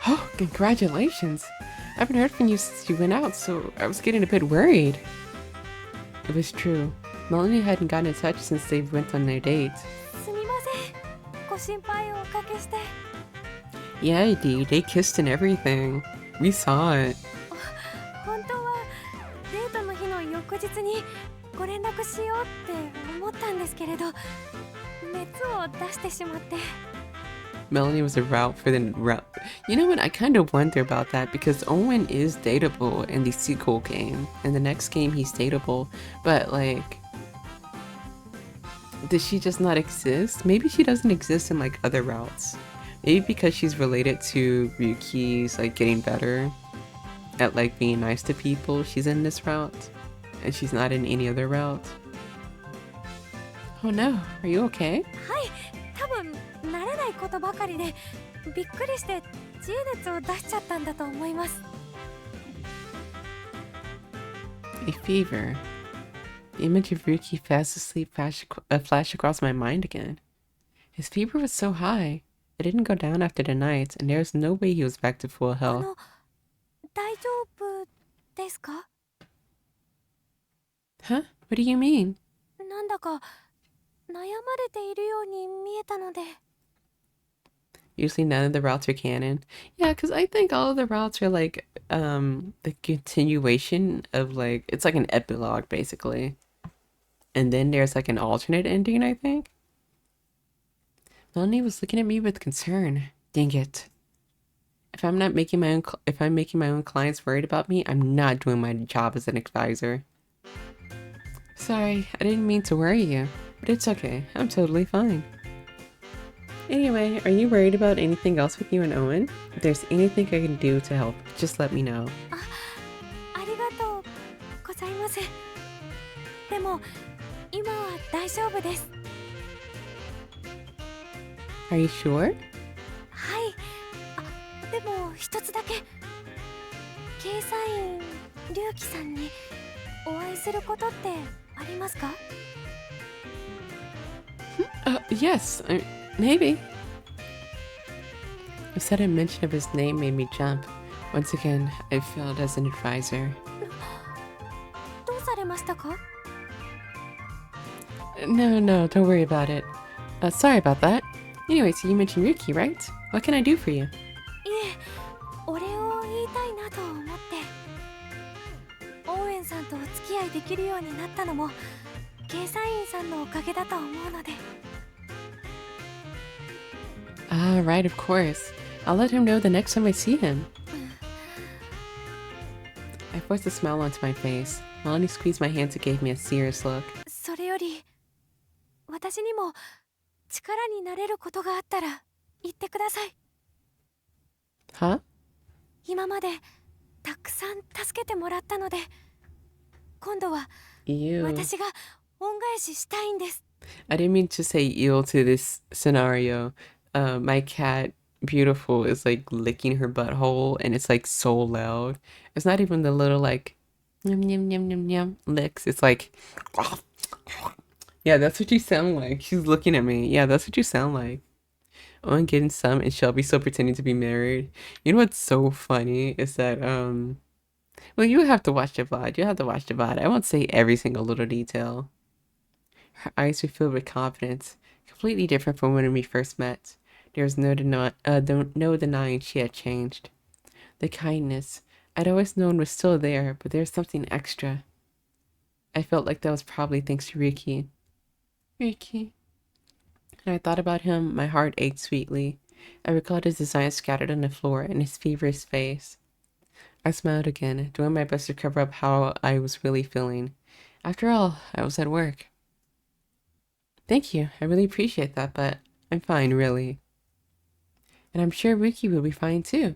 Oh, congratulations. I haven't heard from you since you went out, so I was getting a bit worried. It was true. Melanie hadn't gotten in touch since they went on their date. すみません。ご心配をおかけして。 Yeah, indeed. They kissed and everything. We saw it. 本当はデートの日の翌日にご連絡しようって思ったんですけれど、熱を出してしまって。 Melanie was a route for the route. You know what? I kind of wonder about that because Owen is dateable in the sequel game. In the next game, he's dateable. But, like, does she just not exist? Maybe she doesn't exist in, like, other routes. Maybe because she's related to Ryuki's, like, getting better at, like, being nice to people. She's in this route. And she's not in any other route. Oh no. Are you okay? はい、多分慣れないことばかりでびっくりして知恵熱を出しちゃったんだと思います。 A fever. The image of Ryuki fast asleep flashed across my mind again. His fever was so high. It didn't go down after the night, and there was no way he was back to full health. 大丈夫ですか？ Huh? What do you mean? なんだか悩まれているように見えたので。 Usually none of the routes are canon. Yeah, because I think all of the routes are like the continuation of like it's like an epilogue basically. And then there's like an alternate ending, I think. Melanie was looking at me with concern. Dang it. If I'm making my own clients worried about me, I'm not doing my job as an advisor. Sorry, I didn't mean to worry you, but it's okay. I'm totally fine. Anyway, are you worried about anything else with you and Owen? If there's anything I can do to help, just let me know. ありがとうございます。でも今は大丈夫です。 Are you sure? はい。でも一つだけ。掲載員龍樹さんにお会いすることってありますか？ Yes, maybe. The sudden mention of his name made me jump. Once again, I failed as an advisor. どうされましたか？ No, don't worry about it. Sorry about that. Anyway, so you mentioned Ryuki, right? What can I do for you? いえ、お礼を言いたいなと思って。オーウェンさんとお付き合いできるようになったのも掲載員さんのおかげだと思うので。 Ah, right, of course. I'll let him know the next time I see him. I forced a smile onto my face. Melanie squeezed my hands and gave me a serious look. それより私にも力になれることがあったら言ってください。 Huh? 今までたくさん助けてもらったので、今度は Ew. 私が恩返ししたいんです。 I didn't mean to say ew to this scenario. My cat, Beautiful, is like licking her butthole and it's like so loud. It's not even the little like yum yum yum yum yum licks. It's like yeah, that's what you sound like. She's looking at me. Yeah, that's what you sound like. Owen getting some and Shelby still pretending to be married. You know what's so funny is that well, you have to watch the VOD. You have to watch the VOD. I won't say every single little detail. Her eyes were filled with confidence, completely different from when we first met. There was no denying she had changed. The kindness I'd always known was still there, but there was something extra. I felt like that was probably thanks to Ryuki. Ryuki. And I thought about him, my heart ached sweetly. I recalled his designs scattered on the floor and his feverish face. I smiled again, doing my best to cover up how I was really feeling. After all, I was at work. Thank you, I really appreciate that, but I'm fine, really. And I'm sure Ryuki will be fine too.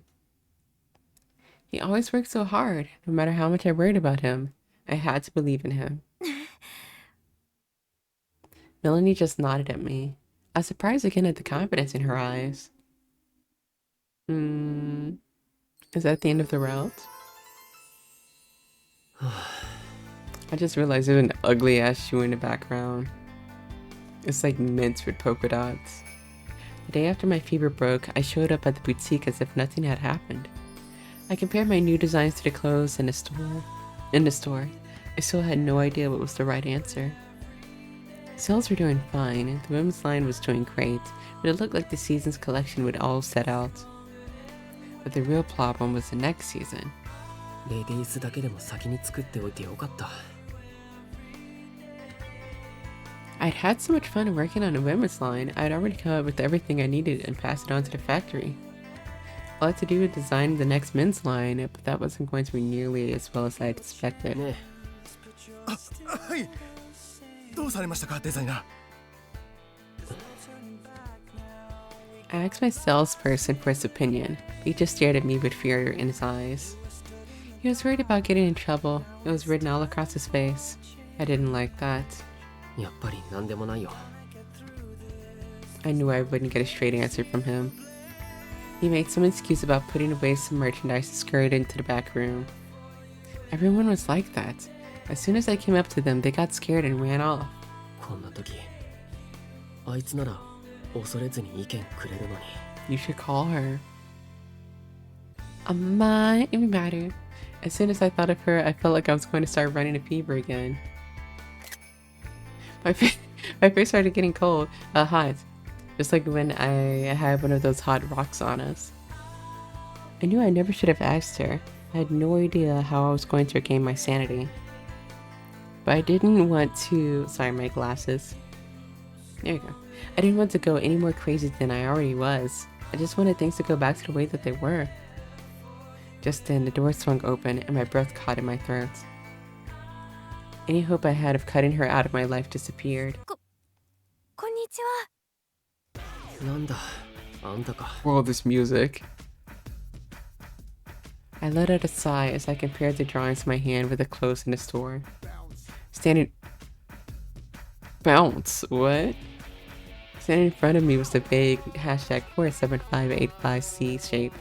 He always worked so hard. No matter how much I worried about him, I had to believe in him. Melanie just nodded at me. I was surprised again at the confidence in her eyes. Is that the end of the route? I just realized there's an ugly ass shoe in the background. It's like mint with polka dots. The day after my fever broke, I showed up at the boutique as if nothing had happened. I compared my new designs to the clothes in the store. I still had no idea what was the right answer. Sales were doing fine, the women's line was doing great, but it looked like the season's collection would all set out. But the real problem was the next season. レディースだけでも先に作っておいてよかった。 I'd had so much fun working on the women's line, I'd already come up with everything I needed and passed it on to the factory. All I had to do was design the next men's line, but that wasn't going to be nearly as well as I had expected. ねはい。どうされましたか、デザイナー。 I asked my salesperson for his opinion, but he just stared at me with fear in his eyes. He was worried about getting in trouble. It was written all across his face. I didn't like that. やっぱり何でもないよ。 I knew I wouldn't get a straight answer from him. He made some excuse about putting away some merchandise and scurried into the back room. Everyone was like that. As soon as I came up to them, they got scared and ran off. こんな時、あいつなら恐れずに意見くれるのに。 You should call her. Amai Umimaru. As soon as I thought of her, I felt like I was going to start running a fever again. My face started getting hot. Just like when I had one of those hot rocks on us. I knew I never should have asked her. I had no idea how I was going to regain my sanity. But I didn't want to... Sorry, my glasses. There you go. I didn't want to go any more crazy than I already was. I just wanted things to go back to the way that they were. Just then, the door swung open and my breath caught in my throat. Any hope I had of cutting her out of my life disappeared. こんにちは。なんだ、あんたか。 All this music. I let out a sigh as I compared the drawings in my hand with the clothes in the store. Standing... Bounce? What? Standing in front of me was the vague hashtag 47585C shape.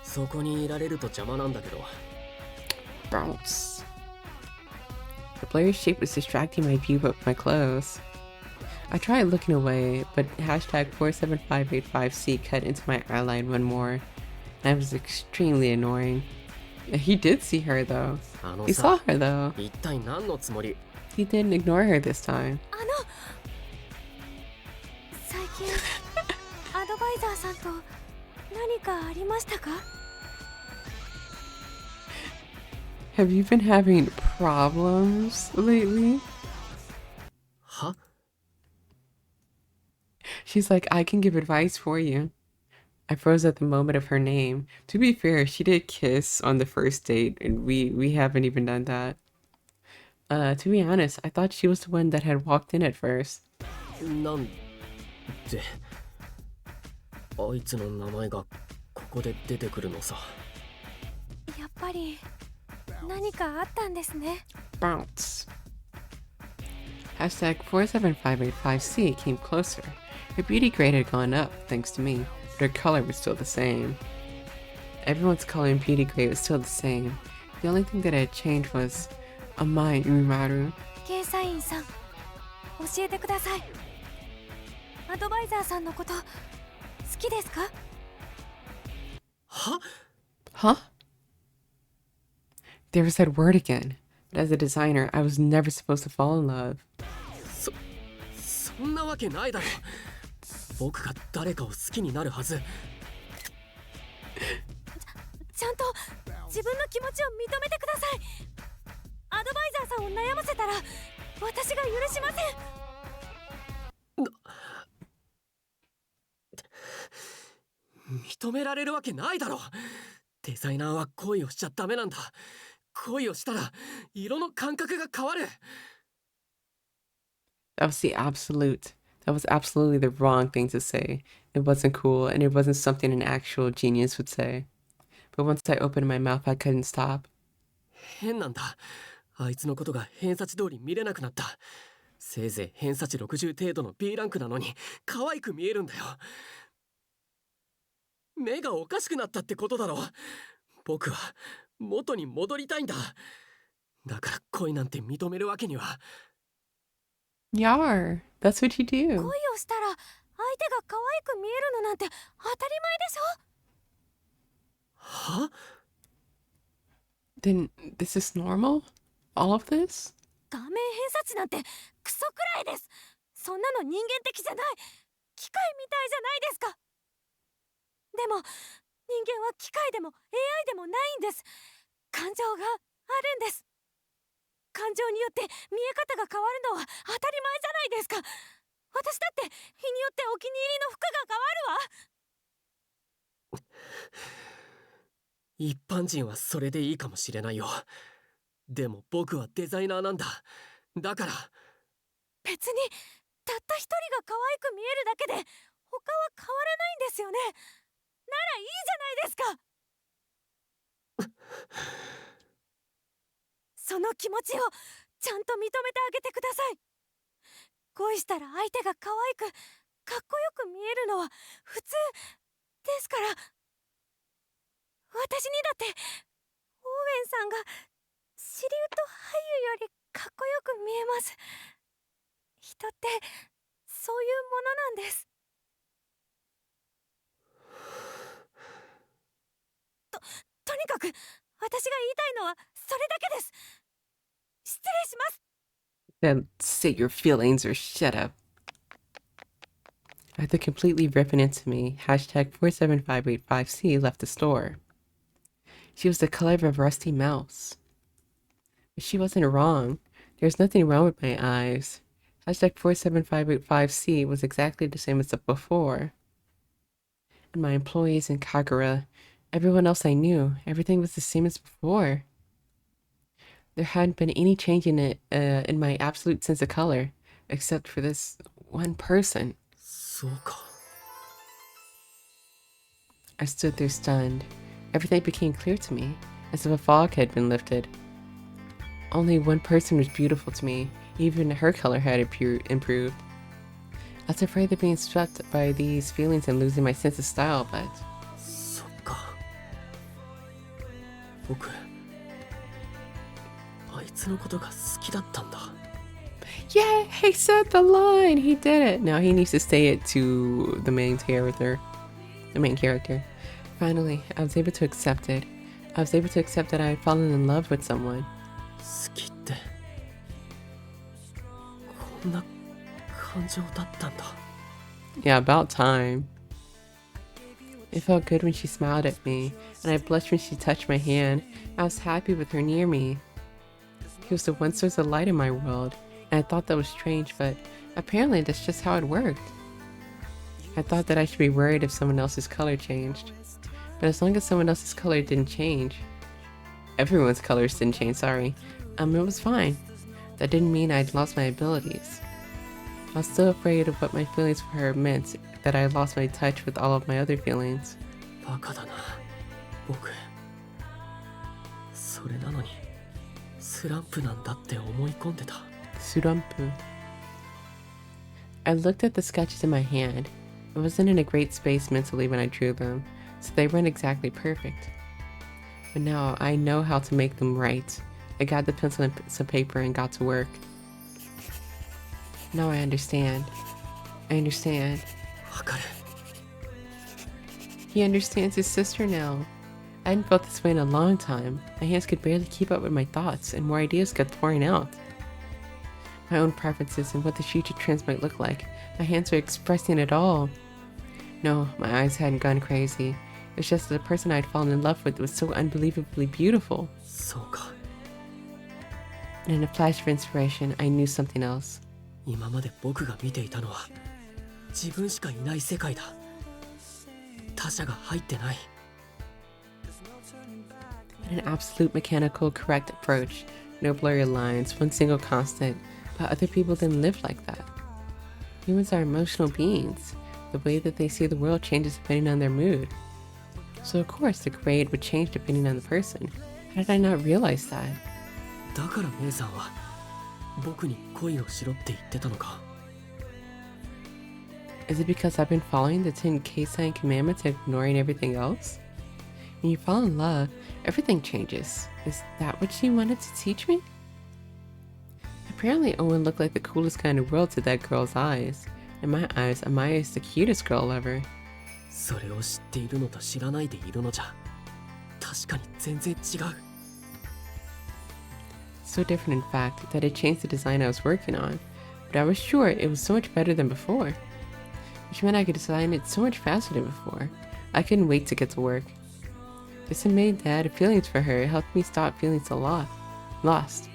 そこにいられると邪魔なんだけど。 Bounce. The blurry shape was distracting my view of my clothes. I tried looking away, but hashtag 47585C cut into my eyeline one more. That was extremely annoying. He did see her though. He saw her though. 一体何のつもり？ He didn't ignore her this time. 最近アドバイザーさんと何かありましたか？ Have you been having problems lately? は？ She's like, I can give advice for you. I froze at the moment of her name. To be fair, she did kiss on the first date, and we haven't even done that. To be honest, I thought she was the one that had walked in at first. なんであいつの名前がここで出てくるのさ。やっぱり何かあったんですね。 Bounce. Hashtag 47585C came closer. Her beauty grade had gone up, thanks to me, but her color was still the same. Everyone's color and beauty grade was still the same. The only thing that had changed was Amai Umimaru. 掲載員さん、教えてください。アドバイザーさんのこと好きですか？は？ Huh? There was that word again. But as a designer, I was never supposed to fall in love. そんなわけないだろ。僕が誰かを好きになるはず。ちゃんと自分の気持ちを認めてください。アドバイザーさんを悩ませたら私が許しません。認められるわけないだろ。デザイナーは恋をしちゃダメなんだ。恋をしたら色の感覚が変わる。 That was absolutely the wrong thing to say. It wasn't cool, and it wasn't something an actual genius would say. but once I opened my mouth, I couldn't stop. 変なんだ。あいつのことが偏差値通り見れなくなった。せいぜい偏差値60程度の B ランクなのに可愛く見えるんだよ。目がおかしくなったってことだろ。僕は元に戻りたいんだ。だから恋なんて認めるわけには。Yar, that's what you do. 恋をしたら相手が可愛く見えるのなんて当たり前でしょ。は？ Then this is normal? All of this? 顔面偏差値なんてクソくらいです。そんなの人間的じゃない。機械みたいじゃないですか。でも人間は機械でも AI でもないんです。感情があるんです。感情によって見え方が変わるのは当たり前じゃないですか。私だって日によってお気に入りの服が変わるわ。一般人はそれでいいかもしれないよ。でも僕はデザイナーなんだ。だから別にたった一人が可愛く見えるだけで他は変わらないんですよね。ならいいじゃないですか。その気持ちをちゃんと認めてあげてください。恋したら相手が可愛くかっこよく見えるのは普通ですから。私にだってオーウェンさんがシリウッド俳優よりかっこよく見えます。人ってそういうものなんです。とにかく私が言いたいのはそれだけです。失礼します。 Then say your feelings or shut up. After completely ripping into me, hashtag 47585C left the store. She was the color of a rusty mouse. But she wasn't wrong. There was nothing wrong with my eyes. Hashtag 47585C was exactly the same as before. And my employees in Kagura, everyone else I knew, everything was the same as before. There hadn't been any change in it, in my absolute sense of color, except for this one person. そうか。 I stood there stunned. Everything became clear to me, as if a fog had been lifted. Only one person was beautiful to me, even her color had improved. I was afraid of being swept by these feelings and losing my sense of style, but... そっか。僕、あいつのことが好きだったんだ。 Yeah, he said the line! He did it! Now he needs to say it to the main character. Finally, I was able to accept it. I was able to accept that I had fallen in love with someone. 好きってこんな感情だったんだ。 Yeah, about time. It felt good when she smiled at me, and I blushed when she touched my hand. I was happy with her near me. He was the one source of light in my world, and I thought that was strange, but apparently that's just how it worked. I thought that I should be worried if someone else's color changed. But as long as someone else's color didn't change, everyone's colors didn't change, sorry, it was fine. That didn't mean I'd lost my abilities. I was still afraid of what my feelings for her meant, that I lost my touch with all of my other feelings. バカだな、僕。それなのに、スランプなんだって思い込んでた。 Surampu. I looked at the sketches in my hand. I wasn't in a great space mentally when I drew them, so they weren't exactly perfect. But now I know how to make them right. I got the pencil and some paper and got to work. Now I understand. I understand. わかる。 He understands his sister now. I hadn't felt this way in a long time. My hands could barely keep up with my thoughts, and more ideas kept pouring out. My own preferences and what the future trends might look like. My hands were expressing it all. No, my eyes hadn't gone crazy. It was just that the person I'd fallen in love with was so unbelievably beautiful. そうか。 And in a flash of inspiration, I knew something else. 今まで僕が見ていたのは自分しかいない世界だ。他者が入ってない。 An absolute mechanical correct approach. No blurry lines, one single constant. But other people didn't live like that. Humans are emotional beings. The way that they see the world changes depending on their mood. So of course the grade would change depending on the person. How did I not realize that? だから姉さんは僕に恋をしろって言ってたのか。 Is it because I've been following the 10 K-sign commandments and ignoring everything else? When you fall in love, everything changes. Is that what she wanted to teach me? Apparently Owen looked like the coolest guy in the world to that girl's eyes. In my eyes, Amai is the cutest girl ever. それを知っているのと知らないでいるのじゃ確かに全然違う。 So different in fact that it changed the design I was working on, but I was sure it was so much better than before. Which meant I could design it so much faster than before. I couldn't wait to get to work. This admitting that I had feelings for her helped me stop feeling so lost.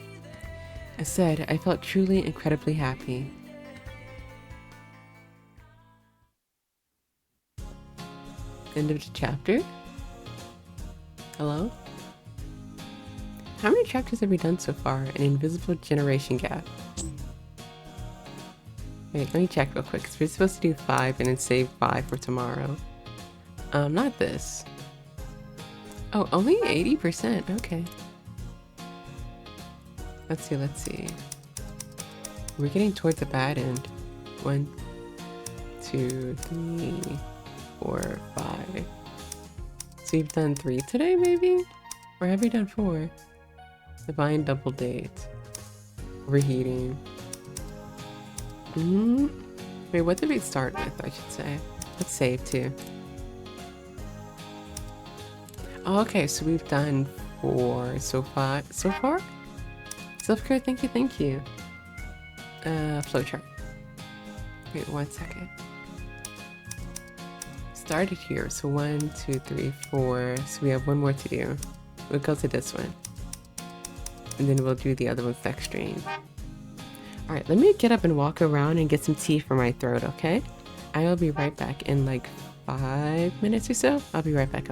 Instead, I felt truly incredibly happy. End of the chapter? Hello? How many chapters have we done so far? An invisible generation gap. Wait, let me check real quick, because we're supposed to do 5 and then save 5 for tomorrow. Not this. Oh, only 80%, okay. Let's see. We're getting towards the bad end. 1, 2, 3, 4, 5. So you've done 3 today, maybe? Or have we done 4? Divine double date. Overheating. Wait, what did we start with, I should say? Let's save too. Oh, okay, so we've done 4 so far. Self-care, thank you. Flowchart. Wait, 1 second. Started here, so 1, 2, 3, 4. So we have 1 more to do. We'll go to this one. And then we'll do the other ones next stream. Alright, let me get up and walk around and get some tea for my throat, okay? I will be right back in like 5 minutes or so. I'll be right back.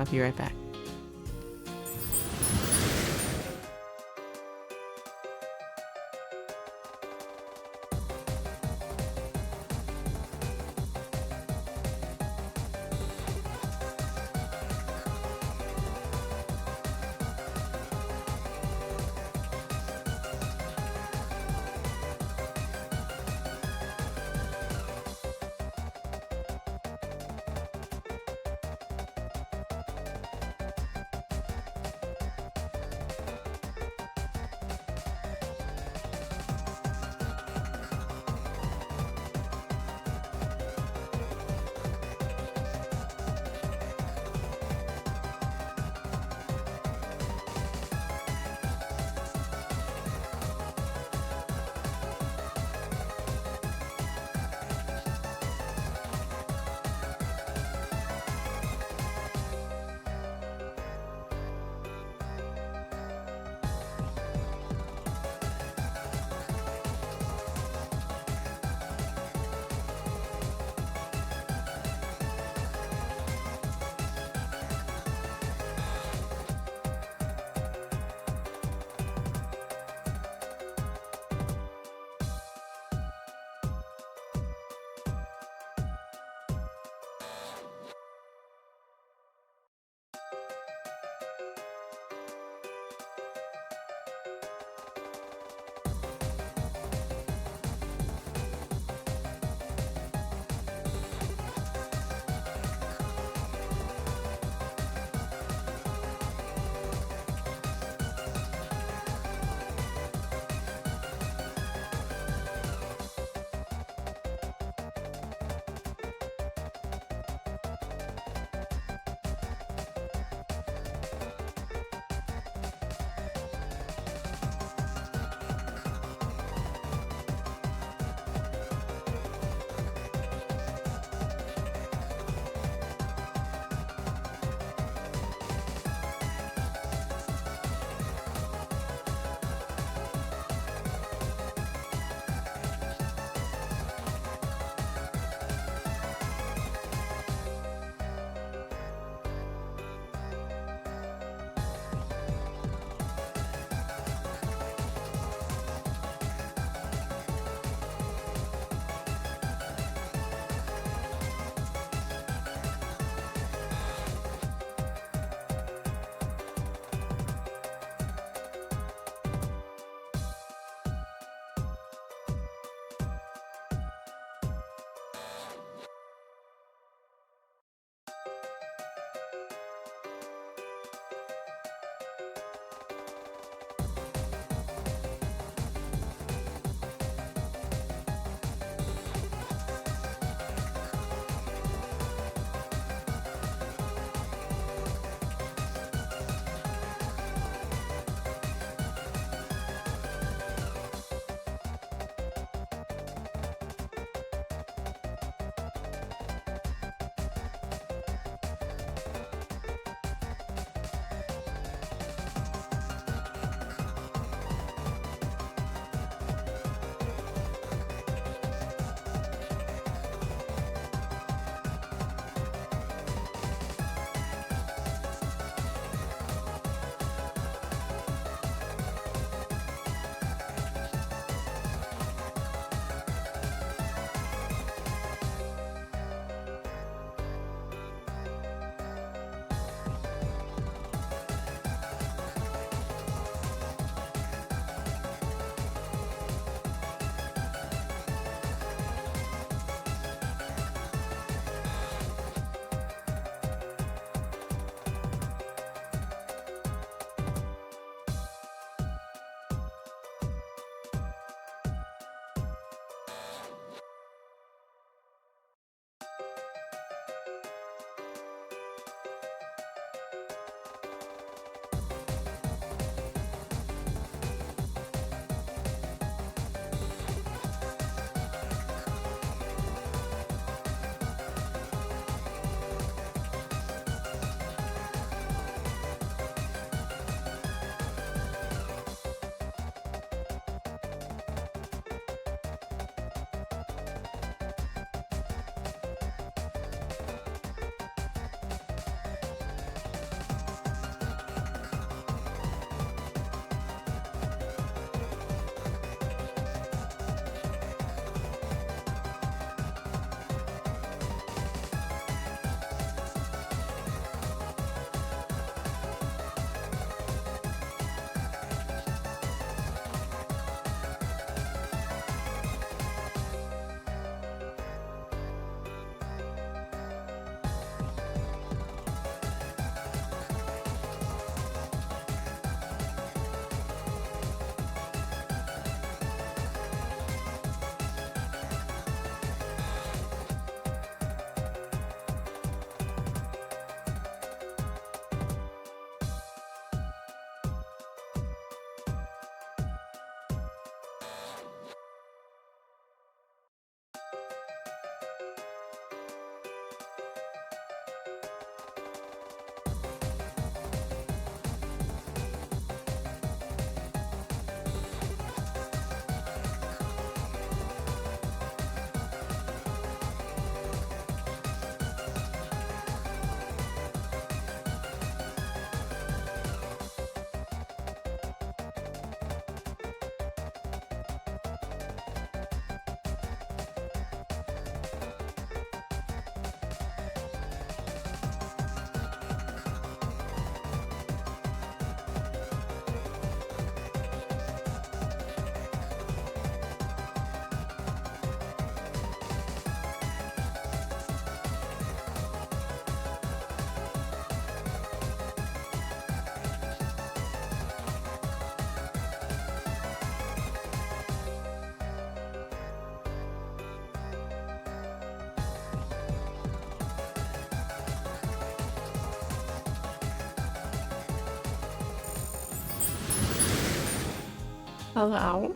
Hello.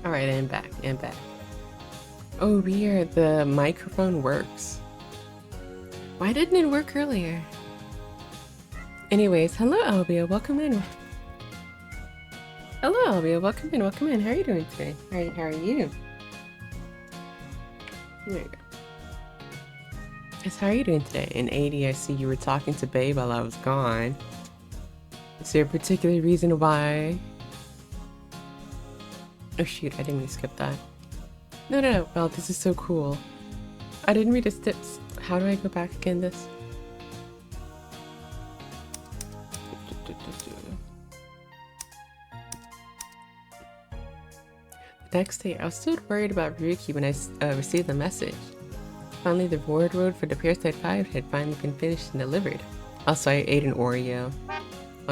Alright, I'm back. I'm back. Oh, weird. The microphone works. Why didn't it work earlier? Anyways, hello, Albia. Welcome in. Hello, Albia. Welcome in. Welcome in. How are you doing today? How are you? There you go. Yes, how are you doing today? In 80, I see you were talking to Babe while I was gone. Is there a particular reason why? Oh shoot, I didn't mean to skip that. No. Well, this is so cool. I didn't read the steps. How do I go back again this? The next day, I was still worried about Ryuki when I received the message. Finally, the reward road for the Parasite 5 had finally been finished and delivered. Also, I ate an Oreo. I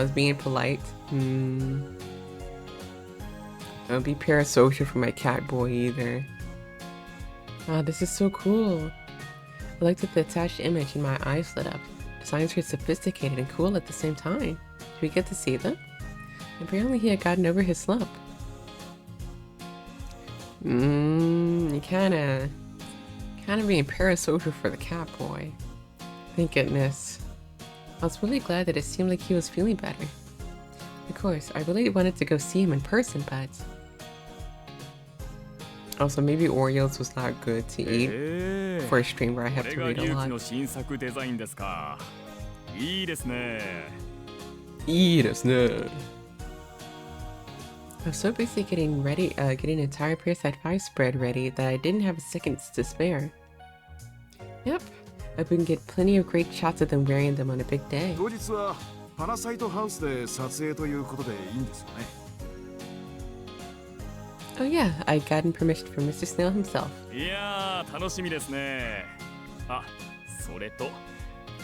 was being polite. Don't be parasocial for my cat boy either. Wow, this is so cool. I looked at the attached image and my eyes lit up. Designs were sophisticated and cool at the same time. Did we get to see them? Apparently he had gotten over his slump. You kinda being parasocial for the cat boy. Thank goodness. I was really glad that it seemed like he was feeling better. Of course, I really wanted to go see him in person, but... Also, maybe Oreos was not good to eat for a stream where I have to read a lot. I was so busy getting an entire Parasite 5 spread ready that I didn't have a second to spare. Yep, I can get plenty of great shots of them wearing them on a big day. Oh yeah, I'd gotten permission from Mr. Snail himself.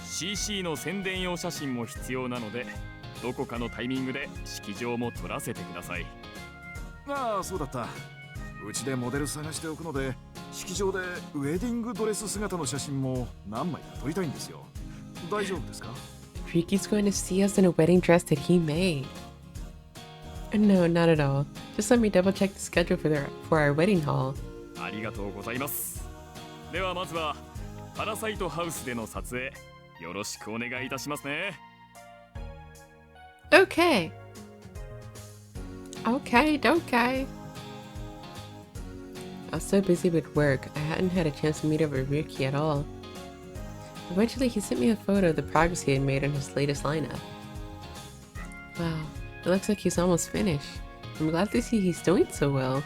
CC の宣伝用写真も必要なので、どこかのタイミングで式場も撮らせてください。ああ、そうだった。うちでモデル探しておくので、式場でウェディングドレス姿の写真も何枚か撮りたいんですよ。大丈夫ですか? Ryuki's going to see us in a wedding dress that he made. No, not at all. Just let me double check the schedule for our wedding hall. ありがとうございます。ではまずはパラサイトハウスでの撮影よろしくお願いいたしますね。Okay. I was so busy with work, I hadn't had a chance to meet up with Ryuki at all. Eventually, he sent me a photo of the progress he had made on his latest lineup. Wow, it looks like he's almost finished. I'm glad to see he's doing so well.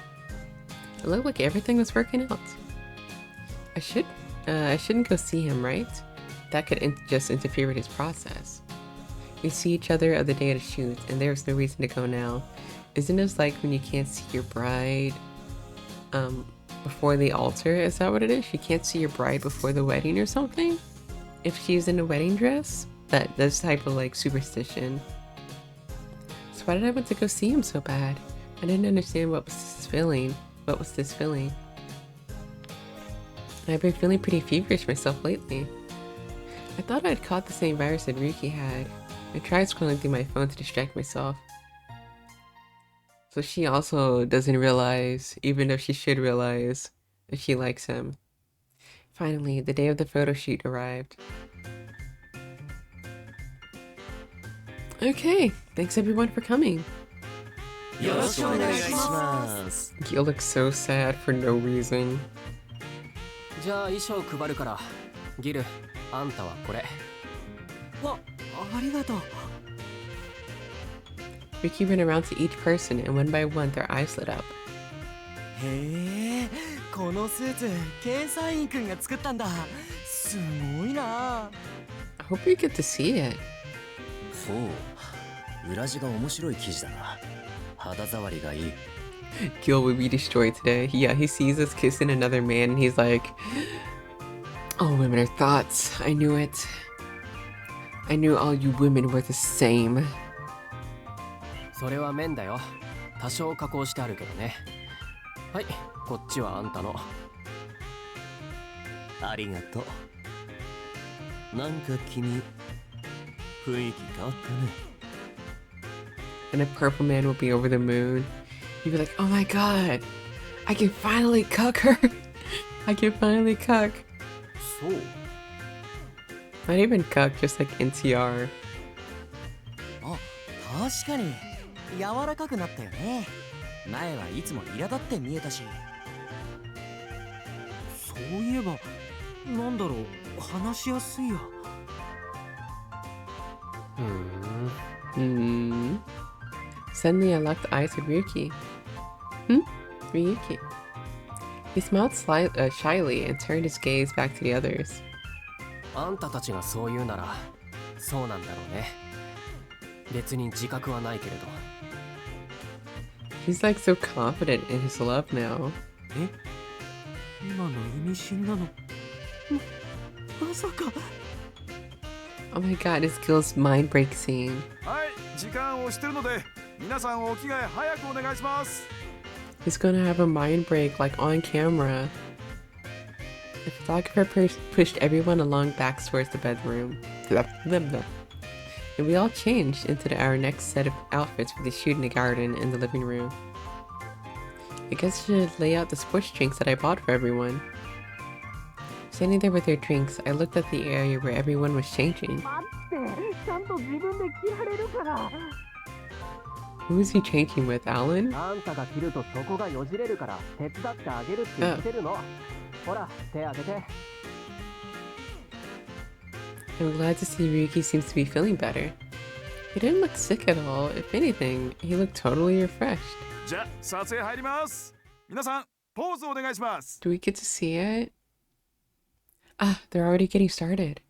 It looked like everything was working out. I shouldn't go see him, right? That could just interfere with his process. We see each other on the day of the shoot, and there's no reason to go now. Isn't this like when you can't see your bride before the altar? Is that what it is? You can't see your bride before the wedding or something? If she's in a wedding dress? That's type of like superstition. So why did I want to go see him so bad? I didn't understand what was this feeling. I've been feeling pretty feverish myself lately. I thought I'd caught the same virus that Ryuki had. I tried scrolling through my phone to distract myself. So she also doesn't realize, even though she should realize, that she likes him. Finally, the day of the photo shoot arrived. Okay, thanks everyone for coming. You look so sad for no reason. じゃあ衣装配るから、ギル、あんたはこれ。ありがとう。Ryuki ran around to each person, and one by one, their eyes lit up. へえ、このスーツ、ケイサイン君が作ったんだ。すごいな。I hope you get to see it. ほう、裏地が面白い生地だな。肌触りがいい。Gil would be destroyed today. Yeah, he sees us kissing another man, and he's like, "All women are thoughts. I knew it. I knew all you women were the same." それは面だよ。多少加工してあるけどね。はい、こっちはあんたの。ありがとう。なんか君、雰囲気変わったね。 And a purple man will be over the moon. You'd be like, oh my god, I can finally cuck her. I can finally cuck. そう Not even cuck, just like NTR. あ、確かに柔らかくなったよね。前はいつも苛立って見えたし。そういえばなんだろう話しやすいや。Suddenly I locked eyes with Ryuki. Ryuki. He smiled shyly and turned his gaze back to the others. あんたたちがそう言うならそうなんだろうね。別に自覚はないけれど。 He's like so confident in his love now. え、今の意味深なの。まさか。 Oh my god, his Gil's mind break scene. はい、時間を押してるので皆さんお着替え早くお願いします。 He's gonna have a mind break like on camera. The photographer pushed everyone along back towards the bedroom. And we all changed into our next set of outfits for the shoot in the garden and the living room. I guess I should lay out the sports drinks that I bought for everyone. Standing there with their drinks, I looked at the area where everyone was changing. Who is he changing with, Alan? Oh. I'm glad to see Ryuki seems to be feeling better. He didn't look sick at all. If anything, he looked totally refreshed. じゃあ撮影入ります。皆さんポーズお願いします。 Do we get to see it? Ah, they're already getting started.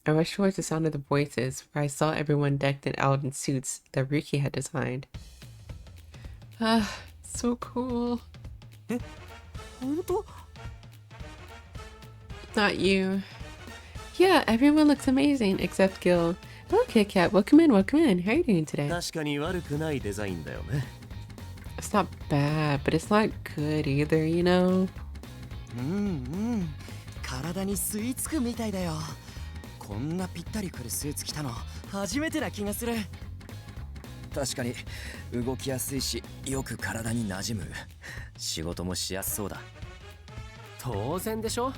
I rushed towards the sound of the voices, where I saw everyone decked out in suits that Ryuki had designed. Ah, so cool. え、本当? Not you. Yeah, everyone looks amazing except Gil. Hello, Kit Kat. Welcome in, welcome in. How are you doing today? 確かに悪くないデザインだよね。 It's not bad, but it's not good either, you know? 体に吸い付くみたいだよ。こんなぴったりくるスーツ着たの初めてな気がする。確かに動きやすいしよく体に馴染む。仕事もしやすそうだ。当然でしょ。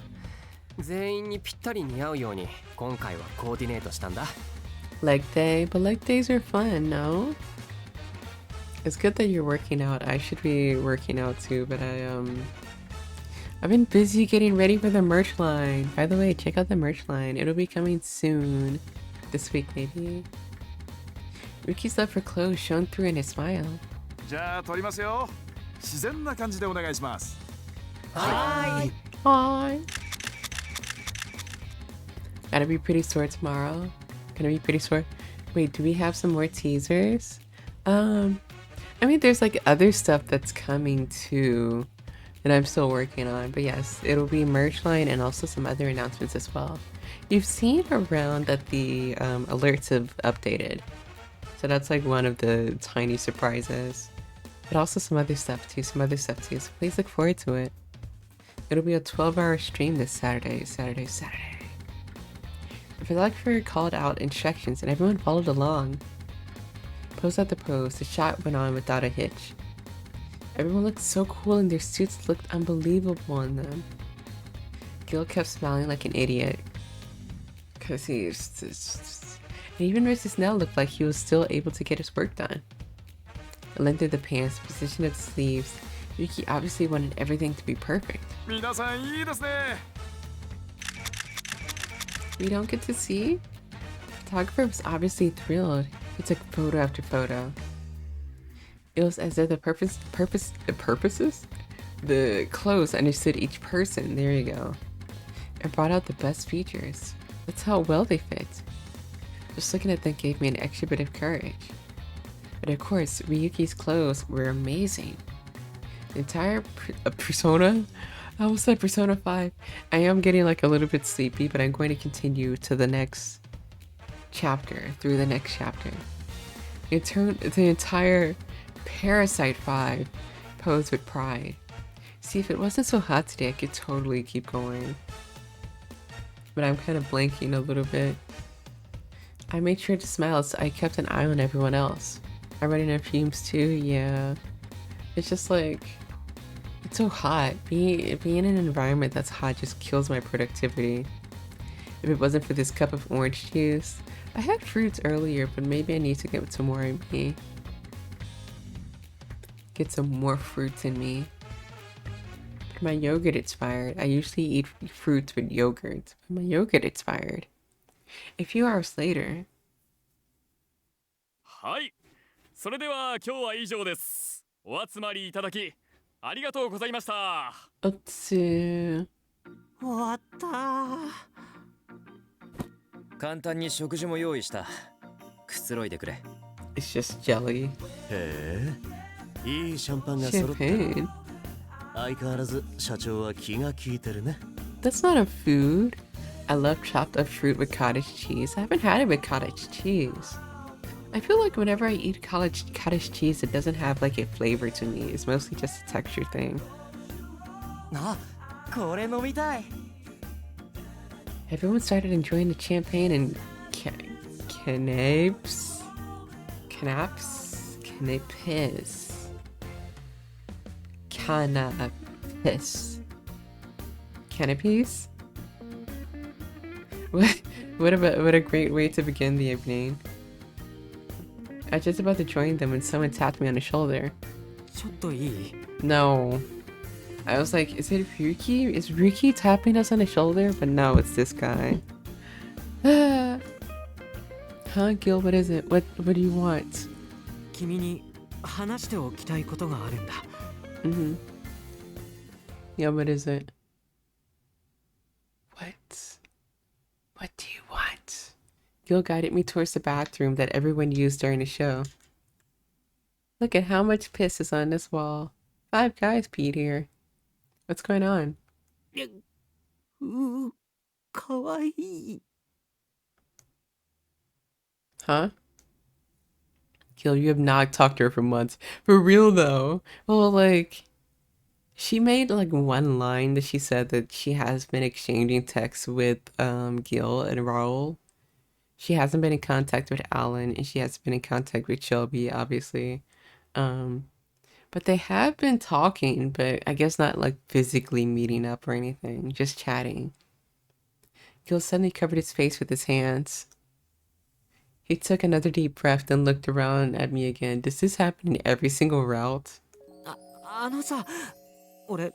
全員にぴったり似合うように今回はコーディネートしたんだ。 Leg day, but leg days are fun, no? It's good that you're working out. I should be working out too, but I've been busy getting ready for the merch line. By the way, check out the merch line. It'll be coming soon. This week, maybe. Ryuki's love for clothes shone through in his smile. じゃあ撮りますよ。自然な感じでお願いします。はい。 Hi. Gotta be pretty sore tomorrow. Gonna be pretty sore. Wait, do we have some more teasers? I mean, there's like other stuff that's coming too that I'm still working on. But yes, it'll be merch line and also some other announcements as well. You've seen around that the alerts have updated. So that's like one of the tiny surprises. But also some other stuff too, So please look forward to it. It'll be a 12-hour stream this Saturday. The photographer called out instructions and everyone followed along. Pose after pose, the shot went on without a hitch. Everyone looked so cool and their suits looked unbelievable on them. Gil kept smiling like an idiot. Cause and even Mrs. Snell looked like he was still able to get his work done. The length of the pants, the position of the sleeves, Ryuki obviously wanted everything to be perfect. 皆さんいいですね。 We don't get to see? The photographer was obviously thrilled. He took photo after photo. It was as if the clothes understood each person. There you go. And brought out the best features. That's how well they fit. Just looking at them gave me an extra bit of courage. But of course, Ryuki's clothes were amazing. The entire persona, I almost said Persona 5. I am getting like a little bit sleepy, but I'm going to continue to the next chapter, through the next chapter. The entire Parasite 5 posed with pride. See, if it wasn't so hot today, I could totally keep going. But I'm kind of blanking a little bit. I made sure to smile, so I kept an eye on everyone else. I run into fumes too, yeah. It's just like, it's so hot. Being in an environment that's hot just kills my productivity. If it wasn't for this cup of orange juice, I had fruits earlier, but maybe I need to get some more in me. Get some more fruits in me. But my yogurt expired. I usually eat fruits with yogurt, but my yogurt expired. A few hours later. はい、それでは今日は以上です。お集まりいただきありがとうございました。Let's see. 終わった。簡単に食事も用意した。くつろいでくれ。It's just jelly. へえ、いいシャンパンが揃ってる。相変わらず社長は気が利いてるね。That's not a food. I love chopped up fruit with cottage cheese. I haven't had it with cottage cheese. I feel like whenever I eat cottage cheese, it doesn't have like a flavor to me. It's mostly just a texture thing. あ、これ飲みたい。Everyone started enjoying the champagne and canapes. Canopies? What a great way to begin the evening. I was just about to join them when someone tapped me on the shoulder. ちょっといい？ No. I was like, is it Ryuki? Is Ryuki tapping us on the shoulder? But no, it's this guy. Huh, Gil, what is it? What do you want? 君に話しておきたいことがあるんだ。Mm-hmm. Yeah, what is it? What do you want? Gil guided me towards the bathroom that everyone used during the show. Look at how much piss is on this wall. 5 guys peed here. What's going on? かわいい。 Huh? Gil, you have not talked to her for months. For real though. Well, like, she made like one line that she said that she has been exchanging texts with Gil and Raul. She hasn't been in contact with Alan, and she hasn't been in contact with Shelby, obviously. But they have been talking, but I guess not like physically meeting up or anything, just chatting. Gil suddenly covered his face with his hands. He took another deep breath and looked around at me again. Does this happen in every single route? あのさ、俺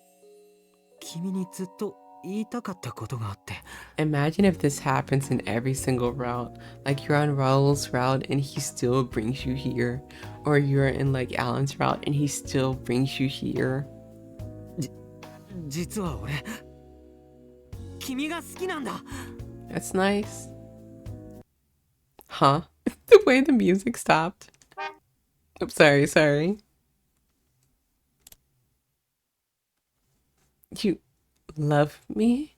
君にずっと言いたかったことがあって。 Imagine if this happens in every single route. Like you're on Raul's route and he still brings you here. Or you're in like Alan's route and he still brings you here. 実は俺、君が好きなんだ。 That's nice. Huh? The way the music stopped. I'm sorry. You love me?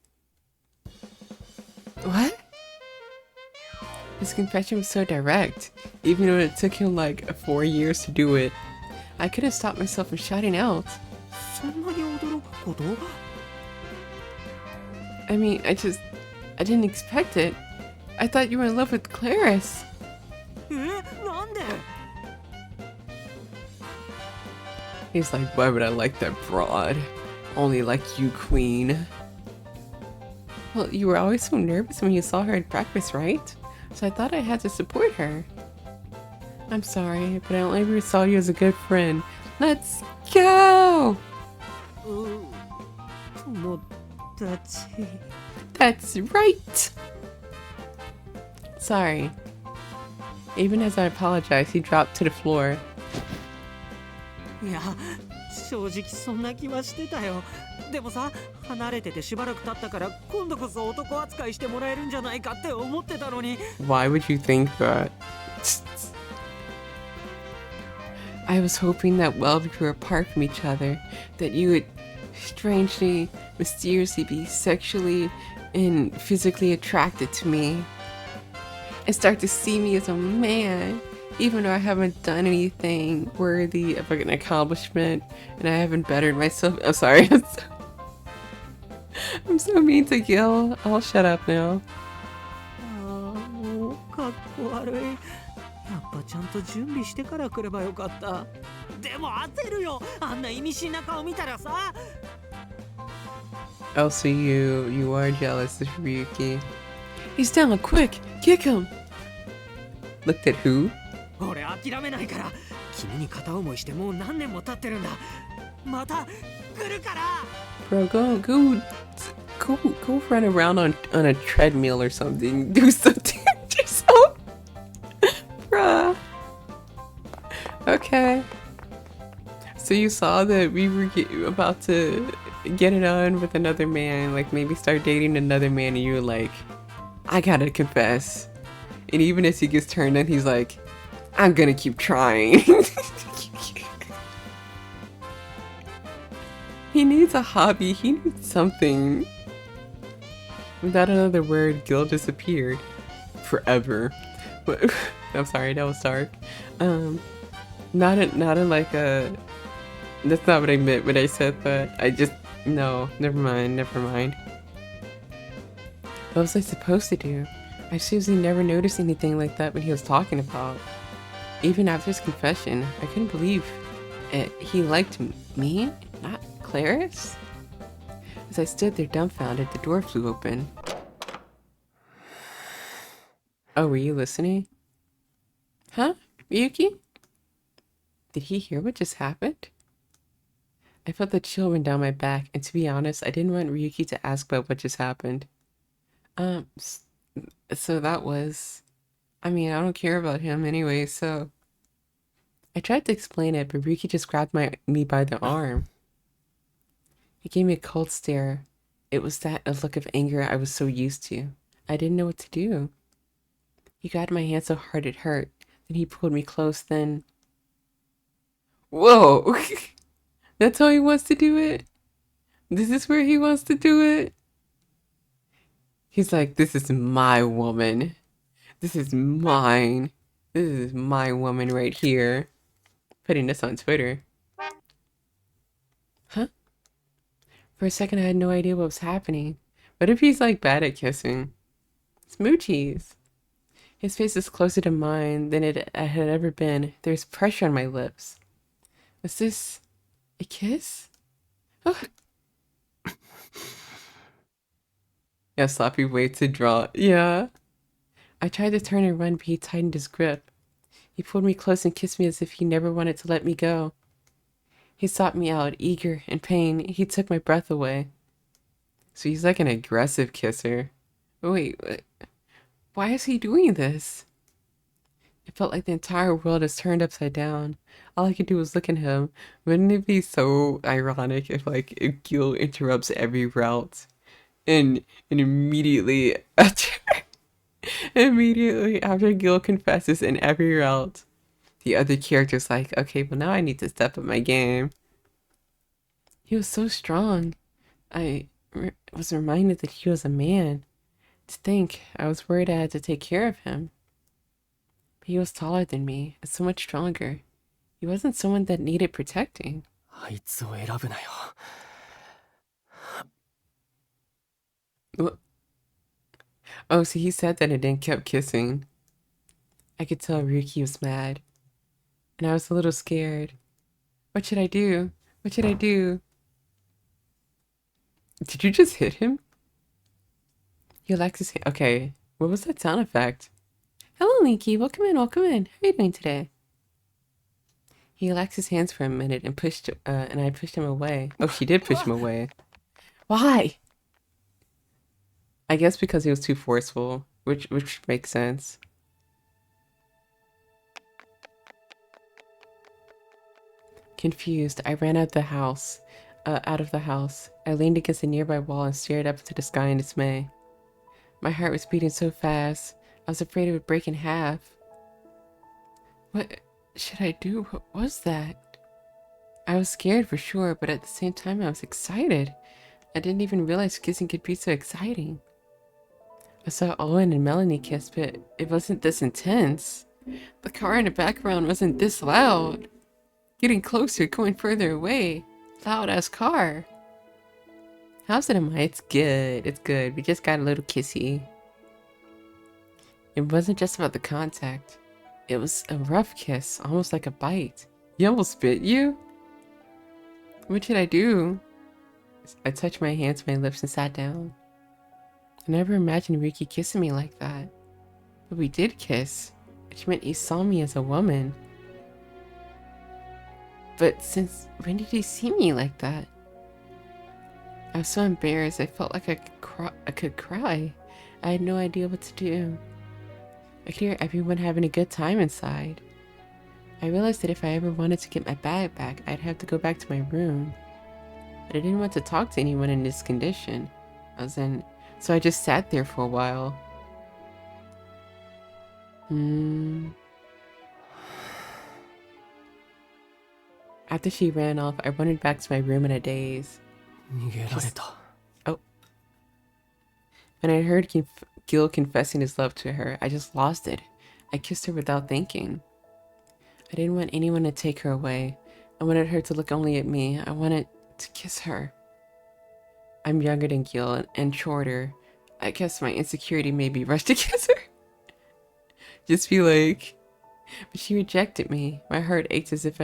What? His confession was so direct, even though it took him like 4 years to do it. I couldn't stop myself from shouting out. そんなに驚くこと？ I mean, I didn't expect it. I thought you were in love with Clarice. なんで？ He's like, why would I like that broad? Only like you, queen. Well, you were always so nervous when you saw her at breakfast, right? So I thought I had to support her. I'm sorry, but I only ever saw you as a good friend. Let's go! 友達。 That's right! Sorry. Even as I apologized, he dropped to the floor. いや、正直そんな気はしてたよ。でもさ、離れててしばらく経ったから今度こそ男扱いしてもらえるんじゃないかって思ってたのに。 Why would you think that? I was hoping that while we were apart from each other, that you would strangely, mysteriously be sexually and physically attracted to me. And start to see me as a man, even though I haven't done anything worthy of an accomplishment and I haven't bettered myself. I'm sorry. I'm so mean to Gil. I'll shut up now. もうかっこ悪い。やっぱはちゃんと準備してから来ればよかった。でも焦るよ、あんな意味深な顔見たらさ。Oh, so you are jealous of Ryuki. He's down, quick, kick him. Looked at who? 俺諦めないから。君に片思いしてもう何年も経ってるんだ。また来るから。Bro, go run around on a treadmill or something. Do something to yourself. Bruh. Okay. So you saw that we were about to get it on with another man, like maybe start dating another man, and you were like, I gotta confess. And even as he gets turned on, he's like, I'm gonna keep trying. He needs a hobby, he needs something. Without another word, Gil disappeared. Forever. But, I'm sorry, that was dark. Not in like a... That's not what I meant when I said that. I just... No, never mind. What was I supposed to do? I seriously never noticed anything like that when he was talking about. Even after his confession, I couldn't believe it. He liked me, not Claris? As I stood there dumbfounded, the door flew open. Oh, were you listening? Huh? Ryuki? Did he hear what just happened? I felt the chill run down my back, and to be honest, I didn't want Ryuki to ask about what just happened. So that was... I mean, I don't care about him anyway, so... I tried to explain it, but Ryuki just grabbed me by the arm. He gave me a cold stare. It was that a look of anger I was so used to. I didn't know what to do. He grabbed my hand so hard it hurt. Then he pulled me close, then... Whoa! That's how he wants to do it? This is where he wants to do it? He's like, this is my woman. This is mine. This is my woman right here. Putting this on Twitter. Huh? For a second I had no idea what was happening. What if he's like bad at kissing? Smoochies. His face is closer to mine than it had ever been. There's pressure on my lips. Was this a kiss? Oh. Yeah, sloppy way to draw. Yeah. I tried to turn and run, but he tightened his grip. He pulled me close and kissed me as if he never wanted to let me go. He sought me out, eager, in pain. He took my breath away. So he's like an aggressive kisser. Wait, why is he doing this? It felt like the entire world is turned upside down. All I could do was look at him. Wouldn't it be so ironic if Gil interrupts every route and immediately after Gil confesses in every route, the other character's like, okay, well now I need to step up my game. He was so strong. I was reminded that he was a man. To think, I was worried I had to take care of him. But he was taller than me, and so much stronger. He wasn't someone that needed protecting. What? Oh, so he said that and then kept kissing. I could tell Ryuki was mad. And I was a little scared. What should I do? What should I do? Did you just hit him? He likes his hand. Okay, what was that sound effect? Hello, Linky. Welcome in, welcome in. How are you doing today? He relaxed his hands for a minute and I pushed him away. Oh, she did push him away. Why? I guess because he was too forceful, which makes sense. Confused, I ran out of the house. I leaned against a nearby wall and stared up into the sky in dismay. My heart was beating so fast, I was afraid it would break in half. What should I do? What was that? I was scared for sure, but at the same time I was excited. I didn't even realize kissing could be so exciting. I saw Owen and Melanie kiss, but it wasn't this intense. The car in the background wasn't this loud. Getting closer, going further away. Loud ass car. How's it, Amai? It's good. It's good. We just got a little kissy. It wasn't just about the contact. It was a rough kiss, almost like a bite. He almost bit you? What should I do? I touched my hand to my lips and sat down. I never imagined Ryuki kissing me like that. But we did kiss, which meant he saw me as a woman. But since when did he see me like that? I was so embarrassed, I felt like I could cry. I had no idea what to do. I could hear everyone having a good time inside. I realized that if I ever wanted to get my bag back, I'd have to go back to my room. But I didn't want to talk to anyone in this condition. So I just sat there for a while. After she ran off, I wandered back to my room in a daze. Oh. When I heard Gil confessing his love to her, I just lost it. I kissed her without thinking. I didn't want anyone to take her away. I wanted her to look only at me. I wanted to kiss her. I'm younger than Gil and shorter. I guess my insecurity made me rush to kiss her. Just be like... But she rejected me. My heart ached as if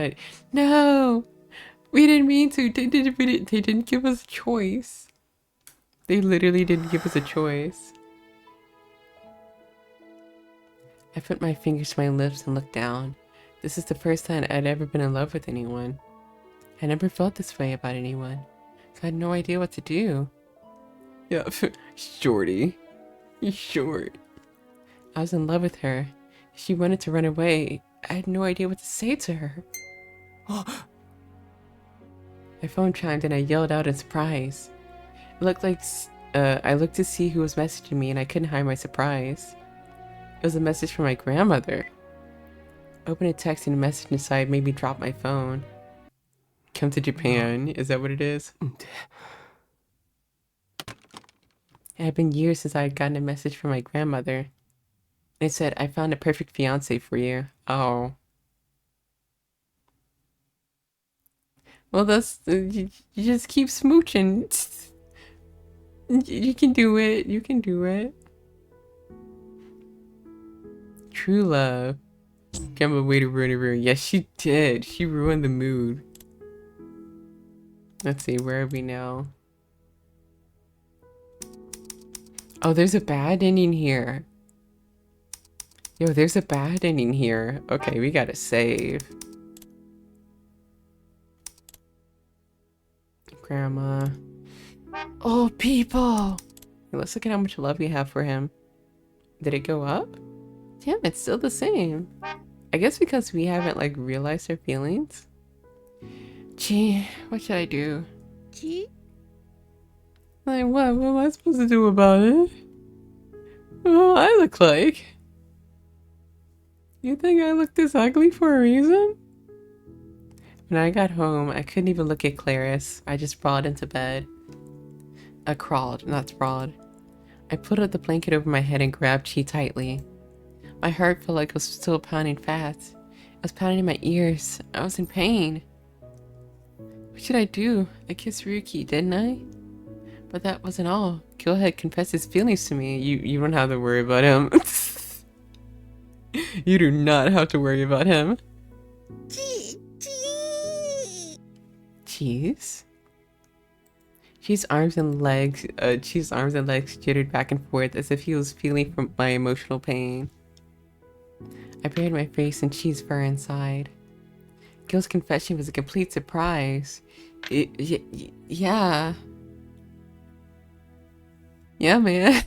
No! We didn't mean to. They didn't give us a choice. They literally didn't give us a choice. I put my fingers to my lips and looked down. This is the first time I'd ever been in love with anyone. I never felt this way about anyone. So I had no idea what to do. Yeah, shorty. You're short. I was in love with her. She wanted to run away. I had no idea what to say to her. My phone chimed and I yelled out in surprise. It looked like I looked to see who was messaging me and I couldn't hide my surprise. It was a message from my grandmother. I opened a text and a message inside made me drop my phone. Come to Japan, is that what it is? It had been years since I had gotten a message from my grandmother. It said, I found a perfect fiance for you. Oh. Well, that's... you just keep smooching. You can do it. You can do it. True love. Grandma way to ruin a room. Yes, she did. She ruined the mood. Let's see, where are we now? Oh, there's a bad ending here. Yo, there's a bad ending here. Okay, we gotta save. Grandma. Oh, people! Hey, let's look at how much love we have for him. Did it go up? Damn, it's still the same. I guess because we haven't, like, realized our feelings. Gee, what should I do? Gee? Like, what am I supposed to do about it? What do I look like? You think I look this ugly for a reason? When I got home, I couldn't even look at Clarice. I just sprawled into bed. I crawled, not sprawled. I pulled up the blanket over my head and grabbed Chi tightly. My heart felt like it was still pounding fast. It was pounding in my ears. I was in pain. What should I do? I kissed Ryuki, didn't I? But that wasn't all. Gil had confessed his feelings to me. You don't have to worry about him. You do not have to worry about him. Cheese? Cheese's arms and legs jittered back and forth as if he was feeling from my emotional pain. I buried my face in Cheese's fur inside. Gil's confession was a complete surprise. Yeah. Yeah, man.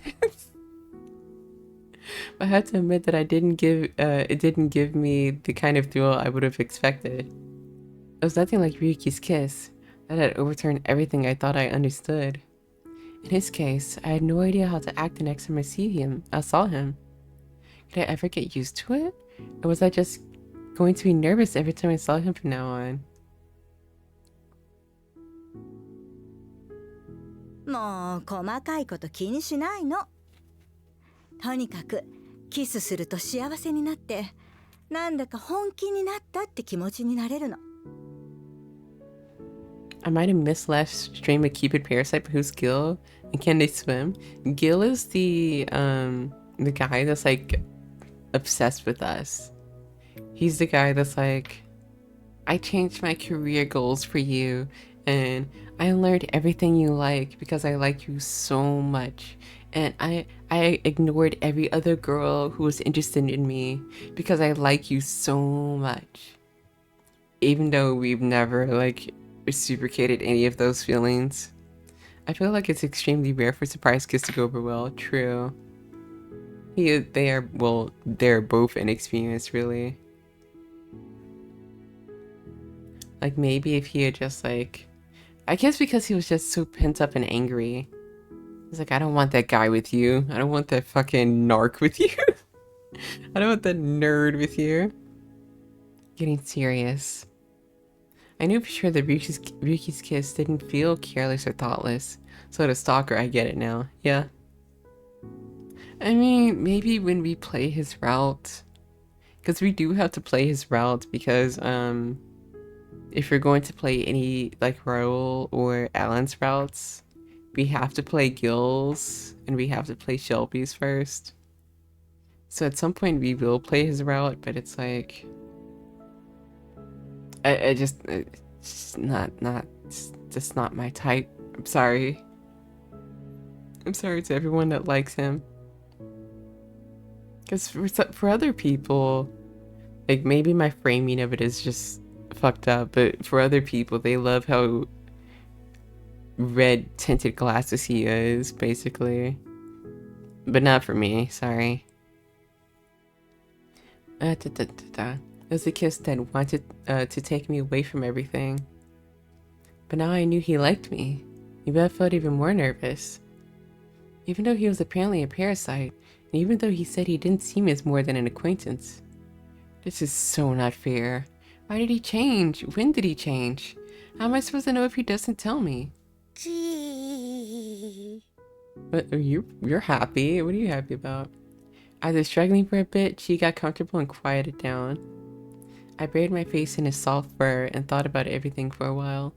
I had to admit that it didn't give me the kind of thrill I would have expected. It was nothing like Ryuki's kiss. That had overturned everything I thought I understood. In his case, I had no idea how to act the next time I saw him. Could I ever get used to it? Or was I just going to be nervous every time I saw him from now on? もう細かいこと気にしないの。とにかくキスすると幸せになって、なんだか本気になったって気持ちになれるの。I might have missed last stream of Cupid Parasite, but who's Gil? And can they swim? Gil is the guy that's like obsessed with us. He's the guy that's like, I changed my career goals for you, and I learned everything you like because I like you so much. And I ignored every other girl who was interested in me because I like you so much. Even though we've never like reciprocated any of those feelings. I feel like it's extremely rare for surprise kiss to go over well. True. They're both inexperienced, really. Like maybe if he had just like, I guess because he was just so pent up and angry. He's like, I don't want that guy with you. I don't want that fucking narc with you. I don't want that nerd with you. Getting serious. I knew for sure that Ryuki's kiss didn't feel careless or thoughtless. So the stalker, I get it now. Yeah. I mean, maybe when we play his route. Because we do have to play his route because, if you're going to play any, like, Raoul or Alan's routes, we have to play Gil's and we have to play Shelby's first. So at some point we will play his route, but it's like... it's just not my type. I'm sorry. I'm sorry to everyone that likes him. Because for other people, like maybe my framing of it is just fucked up, but for other people, they love how red tinted glasses he is, basically. But not for me, sorry. It was a kiss that wanted to take me away from everything. But now I knew he liked me. Maybe I felt even more nervous. Even though he was apparently a parasite, and even though he said he didn't see me as more than an acquaintance. This is so not fair. Why did he change? When did he change? How am I supposed to know if he doesn't tell me? Gee. But you're happy. What are you happy about? After struggling for a bit, she got comfortable and quieted down. I buried my face in his soft fur and thought about everything for a while.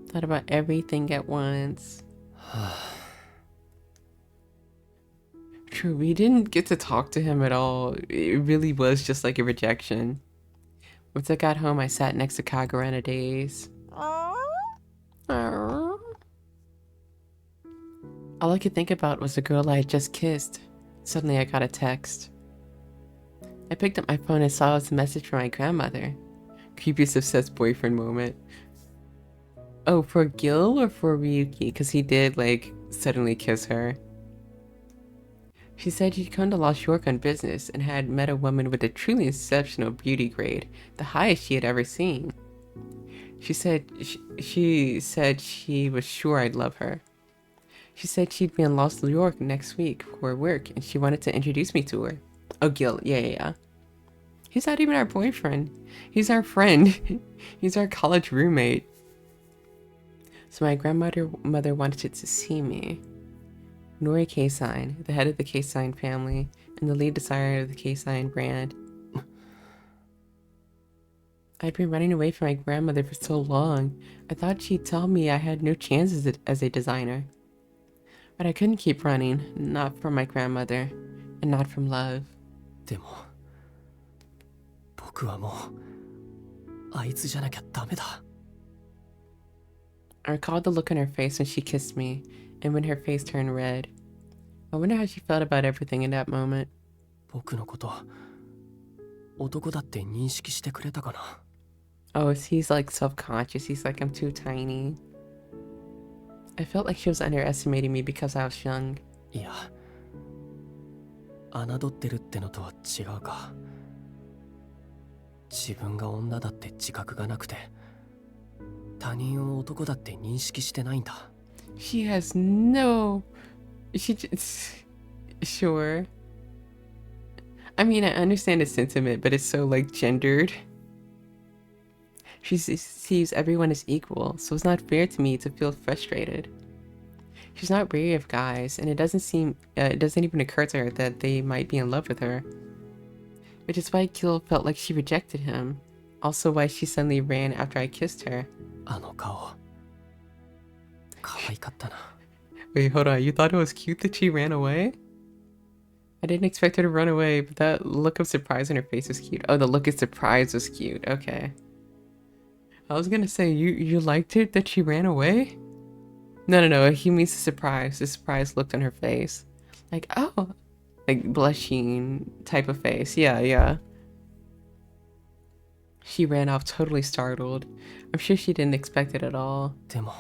Thought about everything at once. True, we didn't get to talk to him at all. It really was just like a rejection. Once I got home, I sat next to Kagura in a daze. Aww. All I could think about was the girl I had just kissed. Suddenly I got a text. I picked up my phone and saw it was a message from my grandmother. Creepiest obsessed boyfriend moment. Oh, for Gil or for Ryuki? Because he did, like, suddenly kiss her. She said she'd come to Lost York on business and had met a woman with a truly exceptional beauty grade, the highest she had ever seen. She said she was sure I'd love her. She said she'd be in Lost York next week for work and she wanted to introduce me to her. Oh, Gil, yeah. He's not even our boyfriend. He's our friend. He's our college roommate. So my grandmother wanted to see me. Nori K-Sign, the head of the K-Sign family, and the lead designer of the K-Sign brand. I'd been running away from my grandmother for so long, I thought she'd tell me I had no chances as a designer. But I couldn't keep running, not from my grandmother, and not from love. でも、僕はもう、あいつじゃなきゃダメだ。I recalled the look on her face when she kissed me, and when her face turned red. I wonder how she felt about everything in that moment. 僕のこと、男だって認識してくれたかな。Oh, he's like self-conscious. He's like, I'm too tiny. I felt like she was underestimating me because I was young. いや、侮ってるってのとは違うか。自分が女だって自覚がなくて、他人を男だって認識してないんだ。She has no... She just... Sure. I mean, I understand the sentiment, but it's so, like, gendered. She sees everyone as equal, so it's not fair to me to feel frustrated. She's not wary of guys, and it doesn't even occur to her that they might be in love with her. Which is why Gil felt like she rejected him. Also why she suddenly ran after I kissed her. あの顔、可愛かったな。 Wait, hold on, you thought it was cute that she ran away? I didn't expect her to run away, but that look of surprise on her face was cute. Oh, the look of surprise was cute. Okay. I was gonna say, you liked it that she ran away? No, he means the surprise look on her face. Like, oh, like blushing type of face. Yeah. She ran off totally startled. I'm sure she didn't expect it at all. でも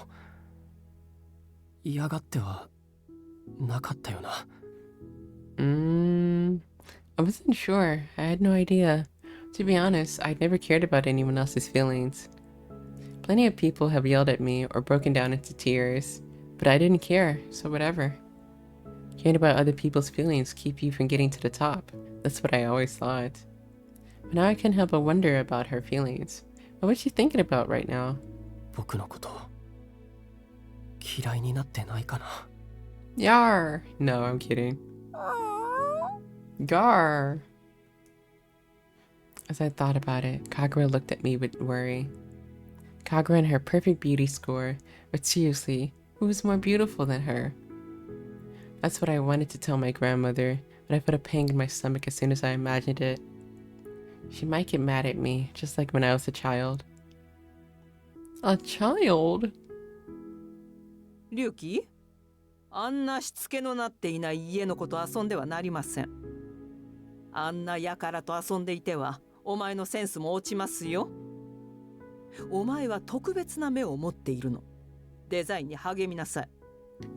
嫌がってはなかったよな。I wasn't sure. I had no idea. To be honest, I'd never cared about anyone else's feelings. Plenty of people have yelled at me or broken down into tears, but I didn't care, so whatever. Caring about other people's feelings keep you from getting to the top. That's what I always thought. But now I can't help but wonder about her feelings. What's she thinking about right now? 僕のこと嫌いになってないかな。 Yar! No, I'm kidding. Gar! As I thought about it, Kagura looked at me with worry. Kagura and her perfect beauty score, but seriously, who was more beautiful than her? That's what I wanted to tell my grandmother, but I felt a pang in my stomach as soon as I imagined it. She might get mad at me, just like when I was a child. A child? Ryuki? あんなしつけのなっていない家の子と遊んではなりません。あんなやからと遊んでいてはお前のセンスも落ちますよ。お前は特別な目を持っているの。デザインに励みなさい。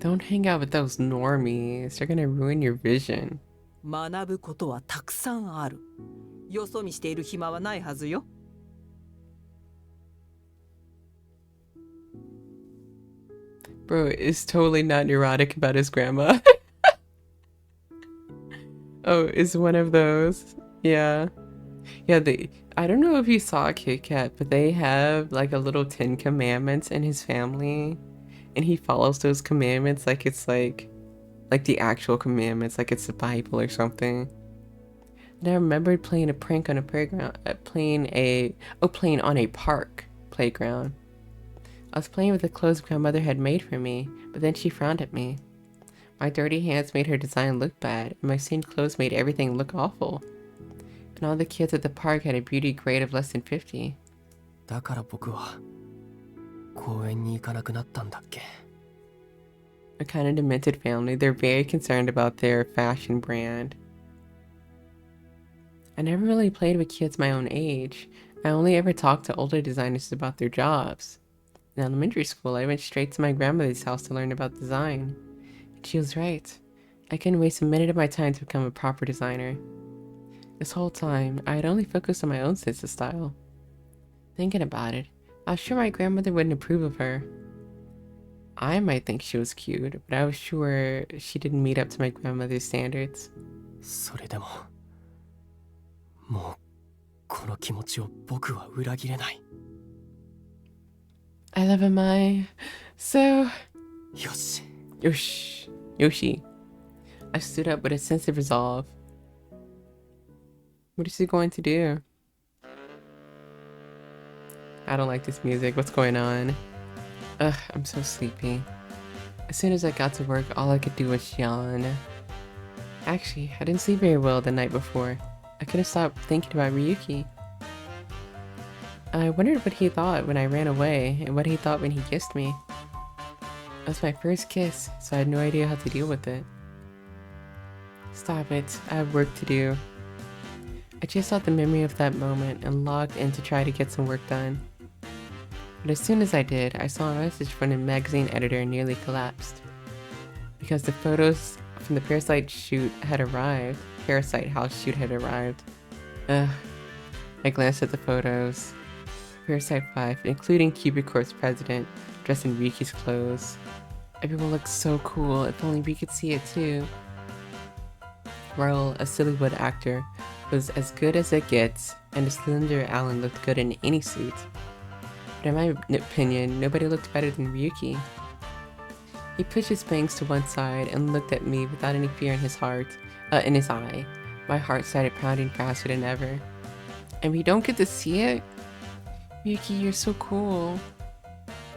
Don't hang out with those normies. They're gonna ruin your vision. 学ぶことはたくさんある。よそ見している暇はないはずよ。Bro is totally not neurotic about his grandma. Oh, it's one of those. Yeah. Yeah, I don't know if you saw Kit Kat, but they have like a little 10 commandments in his family. And he follows those commandments like it's like the actual commandments, like it's the Bible or something. And I remembered playing a prank on a playground, playing on a park playground. I was playing with the clothes grandmother had made for me, but then she frowned at me. My dirty hands made her design look bad, and my stained clothes made everything look awful. And all the kids at the park had a beauty grade of less than 50. だから僕は公園に行かなくなったんだっけ。 A kind of demented family, they're very concerned about their fashion brand. I never really played with kids my own age. I only ever talked to older designers about their jobs. In elementary school, I went straight to my grandmother's house to learn about design. And she was right. I couldn't waste a minute of my time to become a proper designer. This whole time, I had only focused on my own sense of style. Thinking about it, I was sure my grandmother wouldn't approve of her. I might think she was cute, but I was sure she didn't meet up to my grandmother's standards. それでももうこの気持ちを僕は裏切れない。 I love Amai. So... Yoshi. Yoshi. I stood up with a sense of resolve. What is he going to do? I don't like this music. What's going on? Ugh, I'm so sleepy. As soon as I got to work, all I could do was yawn. Actually, I didn't sleep very well the night before. I couldn't stop thinking about Ryuki. I wondered what he thought when I ran away, and what he thought when he kissed me. That was my first kiss, so I had no idea how to deal with it. Stop it, I have work to do. I chased out the memory of that moment and logged in to try to get some work done. But as soon as I did, I saw a message from the magazine editor and nearly collapsed. Because the photos from the Parasite shoot had arrived. Parasite house shoot had arrived. Ugh. I glanced at the photos. Parasite 5, including Cupid Corp's president, dressed in Ryuki's clothes. Everyone looked so cool, if only we could see it too. Raul, a Sillywood actor, was as good as it gets, and the slender Alan looked good in any suit. But in my opinion, nobody looked better than Ryuki. He pushed his bangs to one side and looked at me without any fear in his eye. My heart started pounding faster than ever. And we don't get to see it? Ryuki, you're so cool.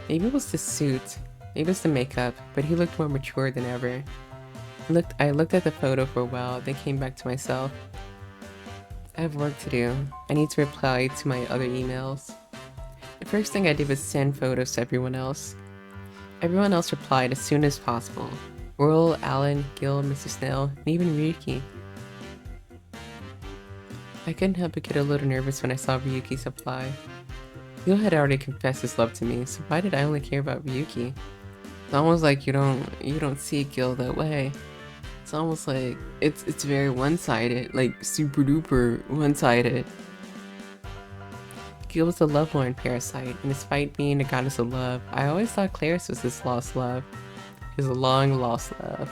Maybe it was the suit, maybe it was the makeup, but he looked more mature than ever. I looked at the photo for a while, then came back to myself. I have work to do. I need to reply to my other emails. The first thing I did was send photos to everyone else. Everyone else replied as soon as possible. Royal, Alan, Gil, Mr. Snail, and even Ryuki. I couldn't help but get a little nervous when I saw Ryuki's reply. Gil had already confessed his love to me, so why did I only care about Ryuki? It's almost like you don't see Gil that way. It's almost like it's very one-sided, like super duper one-sided. Gil was the love lord in Parasite, and despite being a goddess of love, I always thought Claris was his lost love. His long-lost love.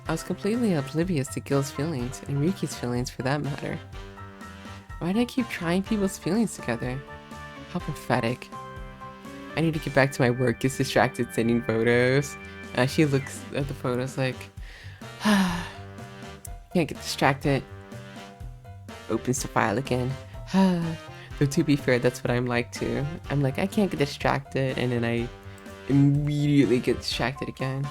I was completely oblivious to Gil's feelings, and Ryuki's feelings for that matter. Why did I keep trying people's feelings together? How pathetic. I need to get back to my work, gets distracted sending photos. She looks at the photos like, can't get distracted. Opens the file again. Though to be fair, that's what I'm like too. I'm like, I can't get distracted, and then I immediately get distracted again.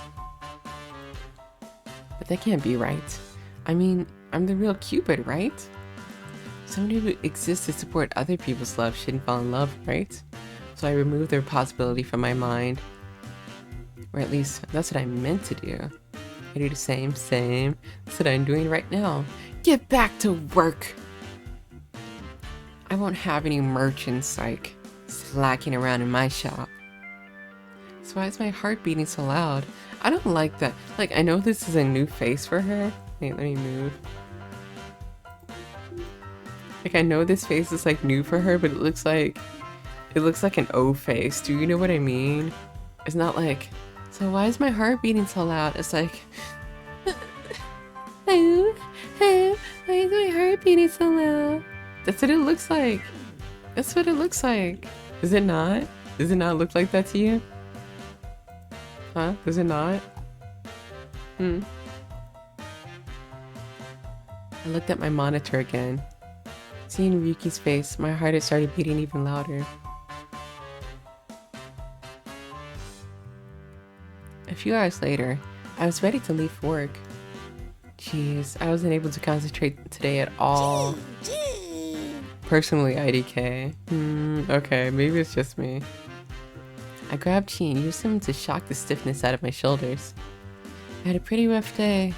But that can't be right. I mean, I'm the real Cupid, right? Someone who exists to support other people's love shouldn't fall in love, right? So I removed their possibility from my mind. Or at least, that's what I meant to do. I do the same. That's what I'm doing right now. Get back to work! I won't have any merchants, like, slacking around in my shop. So why is my heart beating so loud? I don't like that. Like, I know this is a new face for her. Wait, let me move. Like, I know this face is, like, new for her, but it looks like an O face. Do you know what I mean? It's not like, so why is my heart beating so loud? It's like, why is my heart beating so loud? That's what it looks like. That's what it looks like. Is it not? Does it not look like that to you? Huh? Does it not? I looked at my monitor again. Seeing Ryuki's face, my heart had started beating even louder. A few hours later, I was ready to leave for work. Jeez, I wasn't able to concentrate today at all. Personally, IDK. Okay, maybe it's just me. I grabbed Chi and used him to shock the stiffness out of my shoulders. I had a pretty rough day,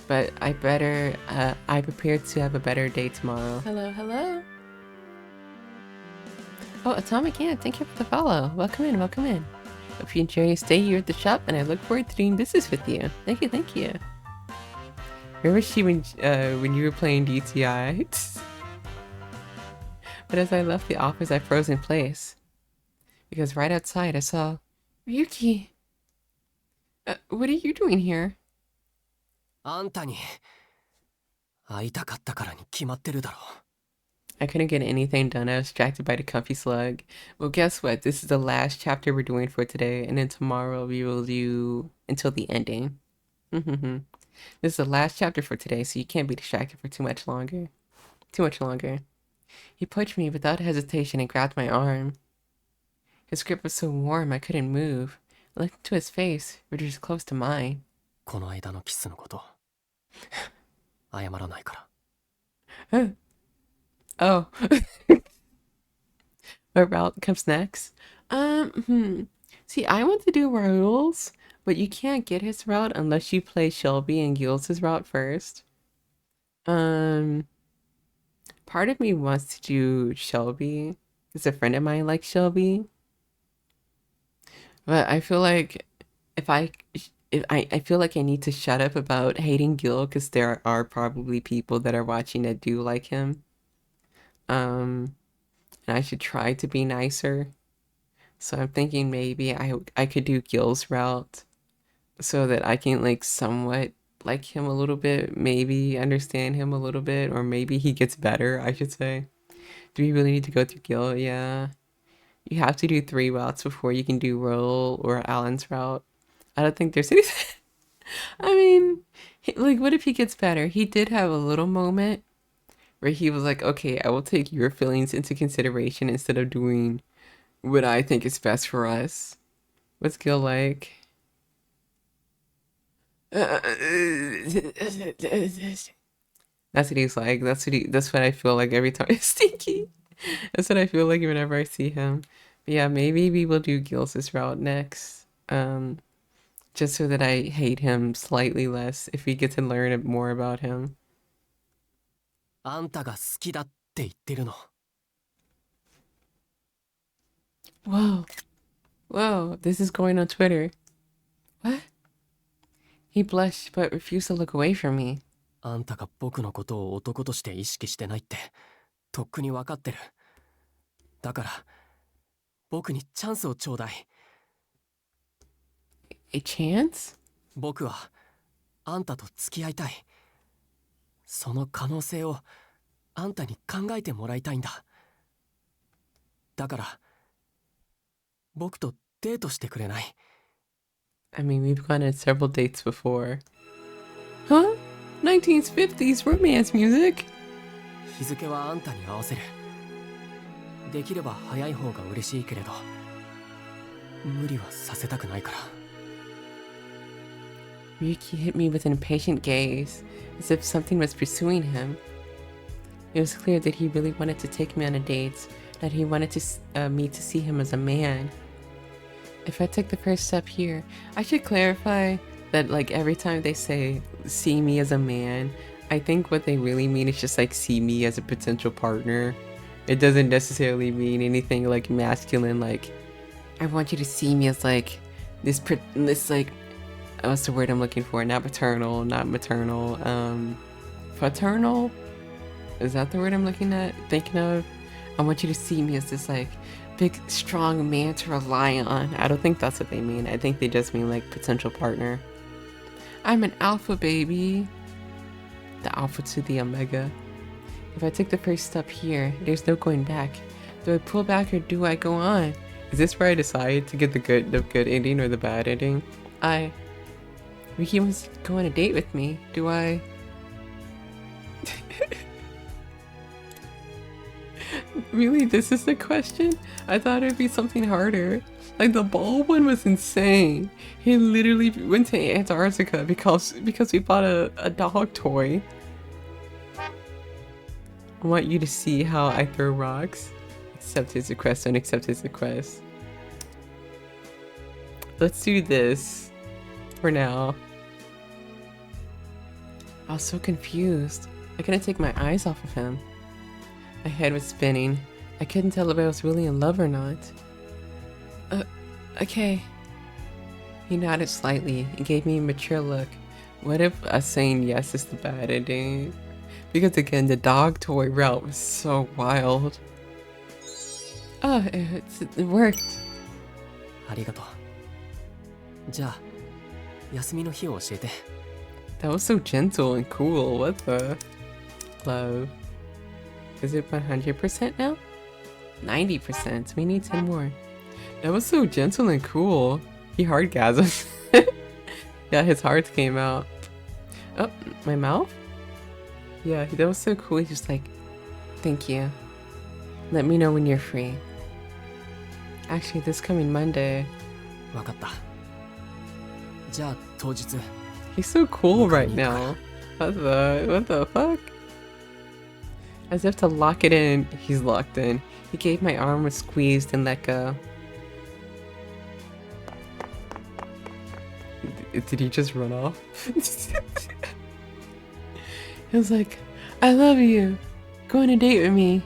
but I prepared to have a better day tomorrow. Hello. Oh, Atomic Ant, thank you for the follow. Welcome in. Hope you enjoy your stay here at the shop, and I look forward to doing business with you. Thank you. Where was she when you were playing DTI? But as I left the office, I froze in place. Because right outside, I saw Ryuki. What are you doing here? あんたに会いたかったからに決まってるだろ。 I couldn't get anything done. I was distracted by the comfy slug. Well, guess what? This is the last chapter we're doing for today, and then tomorrow we will do until the ending. This is the last chapter for today, so you can't be distracted for too much longer. He pushed me without hesitation and grabbed my arm. His grip was so warm I couldn't move. I looked into his face, which was close to mine. この間のキスのこと謝らないから。Oh. What route comes next? See, I want to do Raoul's, but you can't get his route unless you play Shelby and Gil's route first. Part of me wants to do Shelby, because a friend of mine likes Shelby. But I feel like I feel like I need to shut up about hating Gil, because there are probably people that are watching that do like him. And I should try to be nicer. So I'm thinking maybe I could do Gil's route so that I can like somewhat like him a little bit, maybe understand him a little bit, or maybe he gets better, I should say. Do we really need to go through Gil? Yeah. You have to do 3 routes before you can do Roll or Alan's route. I don't think there's anything. I mean, like, what if he gets better? He did have a little moment where he was like, okay, I will take your feelings into consideration instead of doing what I think is best for us. What's Gil like? That's what he's like. That's what I feel like every time. Stinky. That's what I feel like whenever I see him. But yeah, maybe we will do Gil's route next. Just so that I hate him slightly less if we get to learn more about him. あんたが好きだって言ってるの。Whoa. Whoa, this is going on Twitter. What? He blushed but refused to look away from me. あんたが僕のことを男として意識してないってとっくに分かってる。だから僕にチャンスをちょうだい。A chance? 僕はあんたと付き合いたい。その可能性をあんたに考えてもらいたいんだ。だから僕とデートしてくれない？ I mean, we've gone on several dates before. Huh? 1950s romance music? 日付はあんたに合わせる。できれば早い方が嬉しいけれど、無理はさせたくないから。Ryuki hit me with an impatient gaze, as if something was pursuing him. It was clear that he really wanted to take me on a date, that he wanted me to see him as a man. If I took the first step here, I should clarify that like every time they say see me as a man, I think what they really mean is just like see me as a potential partner. It doesn't necessarily mean anything like masculine, like I want you to see me as like this like what's the word I'm looking for? Not paternal, not maternal, paternal? Is that the word I'm thinking of? I want you to see me as this like big strong man to rely on. I don't think that's what they mean. I think they just mean like potential partner. I'm an alpha baby. The alpha to the omega. If I take the first step here, there's no going back. Do I pull back or do I go on? Is this where I decide to get the good ending or the bad ending? Ryuki wants to go on a date with me. Do I? Really? This is the question? I thought it'd be something harder. Like the ball one was insane. He literally went to Antarctica because we bought a dog toy. I want you to see how I throw rocks. Accept his request, don't accept his request. Let's do this for now. I was so confused. I couldn't take my eyes off of him. My head was spinning. I couldn't tell if I was really in love or not. Okay. He nodded slightly and gave me a mature look. What if us saying yes is the bad ending? Because again, the dog toy route was so wild. Oh, it worked. ありがとう。じゃあ、休みの日を教えて。That was so gentle and cool. What the? Love. Is it 100% now? 90%. We need 10 more. That was so gentle and cool. He hardgasmed. Yeah, his heart came out. Oh, my mouth? Yeah, that was so cool. He's just like, thank you. Let me know when you're free. Actually, this coming Monday. わかった。じゃあ当日。He's so cool right now. What the fuck? As if to lock it in, he's locked in. He gave my arm a squeeze and let go. Did he just run off? He was like, I love you. Go on a date with me.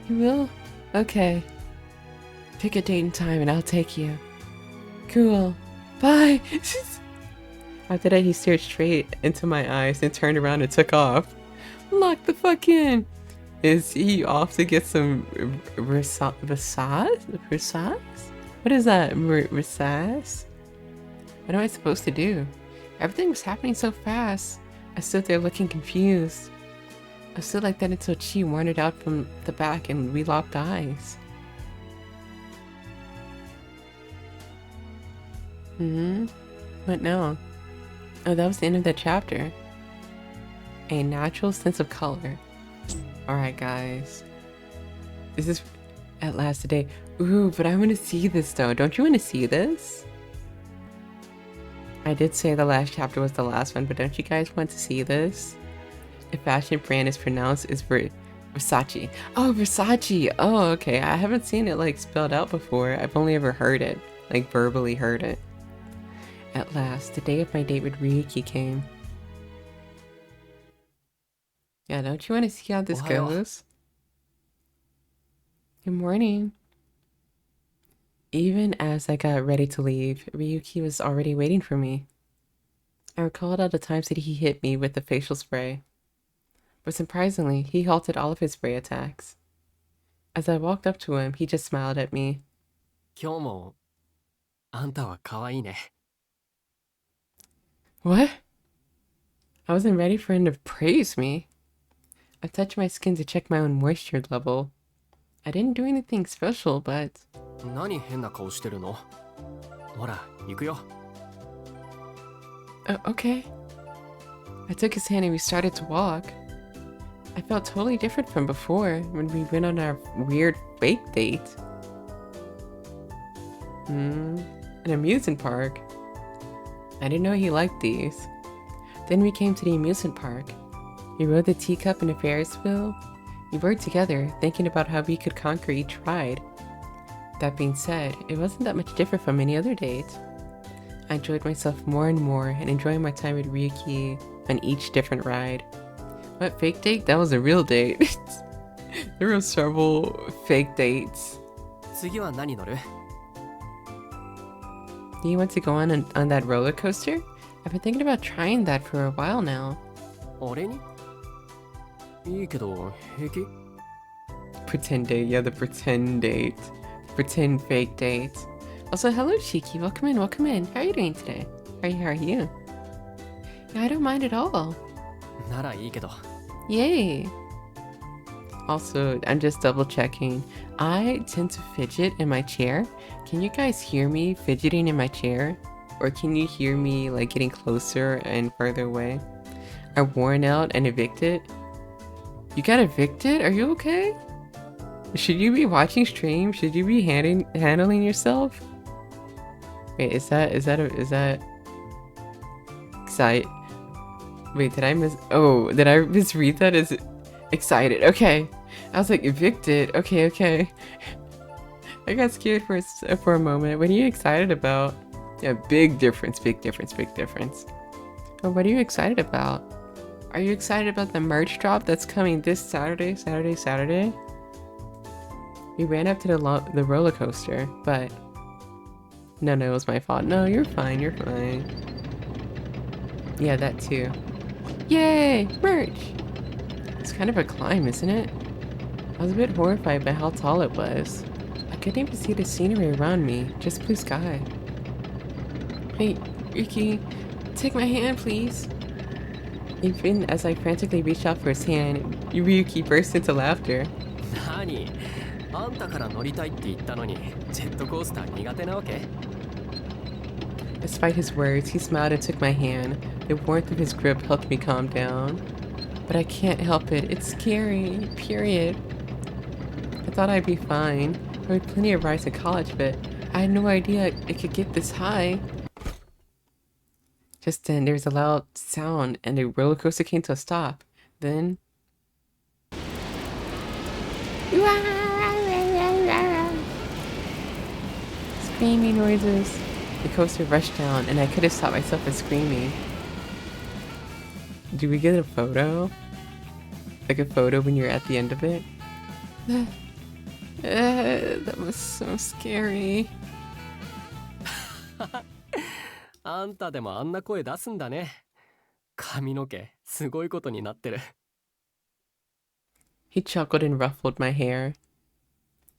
You will? Okay. Pick a date and time and I'll take you. Cool. Bye. After that, he stared straight into my eyes and turned around and took off. Lock the fuck in. Is he off to get some massage? What is that? Massage? What am I supposed to do? Everything was happening so fast. I stood there looking confused. I stood like that until Chi wandered out from the back and we locked eyes. What now? Oh, that was the end of that chapter. A natural sense of color. Alright, guys. This is at last today. Ooh, but I want to see this though. Don't you want to see this? I did say the last chapter was the last one, but don't you guys want to see this? A fashion brand is pronounced as Versace. Oh, Versace! Oh, okay. I haven't seen it like spelled out before. I've only ever heard it, like verbally heard it. At last, the day of my date with Ryuki came. Yeah, don't you want to see how this goes? Good morning. Even as I got ready to leave, Ryuki was already waiting for me. I recalled all the times that he hit me with the facial spray. But surprisingly, he halted all of his spray attacks. As I walked up to him, he just smiled at me. 今日もあんたは可愛いね。 What? I wasn't ready for him to praise me. I touched my skin to check my own moisture level. I didn't do anything special, but... 何変な顔してるの？ほら、行くよ。Okay. I took his hand and we started to walk. I felt totally different from before when we went on our weird fake date. An amusement park. I didn't know he liked these. Then we came to the amusement park. We rode the teacup in a Ferris wheel. We worked together, thinking about how we could conquer each ride. That being said, it wasn't that much different from any other date. I enjoyed myself more and more and enjoying my time with Ryuki on each different ride. What, fake date? That was a real date. There were several fake dates. 次は何乗る？ Do you want to go on that roller coaster? I've been thinking about trying that for a while now. 俺に？いいけど、平気？ Pretend date, yeah, the pretend date. Pretend fake date. Also, hello Shiki, welcome in, welcome in. How are you doing today? How are you? Yeah, I don't mind at all. ならいいけど。 Yay! Also, I'm just double checking. I tend to fidget in my chair. Can you guys hear me fidgeting in my chair? Or can you hear me like getting closer and further away? I'm worn out and evicted. You got evicted? Are you okay? Should you be watching stream? Should you be handling yourself? Wait, is that excite? Wait, did I misread that as excited? Okay. I was like, evicted. Okay. I got scared for a moment. What are you excited about? Yeah, big difference. Oh, what are you excited about? Are you excited about the merch drop that's coming this Saturday? We ran up to the roller coaster, but... No, it was my fault. No, you're fine. Yeah, that too. Yay! Merch! It's kind of a climb, isn't it? I was a bit horrified by how tall it was. I couldn't even see the scenery around me, just blue sky. Hey, Ryuki, take my hand, please. Even as I frantically reached out for his hand, Ryuki burst into laughter. 何？あんたから乗りたいって言ったのに、ジェットコースター苦手なわけ？ Despite his words, he smiled and took my hand. The warmth of his grip helped me calm down. But I can't help it. It's scary. Period. I thought I'd be fine. I had plenty of rides in college, but I had no idea it could get this high. Just then, there was a loud sound, and the roller coaster came to a stop. Then... Screaming noises. The coaster rushed down, and I could have stopped myself from screaming. Do we get a photo? Like a photo when you're at the end of it? That was so scary. あんたでもあんな声出すんだね。髪の毛、すごいことになってる。He chuckled and ruffled my hair.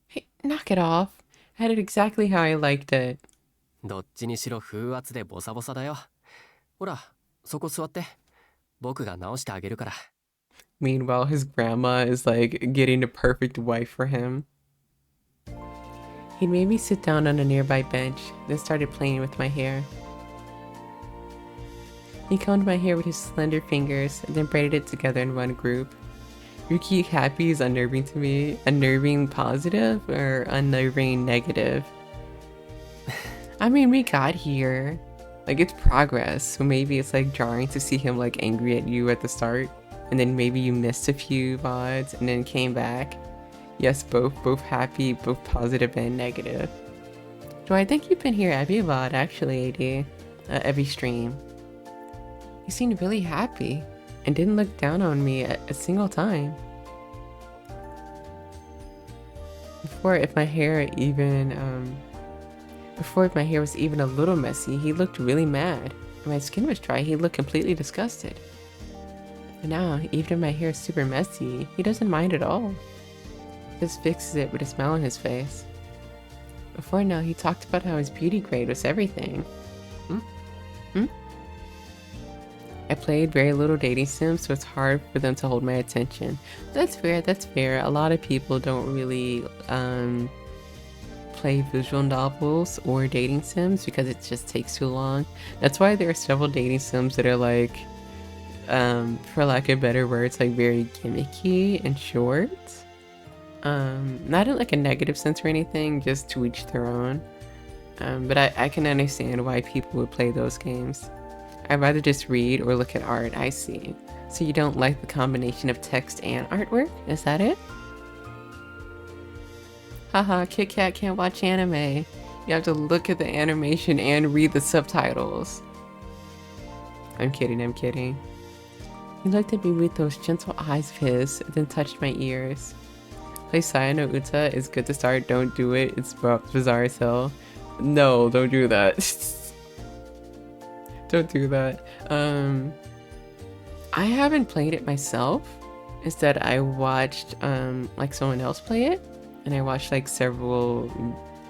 Hey, knock it off. I had it exactly how I liked it. どっちにしろ風圧でボサボサだよ。ほら、そこ座って。僕が直してあげるから。Meanwhile, his grandma is like getting the perfect wife for him. He made me sit down on a nearby bench, then started playing with my hair. He combed my hair with his slender fingers, and then braided it together in one group. Ryuki happy is unnerving to me. Unnerving positive or unnerving negative? I mean, we got here. Like, it's progress, so maybe it's like jarring to see him like angry at you at the start, and then maybe you missed a few VODs and then came back. Yes, both happy, both positive and negative. So I think you've been here every VOD actually, AD. Every stream. You seemed really happy and didn't look down on me at a single time. Before, if my hair was even a little messy, he looked really mad. If my skin was dry, he looked completely disgusted. But now, even if my hair is super messy, he doesn't mind at all. Just fixes it with a smile on his face. Before now, he talked about how his beauty grade was everything. I played very little dating sims, so it's hard for them to hold my attention. That's fair, that's fair. A lot of people don't really play visual novels or dating sims because it just takes too long. That's why there are several dating sims that are like, for lack of better words, like very gimmicky and short. Not in like a negative sense or anything, just to each their own. But I can understand why people would play those games. I'd rather just read or look at art. I see. So you don't like the combination of text and artwork? Is that it? Haha, Kit Kat can't watch anime. You have to look at the animation and read the subtitles. I'm kidding, I'm kidding. He looked at me with those gentle eyes of his, then touched my ears. Play Sayano Uta is good to start. Don't do it. It's bizarre as hell. No, don't do that. Don't do that. I haven't played it myself. Instead, I watched like someone else play it, and I watched like several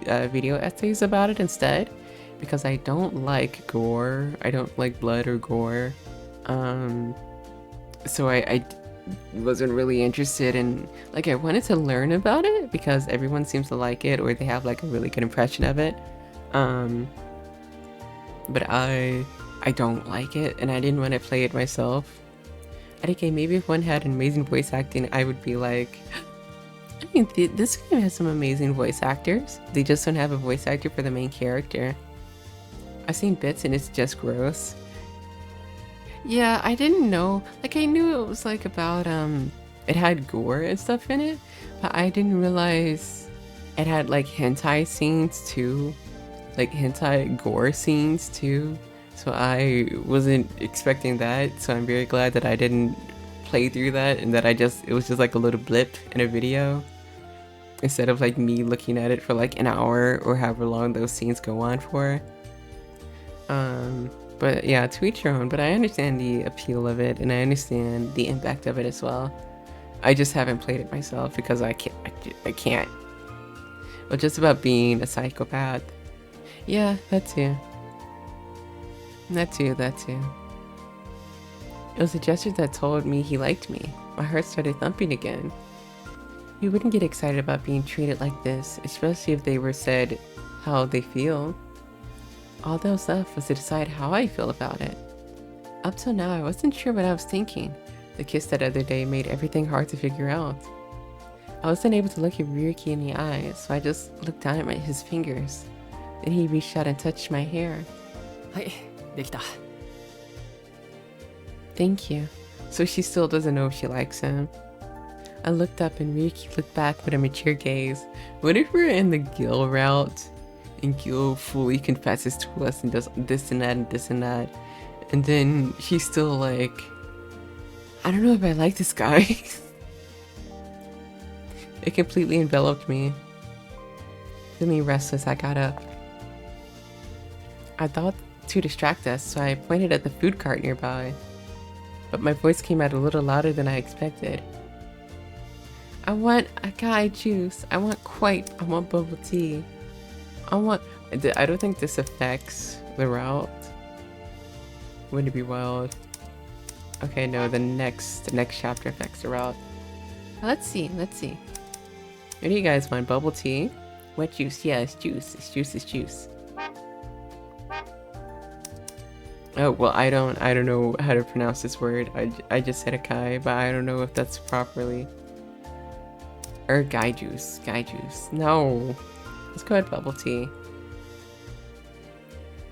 video essays about it instead, because I don't like gore. I don't like blood or gore. So I wasn't really interested in, like, I wanted to learn about it because everyone seems to like it, or they have like a really good impression of it. But I don't like it, and I didn't want to play it myself. I think maybe if one had amazing voice acting, I would be like, I mean, this game has some amazing voice actors. They just don't have a voice actor for the main character. I've seen bits and it's just gross. Yeah, I didn't know. Like, I knew it was like about, it had gore and stuff in it, but I didn't realize it had like hentai scenes too. Like hentai gore scenes too. So I wasn't expecting that, so I'm very glad that I didn't play through that, and that it was just like a little blip in a video, instead of like me looking at it for like an hour or however long those scenes go on for. But yeah, to each your own, but I understand the appeal of it, and I understand the impact of it as well. I just haven't played it myself because I can't. Well, just about being a psychopath. Yeah, that too. That too. It was a gesture that told me he liked me. My heart started thumping again. You wouldn't get excited about being treated like this, especially if they were said how they feel. All that was left was to decide how I feel about it. Up till now, I wasn't sure what I was thinking. The kiss that other day made everything hard to figure out. I wasn't able to look at Ryuki in the eye, so I just looked down at his fingers. Then he reached out and touched my hair. はい、できた。 Thank you. So she still doesn't know if she likes him. I looked up and Ryuki looked back with a mature gaze. What if we're in the Gil route and Gil fully confesses to us and does this and that and this and that, and then she's still like, I don't know if I like this guy. It completely enveloped me. Feeling restless, I got up. I thought to distract us, so I pointed at the food cart nearby. But my voice came out a little louder than I expected. I want acai juice. I want bubble tea. I don't think this affects the route. Wouldn't it be wild? Okay, no, the next chapter affects the route. Let's see. What do you guys want? Bubble tea? Wet juice? Yeah, it's juice. It's juice. Oh, well, I don't know how to pronounce this word. I just said acai, but I don't know if that's properly. Or guy juice. No. Let's go ahead, bubble tea.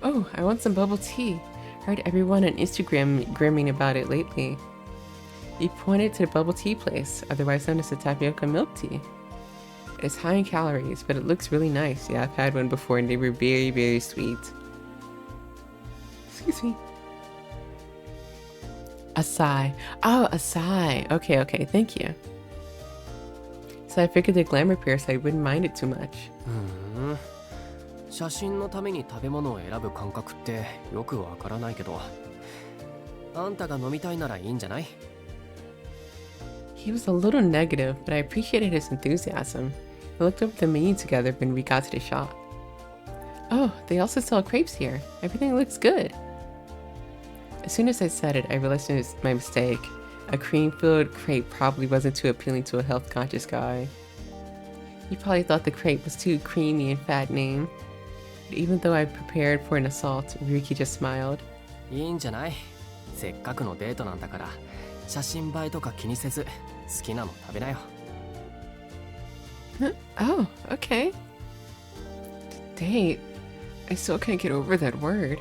Oh, I want some bubble tea. Heard everyone on Instagram grimming about it lately. He pointed to the bubble tea place, otherwise known as the tapioca milk tea. It's high in calories, but it looks really nice. Yeah, I've had one before and they were very, very sweet. Excuse me. Asai. Oh, Asai. Okay, okay, thank you. So I figured the glamour Parasite wouldn't mind it too much. 写真のために食べ物を選ぶ感覚ってよくわからないけど、あんたが飲みたいならいいんじゃない? He was a little negative, but I appreciated his enthusiasm. We looked over the menu together when we got to the shop. Oh, they also sell crepes here. Everything looks good. As soon as I said it, I realized it was my mistake. A cream-filled crepe probably wasn't too appealing to a health-conscious guy. He probably thought the crepe was too creamy and fattening. But even though I prepared for an assault, Ryuki just smiled. いいんじゃない? せっかくのデートなんだから、写真映えとか気にせず、好きなの食べなよ。Oh, okay. Date. I still can't get over that word.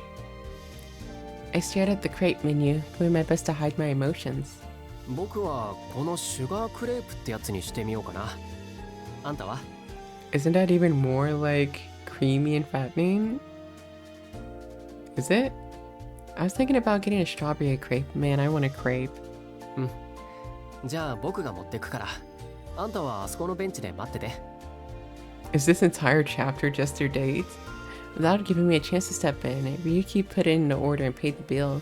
I stared at the crepe menu, doing my best to hide my emotions. 僕はこのシュガークレープってやつにしてみようかな。あんたは? Isn't that even more like creamy and fattening? Is it? I was thinking about getting a strawberry crepe. Man, I want a crepe. じゃあ僕が持ってくから。あんたはあそこのベンチで待ってて。Is this entire chapter just their dates? Without giving me a chance to step in, Ryuki put in the order and paid the bill.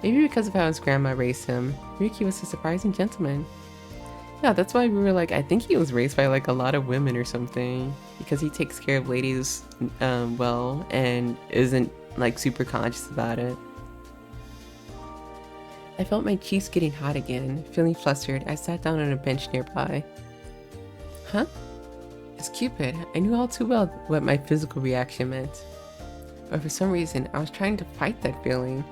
Maybe because of how his grandma raised him, Ryuki was a surprising gentleman. Yeah, that's why we were like, I think he was raised by like a lot of women or something. Because he takes care of ladies well and isn't like super conscious about it. I felt my cheeks getting hot again. Feeling flustered, I sat down on a bench nearby. Huh? It's Cupid. I knew all too well what my physical reaction meant. But for some reason, I was trying to fight that feeling.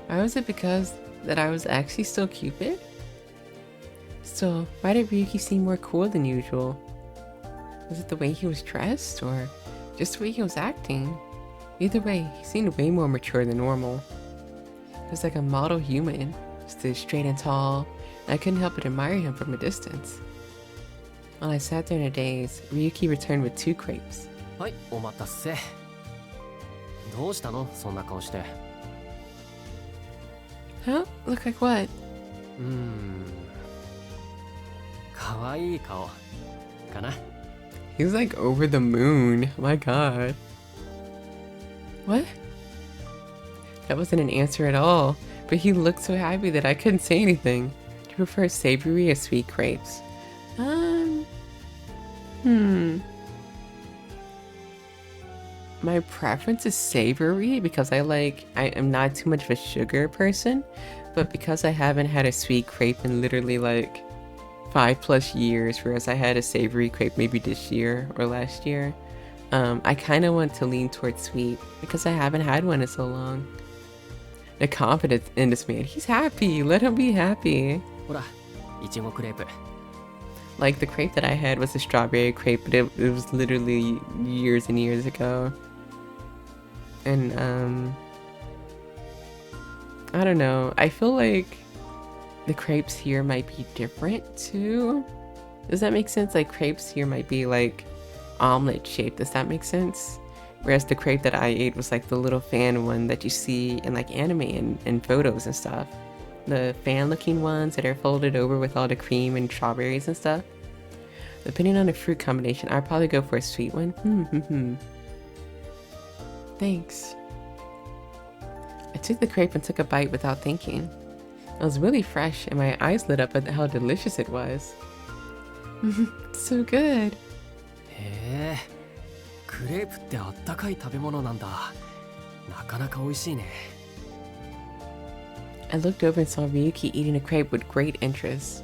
Why was it because that I was actually still Cupid? Still, why did Ryuki seem more cool than usual? Was it the way he was dressed, or just the way he was acting? Either way, he seemed way more mature than normal. He was like a model human, stood straight and tall, and I couldn't help but admire him from a distance. While I sat there in a daze, Ryuki returned with 2 crepes. はい、お待たせ。どうしたの？そんな顔して。Huh? Look like what? かわいい顔かな。He's like over the moon. My god. What? That wasn't an answer at all, but he looked so happy that I couldn't say anything. Do you prefer savory or sweet crepes? My preference is savory because I am not too much of a sugar person, but because I haven't had a sweet crepe in literally like 5+ years, whereas I had a savory crepe maybe this year or last year, I kind of want to lean towards sweet because I haven't had one in so long. The confidence in this man. He's happy. Let him be happy. ほら、いちごクレープ。 Like the crepe that I had was a strawberry crepe, but it was literally years and years ago. And I don't know. I feel like the crepes here might be different too. Does that make sense? Like crepes here might be like omelet shaped. Does that make sense? Whereas the crepe that I ate was like the little fan one that you see in like anime and photos and stuff. The fan looking ones that are folded over with all the cream and strawberries and stuff. Depending on the fruit combination, I'd probably go for a sweet one. Thanks. I took the crepe and took a bite without thinking. It was really fresh and my eyes lit up at how delicious it was. So good. へえ、クレープってあったかい食べ物なんだ。なかなか美味しいね。I looked over and saw Ryuki eating a crepe with great interest.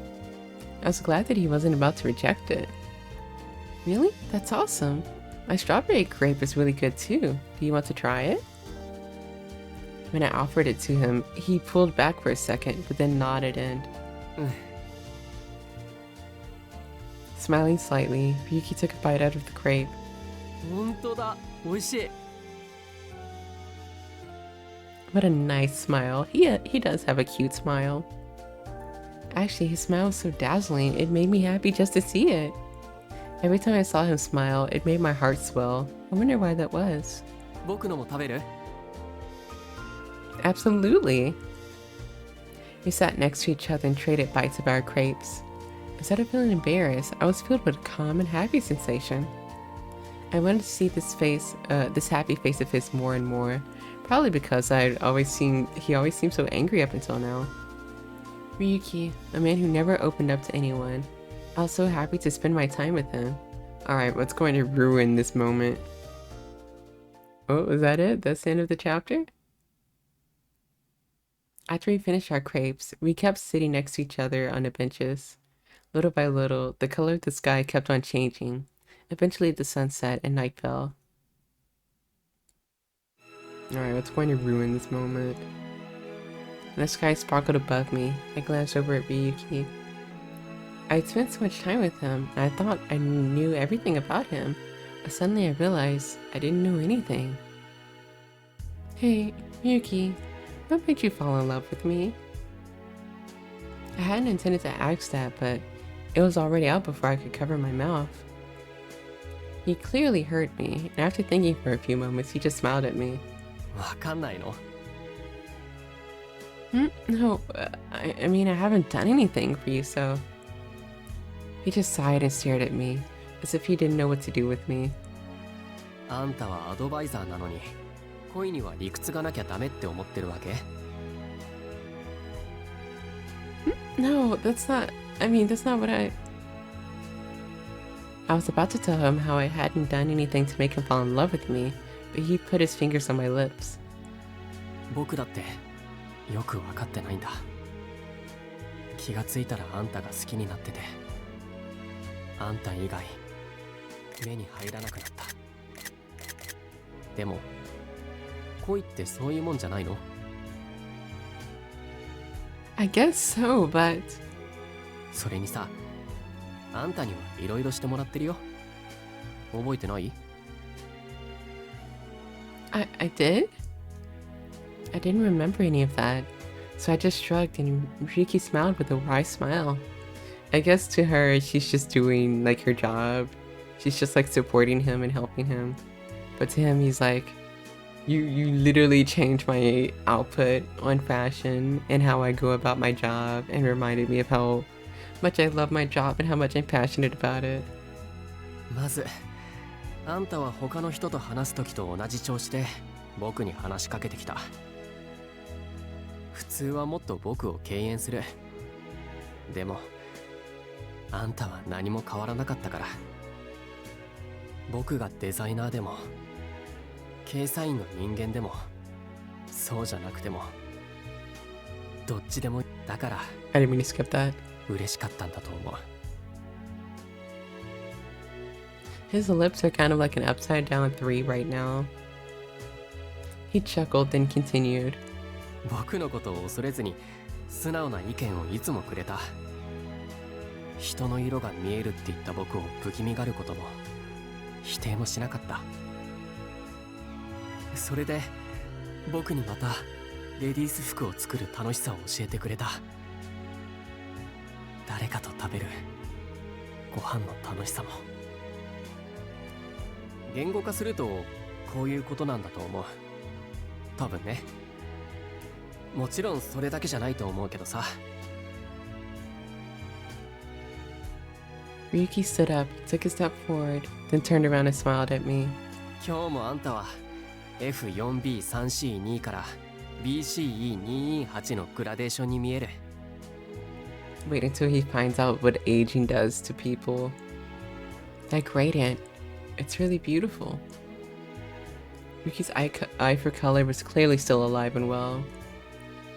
I was glad that he wasn't about to reject it. Really? That's awesome. My strawberry crepe is really good too. Do you want to try it? When I offered it to him, he pulled back for a second, but then nodded and... Smiling slightly, Ryuki took a bite out of the crepe. 本当だ、美味しい。What a nice smile. He does have a cute smile. Actually, his smile was so dazzling, it made me happy just to see it. Every time I saw him smile, it made my heart swell. I wonder why that was. 僕のも食べる? Absolutely. We sat next to each other and traded bites of our crepes. Instead of feeling embarrassed, I was filled with a calm and happy sensation. I wanted to see this happy face of his more and more, probably because he always seemed so angry up until now. Ryuki, a man who never opened up to anyone. I was so happy to spend my time with him. Alright, what's going to ruin this moment? Oh, is that it? That's the end of the chapter? After we finished our crepes, we kept sitting next to each other on the benches. Little by little, the color of the sky kept on changing. Eventually the sun set and night fell. Alright, what's going to ruin this moment? The sky sparkled above me. I glanced over at Ryuki. I had spent so much time with him, and I thought I knew everything about him. But suddenly I realized I didn't know anything. Hey, Ryuki, what made you fall in love with me? I hadn't intended to ask that, but it was already out before I could cover my mouth. He clearly heard me, and after thinking for a few moments, he just smiled at me. わかんないの? No, I mean, I haven't done anything for you, so... He just sighed and stared at me, as if he didn't know what to do with me. あんたはアドバイザーなのに、恋には理屈がなきゃダメって思ってるわけ? No, that's not what I was about to tell him how I hadn't done anything to make him fall in love with me, but he put his fingers on my lips. 僕だってよく分かってないんだ。気がついたらあんたが好きになってて、あんた以外目に入らなくなった。でも恋ってそういうもんじゃないの? I guess so, but... それにさ、あんたにはいろいろしてもらってるよ。覚えてない? I did? I didn't remember any of that, so I just shrugged and Ryuki smiled with a wry smile. I guess to her, she's just doing like her job. She's just like supporting him and helping him. But to him, he's like, you literally changed my output on fashion and how I go about my job, and reminded me of how much I love my job and how much I'm passionate about it. まず、あんたは他の人と話すときと同じ調子で僕に話しかけてきた。普通はもっと僕を敬遠する。でも、あんたは何も変わらなかったから。僕がデザイナーでも、掲載員の人間でも、そうじゃなくても、どっちでもだから。I didn't mean to skip that. 嬉しかったんだと思う。His lips are kind of like an upside down 3 right now. He chuckled, then continued. 僕のことを恐れずに素直な意見をいつもくれた。人の色が見えるって言った僕を不気味がることも否定もしなかった。それで僕にまたレディース服を作る楽しさを教えてくれた。誰かと食べるご飯の楽しさも。言語化するとこういうことなんだと思う。多分ね。もちろんそれだけじゃないと思うけどさ。Ryuki stood up, took a step forward, then turned around and smiled at me. 今日もあんたは F4B3C2 から BCE228 のグラデーションに見える。Wait until he finds out what aging does to people. That gradient, it's really beautiful. Ryuki's eye for color was clearly still alive and well.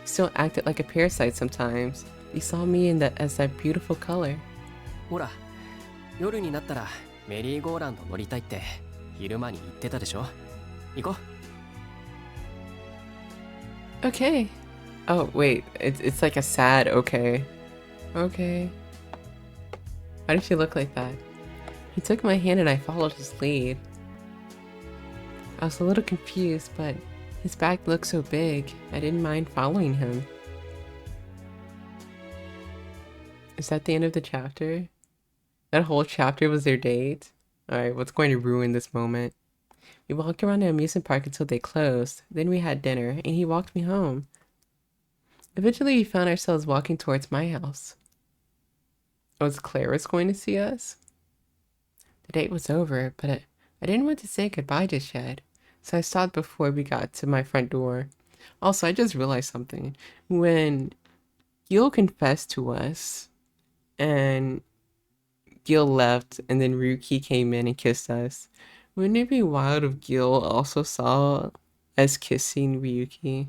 He still acted like a parasite sometimes. He saw me as that beautiful color. ほら、夜になったらメリーゴーランド乗りたいって昼間に言ってたでしょ。行こう。 Okay. Oh, wait, it's like a sad okay. Okay. Why did she look like that? He took my hand and I followed his lead. I was a little confused, but His bag looked so big, I didn't mind following him. Is that the end of the chapter? That whole chapter was their date? Alright, what's going to ruin this moment? We walked around the amusement park until they closed. Then we had dinner, and he walked me home. Eventually, we found ourselves walking towards my house. Was Claris going to see us? The date was over, but I didn't want to say goodbye just yet, so I stopped before we got to my front door. Also, I just realized something. When Gil confessed to us, and Gil left, and then Ryuki came in and kissed us, wouldn't it be wild if Gil also saw us kissing Ryuki?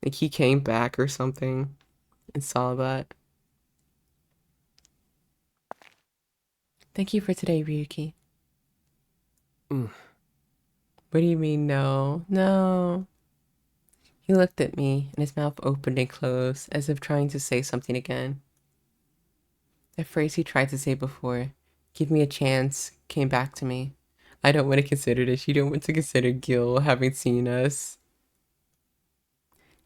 Like he came back or something and saw that. Thank you for today, Ryuki. What do you mean, no? No. He looked at me, and his mouth opened and closed, as if trying to say something again. That phrase he tried to say before, "Give me a chance," came back to me. I don't want to consider this. You don't want to consider Gil having seen us.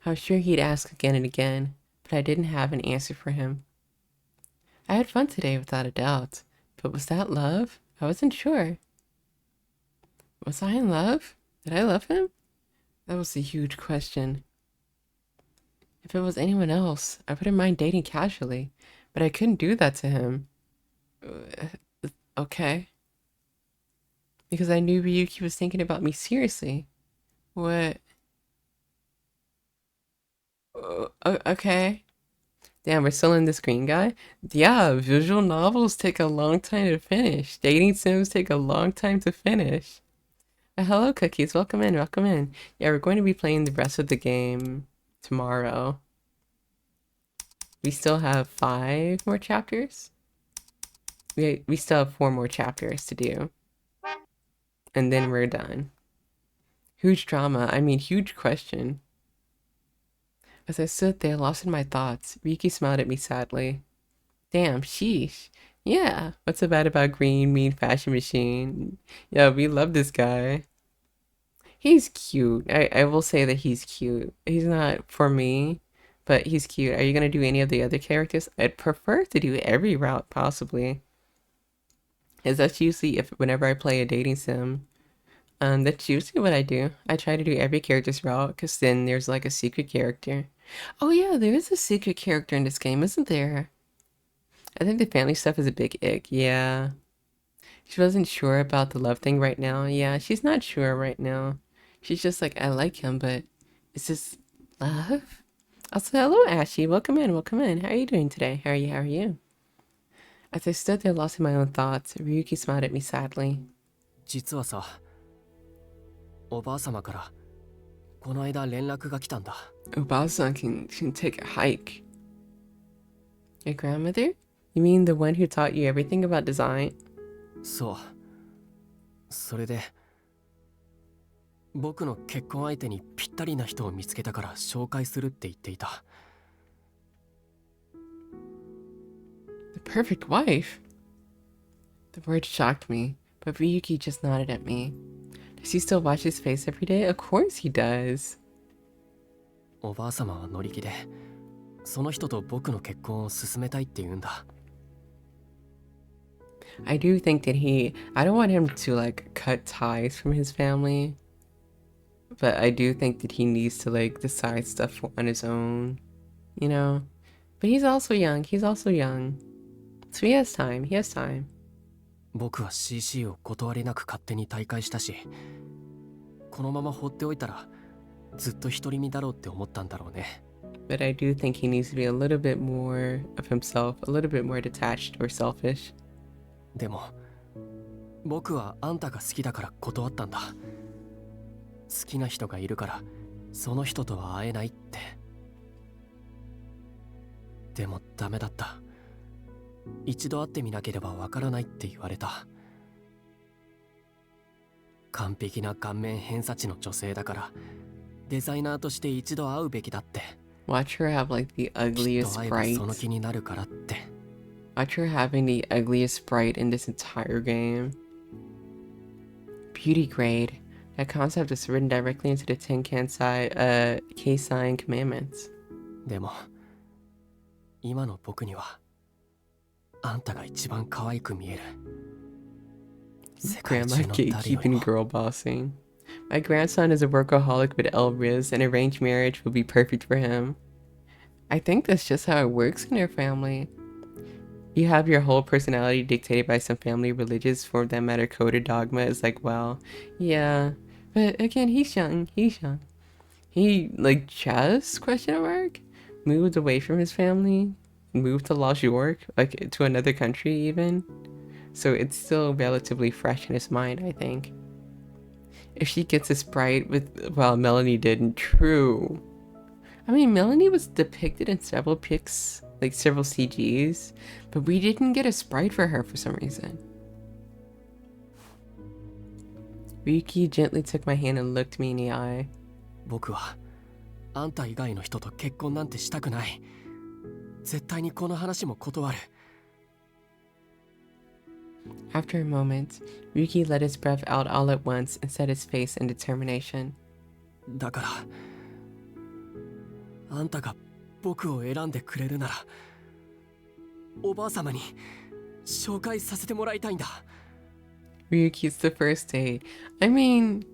I was sure he'd ask again and again, but I didn't have an answer for him. I had fun today without a doubt, but was that love? I wasn't sure. Was I in love? Did I love him? That was a huge question. If it was anyone else, I wouldn't mind dating casually, but I couldn't do that to him. Okay. Because I knew Ryuki was thinking about me seriously. What? Okay. Damn, we're still in the screen, guy? Yeah, visual novels take a long time to finish. Dating sims take a long time to finish. Hello, Cookies. Welcome in, welcome in. Yeah, we're going to be playing the rest of the game tomorrow. We still have 5 more chapters? We still have 4 more chapters to do. And then we're done. Huge drama. I mean, huge question. As I stood there, lost in my thoughts, Ryuki smiled at me sadly. Damn, sheesh. Yeah, what's so bad about Green Mean Fashion Machine? Yeah, we love this guy. He's cute. I will say that he's cute. He's not for me, but he's cute. Are you going to do any of the other characters? I'd prefer to do every route, possibly. As that's usually whenever I play a dating sim. That's usually what I do. I try to do every character's route, because then there's like a secret character. Oh yeah, there is a secret character in this game, isn't there? I think the family stuff is a big ick, yeah. She wasn't sure about the love thing right now. Yeah, she's not sure right now. She's just like, I like him, but is this love? Also, hello Ashy, welcome in, welcome in. How are you doing today? How are you? As I stood there lost in my own thoughts, Ryuki smiled at me sadly. 実はさ、おばあ様からこの間連絡が来たんだ。Obasa can take a hike. Your grandmother? You mean the one who taught you everything about design? そう。それで僕の結婚相手にぴったりな人を見つけたから紹介するって言っていた。The perfect wife? The word shocked me, but Ryuki just nodded at me. Does he still wash his face every day? Of course he does. おばあ様は乗り気で、その人と僕の結婚を進めたいって言うんだ。I do think that I don't want him to like cut ties from his family, but I do think that he needs to like decide stuff on his own, you know? But he's also young, so he has time. 僕は CC を断りなく勝手に退会したし、このまま放っておいたらずっと独り身だろうって思ったんだろうね。But I do think he needs to be a little bit more of himself, a little bit more detached or selfish. でも僕はあんたが好きだから断ったんだ。好きな人がいるからその人とは会えないって。でもダメだった。一度会ってみなければわからないって言われた。完璧な顔面偏差値の女性だからデザイナーとして一度会うべきだって。Watch her have like the ugliest きっと会えば sprite. その気になるからって。Watch her having the ugliest sprite in this entire game. Beauty grade. That concept is written directly into the Ten Keisai commandments. でも今の僕にはあんたが一番可愛く見える。 Grandma gatekeeping girl bossing. My grandson is a workaholic with Riz, and arranged marriage would be perfect for him. I think that's just how it works in your family. You have your whole personality dictated by some family religious for that matter coded dogma. It's like, well, yeah, but again, he's young. He like just question mark moved away from his family, moved to Los York, like to another country even. So it's still relatively fresh in his mind, I think. If she gets a sprite with, well, Melanie didn't, true. I mean, Melanie was depicted in several pics, like several CGs, but we didn't get a sprite for her for some reason. Ryuki gently took my hand and looked me in the eye. 僕はあんた以外の人と結婚なんてしたくない。絶対にこの話も断る。 After a moment, Ryuki let his breath out all at once and set his face in determination. だからあんたが僕を選んでくれるならおばあ様に紹介させてもらいたいんだ。 Ryuki's the first date. I mean,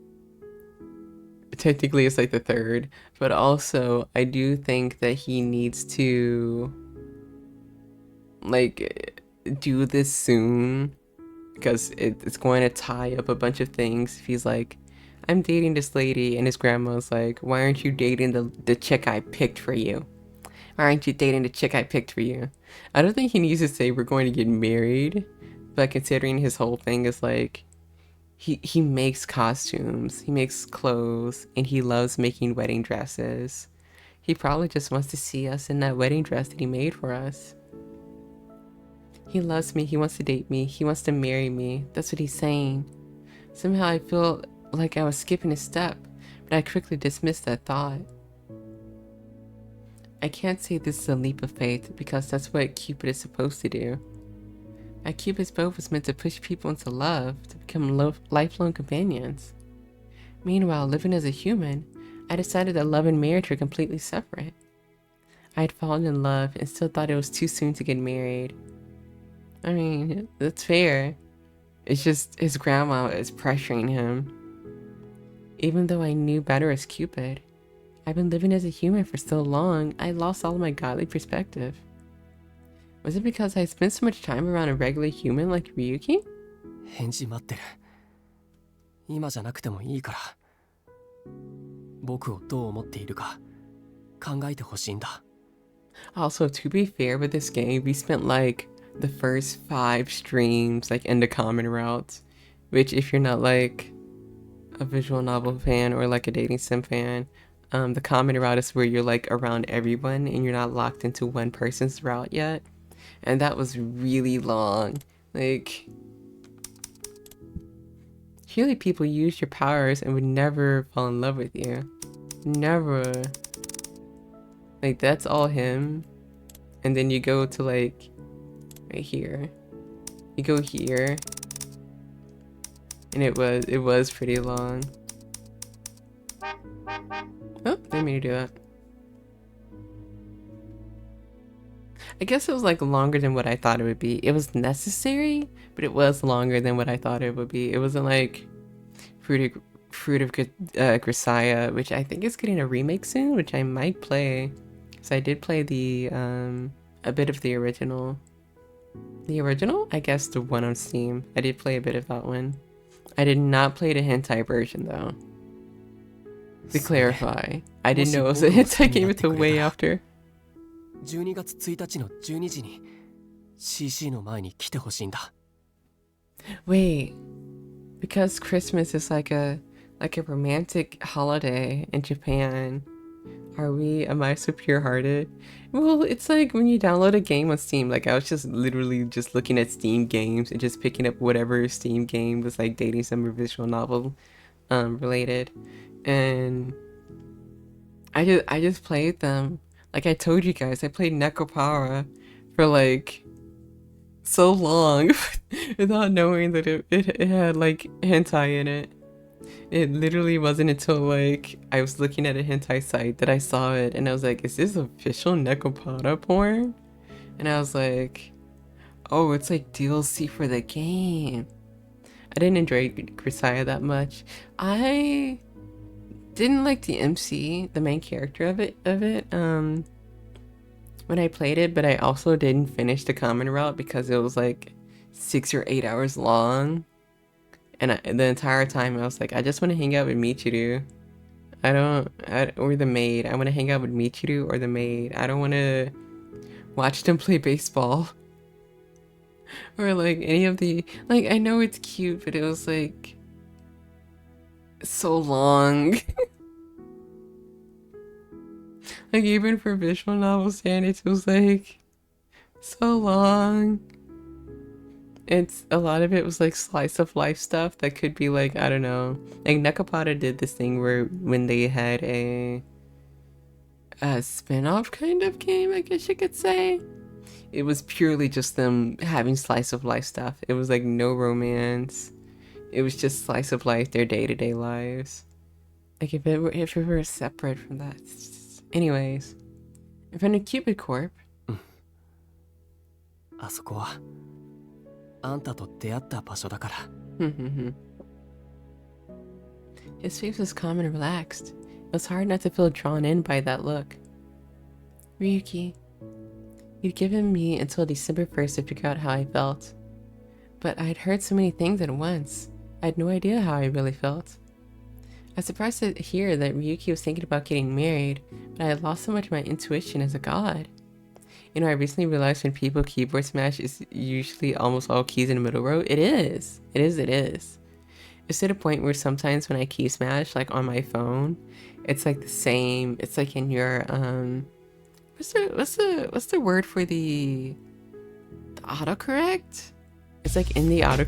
technically it's like the third, but also I do think that he needs to like do this soon because it's going to tie up a bunch of things. If he's like, I'm dating this lady, and his grandma's like, why aren't you dating the chick I picked for you? Why aren't you dating the chick I picked for you? I don't think he needs to say we're going to get married, but considering his whole thing is like, he makes costumes, he makes clothes, and he loves making wedding dresses. He probably just wants to see us in that wedding dress that he made for us. He loves me, he wants to date me, he wants to marry me. That's what he's saying. Somehow I feel like I was skipping a step, but I quickly dismissed that thought. I can't say this is a leap of faith because that's what Cupid is supposed to do. A Cupid's bow was meant to push people into love, to become lifelong companions. Meanwhile, living as a human, I decided that love and marriage were completely separate. I had fallen in love and still thought it was too soon to get married. I mean, that's fair. It's just his grandma is pressuring him. Even though I knew better as Cupid, I've been living as a human for so long, I lost all of my godly perspective. Was it because I spent so much time around a regular human like Ryuki? 返事待ってる。今じゃなくてもいいから。僕をどう思っているか考えてほしいんだ。 Also, to be fair with this game, we spent like the first 5 streams like in the common routes, which if you're not like a visual novel fan or like a dating sim fan, the common route is where you're like around everyone and you're not locked into one person's route yet. And that was really long. Like, surely people use your powers and would never fall in love with you. Never. Like, that's all him. And then you go to like right here. You go here. And it was pretty long. Oh, didn't mean to do that. I guess it was like longer than what I thought it would be. It was necessary, but it was longer than what I thought it would be. It wasn't like Fruit of Grisaya, which I think is getting a remake soon, which I might play. So I did play the a bit of the original. The original? I guess the one on Steam. I did play a bit of that one. I did not play the hentai version though. To clarify, I didn't know it was a hentai game until way after. 12月1日の12時に CC の前に来てほしいんだ。 Wait, because Christmas is like a romantic holiday in Japan. Am I so pure-hearted? Well, it's like when you download a game on Steam. Like I was just literally just looking at Steam games and just picking up whatever Steam game was like dating some visual novel related, and I just played them. Like I told you guys, I played Nekopara for like so long without knowing that it had like hentai in it. It literally wasn't until like I was looking at a hentai site that I saw it, and I was like, is this official Nekopada porn? And I was like, oh, it's like DLC for the game. I didn't enjoy Grisaya that much. I didn't like the MC, the main character of it, when I played it, but I also didn't finish the common route because it was like 6 or 8 hours long. And the entire time I was like, I just want to hang out with Michiru. Or the maid. I want to hang out with Michiru or the maid. I don't want to watch them play baseball. Or like any of the, like, I know it's cute, but it was like so long. Like even for visual novel standards, it was like so long. It's a lot of it was like slice of life stuff that could be like, I don't know. Like Nekopada did this thing where when they had a spin-off kind of game, I guess you could say. It was purely just them having slice of life stuff. It was like no romance. It was just slice of life, their day-to-day lives. Like if it were separate from that. Anyways, in front of Cupid Corp. あそこはあんたと出会った場所だから。His face was calm and relaxed. It was hard not to feel drawn in by that look. Ryuki, you'd given me until December 1st to figure out how I felt. But I'd heard so many things at once. I had no idea how I really felt. I was surprised to hear that Ryuki was thinking about getting married, but I had lost so much of my intuition as a god. You know, I recently realized when people keyboard smash, it's usually almost all keys in the middle row. It is. It's to the point where sometimes when I key smash, like on my phone, it's like the same. It's like in your what's the word for the autocorrect? It's like in the auto.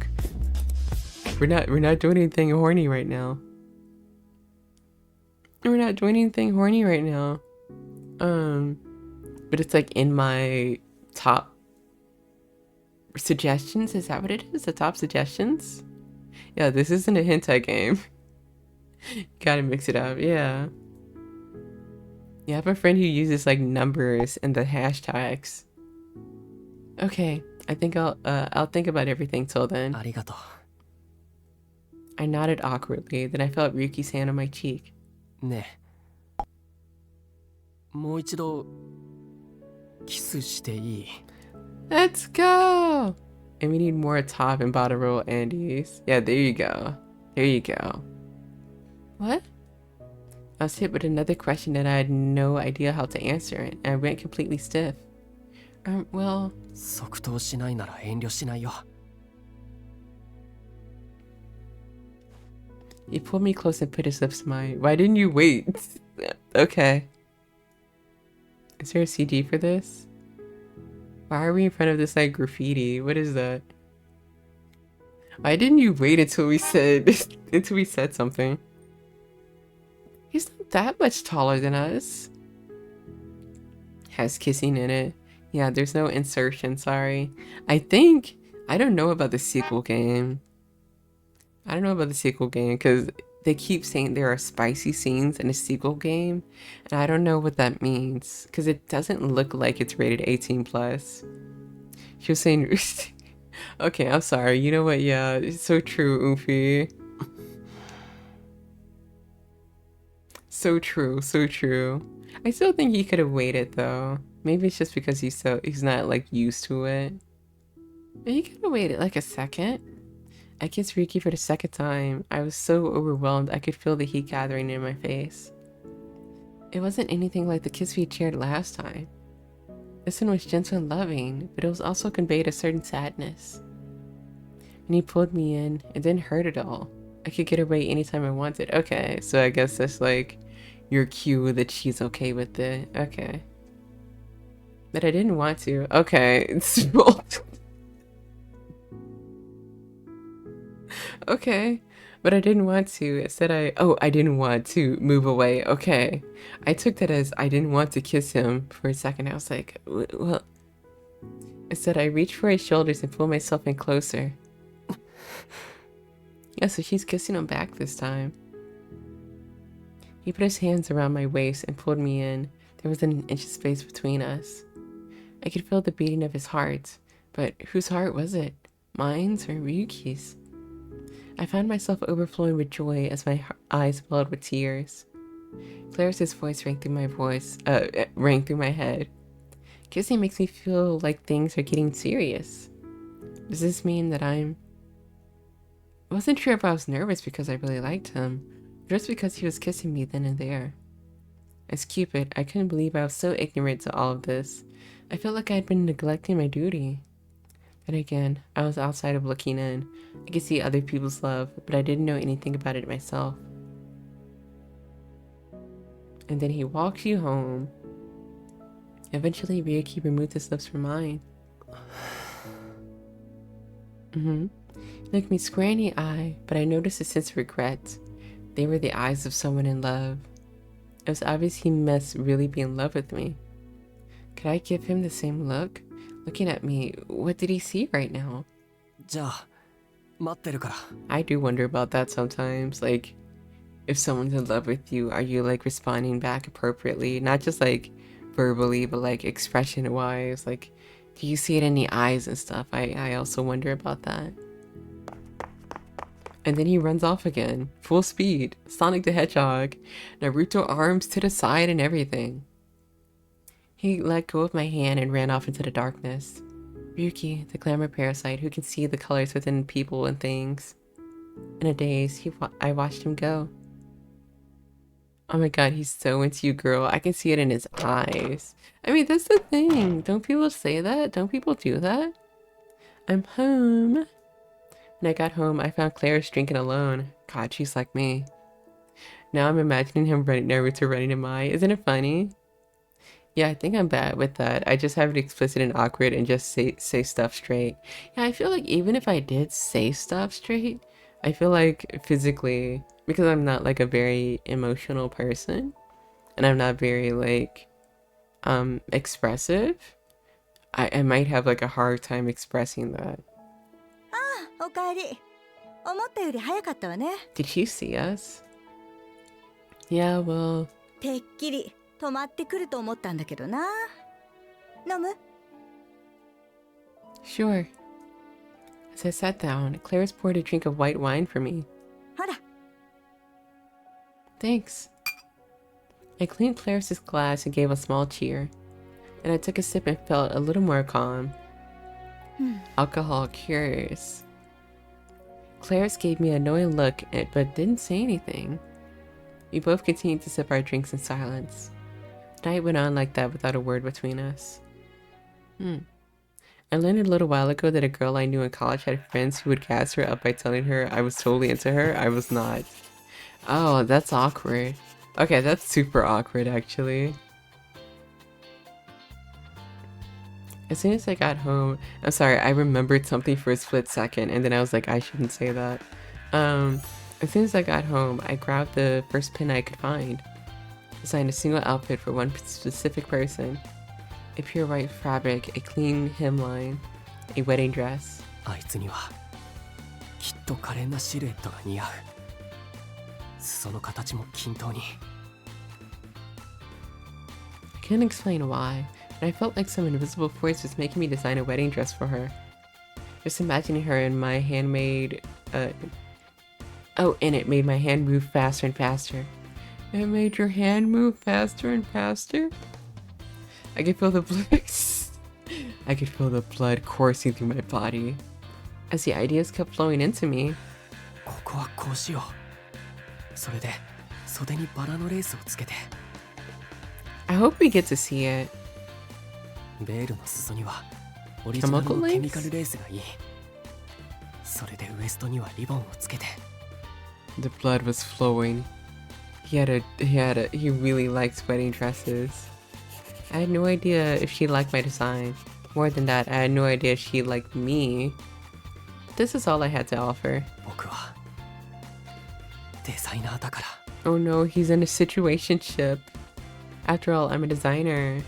We're not doing anything horny right now. We're not doing anything horny right now. But it's like in my top suggestions. Is that what it is? The top suggestions? Yeah, this isn't a hentai game. Gotta mix it up, yeah. Yeah, I have a friend who uses like numbers and the hashtags. Okay, I think I'll think about everything till then. ありがとう。 I nodded awkwardly, then I felt Ryuki's hand on my cheek. ねえ。もう一度キスしていい？ Let's go! And we need more top and bottom roll Andes. Yeah, there you go. There you go. What? I was hit with another question that I had no idea how to answer, and I went completely stiff. Well... 即答しないなら遠慮しないよ。 He pulled me close and put his lips to mine. Why didn't you wait? Okay. Is there a CD for this? Why are we in front of this like graffiti? What is that? Why didn't you wait until we said something? He's not that much taller than us. Has kissing in it. Yeah, there's no insertion, sorry. I don't know about the sequel game. I don't know about the sequel game because they keep saying there are spicy scenes in a sequel game, and I don't know what that means because it doesn't look like it's rated 18 plus. She was saying, okay, I'm sorry. You know what? Yeah, it's so true, Oofy. So true, so true. I still think he could have waited though. Maybe it's just because he's not like used to it. But he could have waited like a second. I kissed Ryuki for the second time. I was so overwhelmed I could feel the heat gathering in my face. It wasn't anything like the kiss we shared last time. This one was gentle and loving, but it was also conveyed a certain sadness. And he pulled me in, it didn't hurt at all. I could get away anytime I wanted. Okay, so I guess that's like your cue that she's okay with it. Okay. But I didn't want to. Okay. Okay, but I didn't want to. Instead I didn't want to move away. Okay. I took that as I didn't want to kiss him for a second. I was like, well. Instead I reached for his shoulders and pulled myself in closer. Yeah, so she's kissing him back this time. He put his hands around my waist and pulled me in. There wasn't an inch of space between us. I could feel the beating of his heart, but whose heart was it? Mine's or Ryuki's? I found myself overflowing with joy as my eyes welled with tears. Clarice's voice rang through my head. Kissing makes me feel like things are getting serious. Does this mean that I wasn't sure if I was nervous because I really liked him, or just because he was kissing me then and there. As Cupid, I couldn't believe I was so ignorant to all of this. I felt like I had been neglecting my duty. Then again, I was outside of looking in. I could see other people's love, but I didn't know anything about it myself. And then he walks you home. Eventually, Ryuki removed his lips from mine. He looked me square in the eye, but I noticed a sense of regret. They were the eyes of someone in love. It was obvious he must really be in love with me. Could I give him the same look? Looking at me, what did he see right now? I do wonder about that sometimes. Like, if someone's in love with you, are you like responding back appropriately? Not just like verbally, but like expression wise. Like, do you see it in the eyes and stuff? I also wonder about that. And then he runs off again, full speed, Sonic the Hedgehog, Naruto arms to the side and everything. He let go of my hand and ran off into the darkness. Ryuki, the glamour parasite who can see the colors within people and things. In a daze, I watched him go. Oh my god, he's so into you, girl. I can see it in his eyes. I mean, that's the thing. Don't people say that? Don't people do that? I'm home. When I got home, I found Clarice drinking alone. God, she's like me. Now I'm imagining him Naruto running to Mai. Isn't it funny? Yeah, I think I'm bad with that. I just have it explicit and awkward and just say stuff straight. Yeah, I feel like even if I did say stuff straight, I feel like physically, because I'm not like a very emotional person, and I'm not very like expressive, I might have like a hard time expressing that. Did she see us? Yeah, well... Sure. As I sat down, Clarice poured a drink of white wine for me. Thanks. I cleaned Clarice's glass and gave a small cheer. And I took a sip and felt a little more calm. Alcohol cures. Clarice gave me a knowing look, but didn't say anything. We both continued to sip our drinks in silence. The night went on like that without a word between us. I learned a little while ago that a girl I knew in college had friends who would gas her up by telling her I was totally into her. I was not. Oh, that's awkward. Okay, that's super awkward actually. As soon as I got home, I'm sorry, I remembered something for a split second and then I was like, I shouldn't say that. As soon as I got home, I grabbed the first pin I could find. Designed a single outfit for one specific person. A pure white fabric, a clean hemline, a wedding dress. I couldn't explain why, but I felt like some invisible force was making me design a wedding dress for her. Just imagining her in my handmade, and it made my hand move faster and faster. It made your hand move faster and faster? I could feel the blood coursing through my body. As the ideas kept flowing into me. I hope we get to see it. Chemical lace? The blood was flowing. He really likes wedding dresses. I had no idea if she liked my design. More than that, I had no idea if she liked me. This is all I had to offer. Oh no, he's in a situationship. After all, I'm a designer.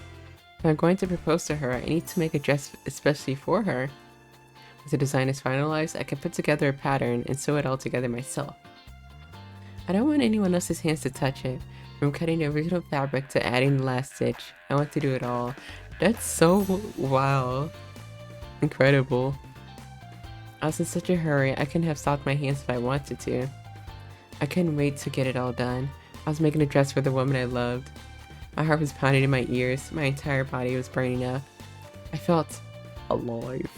If I'm going to propose to her, I need to make a dress especially for her. Once the design is finalized, I can put together a pattern and sew it all together myself. I don't want anyone else's hands to touch it, From cutting the original fabric to adding the last stitch. I want to do it all. That's so wow. Incredible. I was in such a hurry, I couldn't have stopped my hands if I wanted to. I couldn't wait to get it all done. I was making a dress for the woman I loved. My heart was pounding in my ears. My entire body was burning up. I felt alive.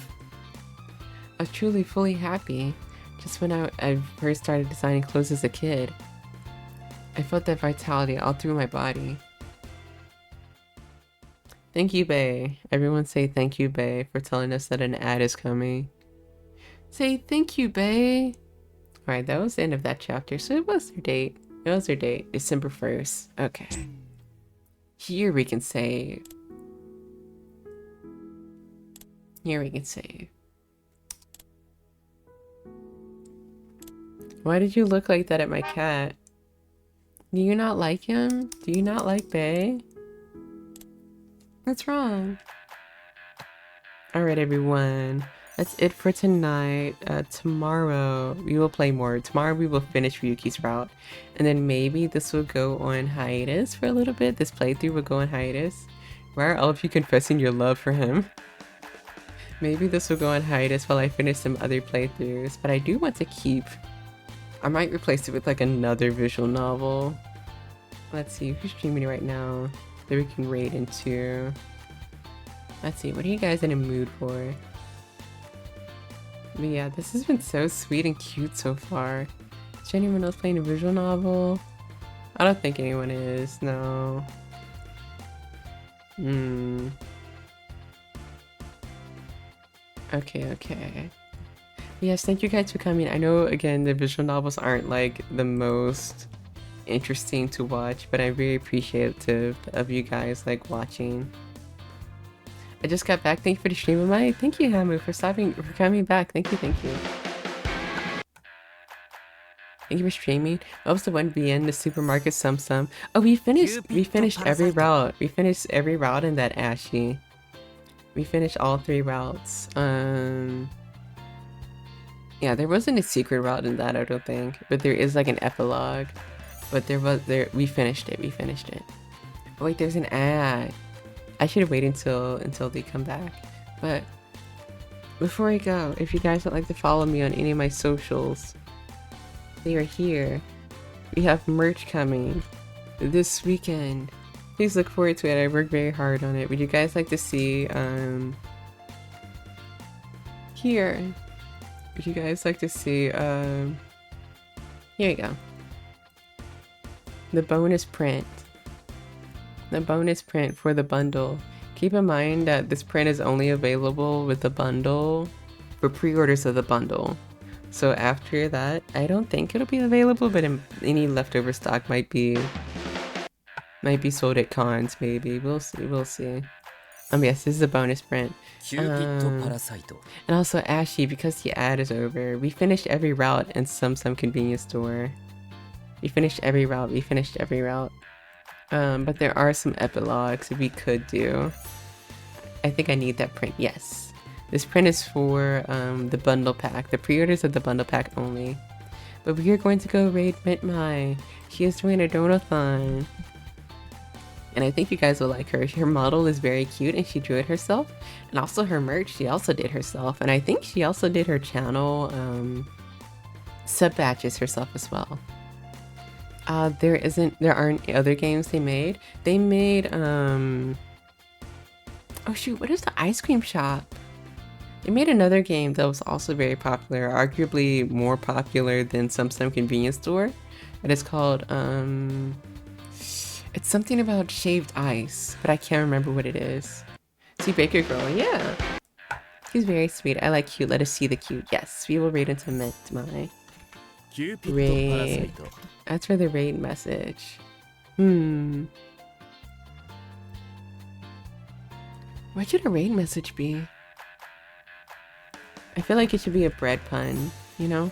I was truly fully happy. Just when I first started designing clothes as a kid. I felt that vitality all through my body. Thank you, Bae. Everyone say thank you, Bae, for telling us that an ad is coming. Say thank you, Bae. Alright, that was the end of that chapter. So it was their date. It was their date. December 1st. Okay. Here we can save. Here we can save. Why did you look like that at my cat? Do you not like him? Do you not like Bae? What's wrong? Alright, everyone. That's it for tonight. Tomorrow we will play more. Tomorrow we will finish Ryuki's route. And then maybe this will go on hiatus for a little bit. This playthrough will go on hiatus. Why are all of you confessing your love for him? Maybe this will go on hiatus while I finish some other playthroughs. But I do want to keep... I might replace it with like another visual novel. Let's see, who's streaming right now that we can raid into. Let's see, what are you guys in a mood for? But yeah, this has been so sweet and cute so far. Is anyone else playing a visual novel? I don't think anyone is, no. Okay. Yes, thank you guys for coming. I know, again, the visual novels aren't like the most interesting to watch, but I'm very appreciative of you guys like watching. I just got back. Thank you for the stream, Amai. Thank you, Hamu, for coming back. Thank you. Thank you for streaming. What was the one in the supermarket Sum Sum? Oh, we finished every route. We finished every route in that Ashy. We finished all 3 routes. Yeah, there wasn't a secret route in that, I don't think. But there is like an epilogue. But we finished it. Oh, wait, there's an ad. I should have waited until they come back. But before I go, if you guys would like to follow me on any of my socials, they are here. We have merch coming this weekend. Please look forward to it. I worked very hard on it. Would you guys like to see here? Would you guys like to see here you go. The bonus print. The bonus print for the bundle. Keep in mind that this print is only available with the bundle for pre-orders of the bundle. So after that, I don't think it'll be available, but any leftover stock might be sold at cons, maybe. We'll see. Yes, this is a bonus print. Cupid Parasite. And also Ashy, because the ad is over, we finished every route in some convenience store. We finished every route. But there are some epilogues that we could do. I think I need that print. Yes. This print is for the bundle pack. The pre-orders of the bundle pack only. But we are going to go raid Mitmai. She is doing a donathon. And I think you guys will like her. Her model is very cute and she drew it herself. And also her merch, she also did herself. And I think she also did her channel sub badges herself as well. There aren't other games they made. They made, oh shoot, what is the ice cream shop? They made another game that was also very popular, arguably more popular than some convenience store. It is called, it's something about shaved ice, but I can't remember what it is. See, Baker Girl, yeah. She's very sweet. I like cute. Let us see the cute. Yes, we will raid into my raid. That's for the raid message. What should a raid message be? I feel like it should be a bread pun, you know?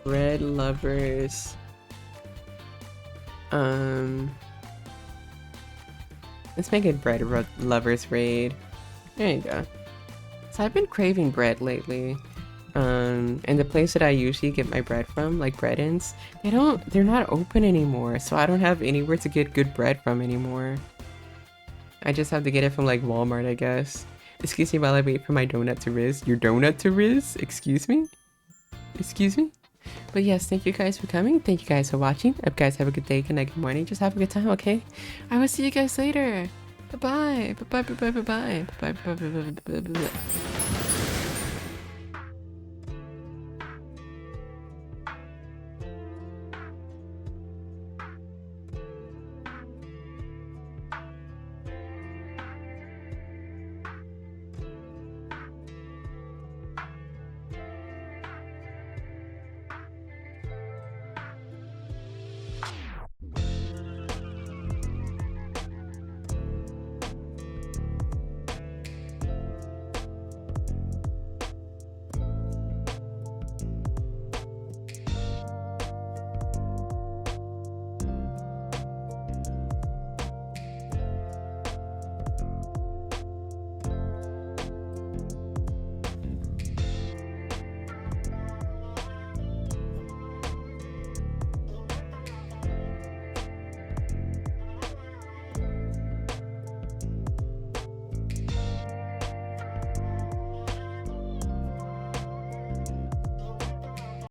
Bread lovers. Let's make it bread lovers raid. There you go. So I've been craving bread lately. And the place that I usually get my bread from, like bread ins, they're not open anymore. So I don't have anywhere to get good bread from anymore. I just have to get it from like Walmart, I guess. Excuse me while I wait for my donut to rizz. Your donut to rizz? Excuse me? Excuse me? But yes, thank you guys for coming. Thank you guys for watching. Hope you guys have a good day, good night, good morning. Just have a good time, okay? I will see you guys later. Bye-bye. Bye-bye, bye-bye, bye-bye. Bye-bye, bye-bye, bye-bye, bye-bye.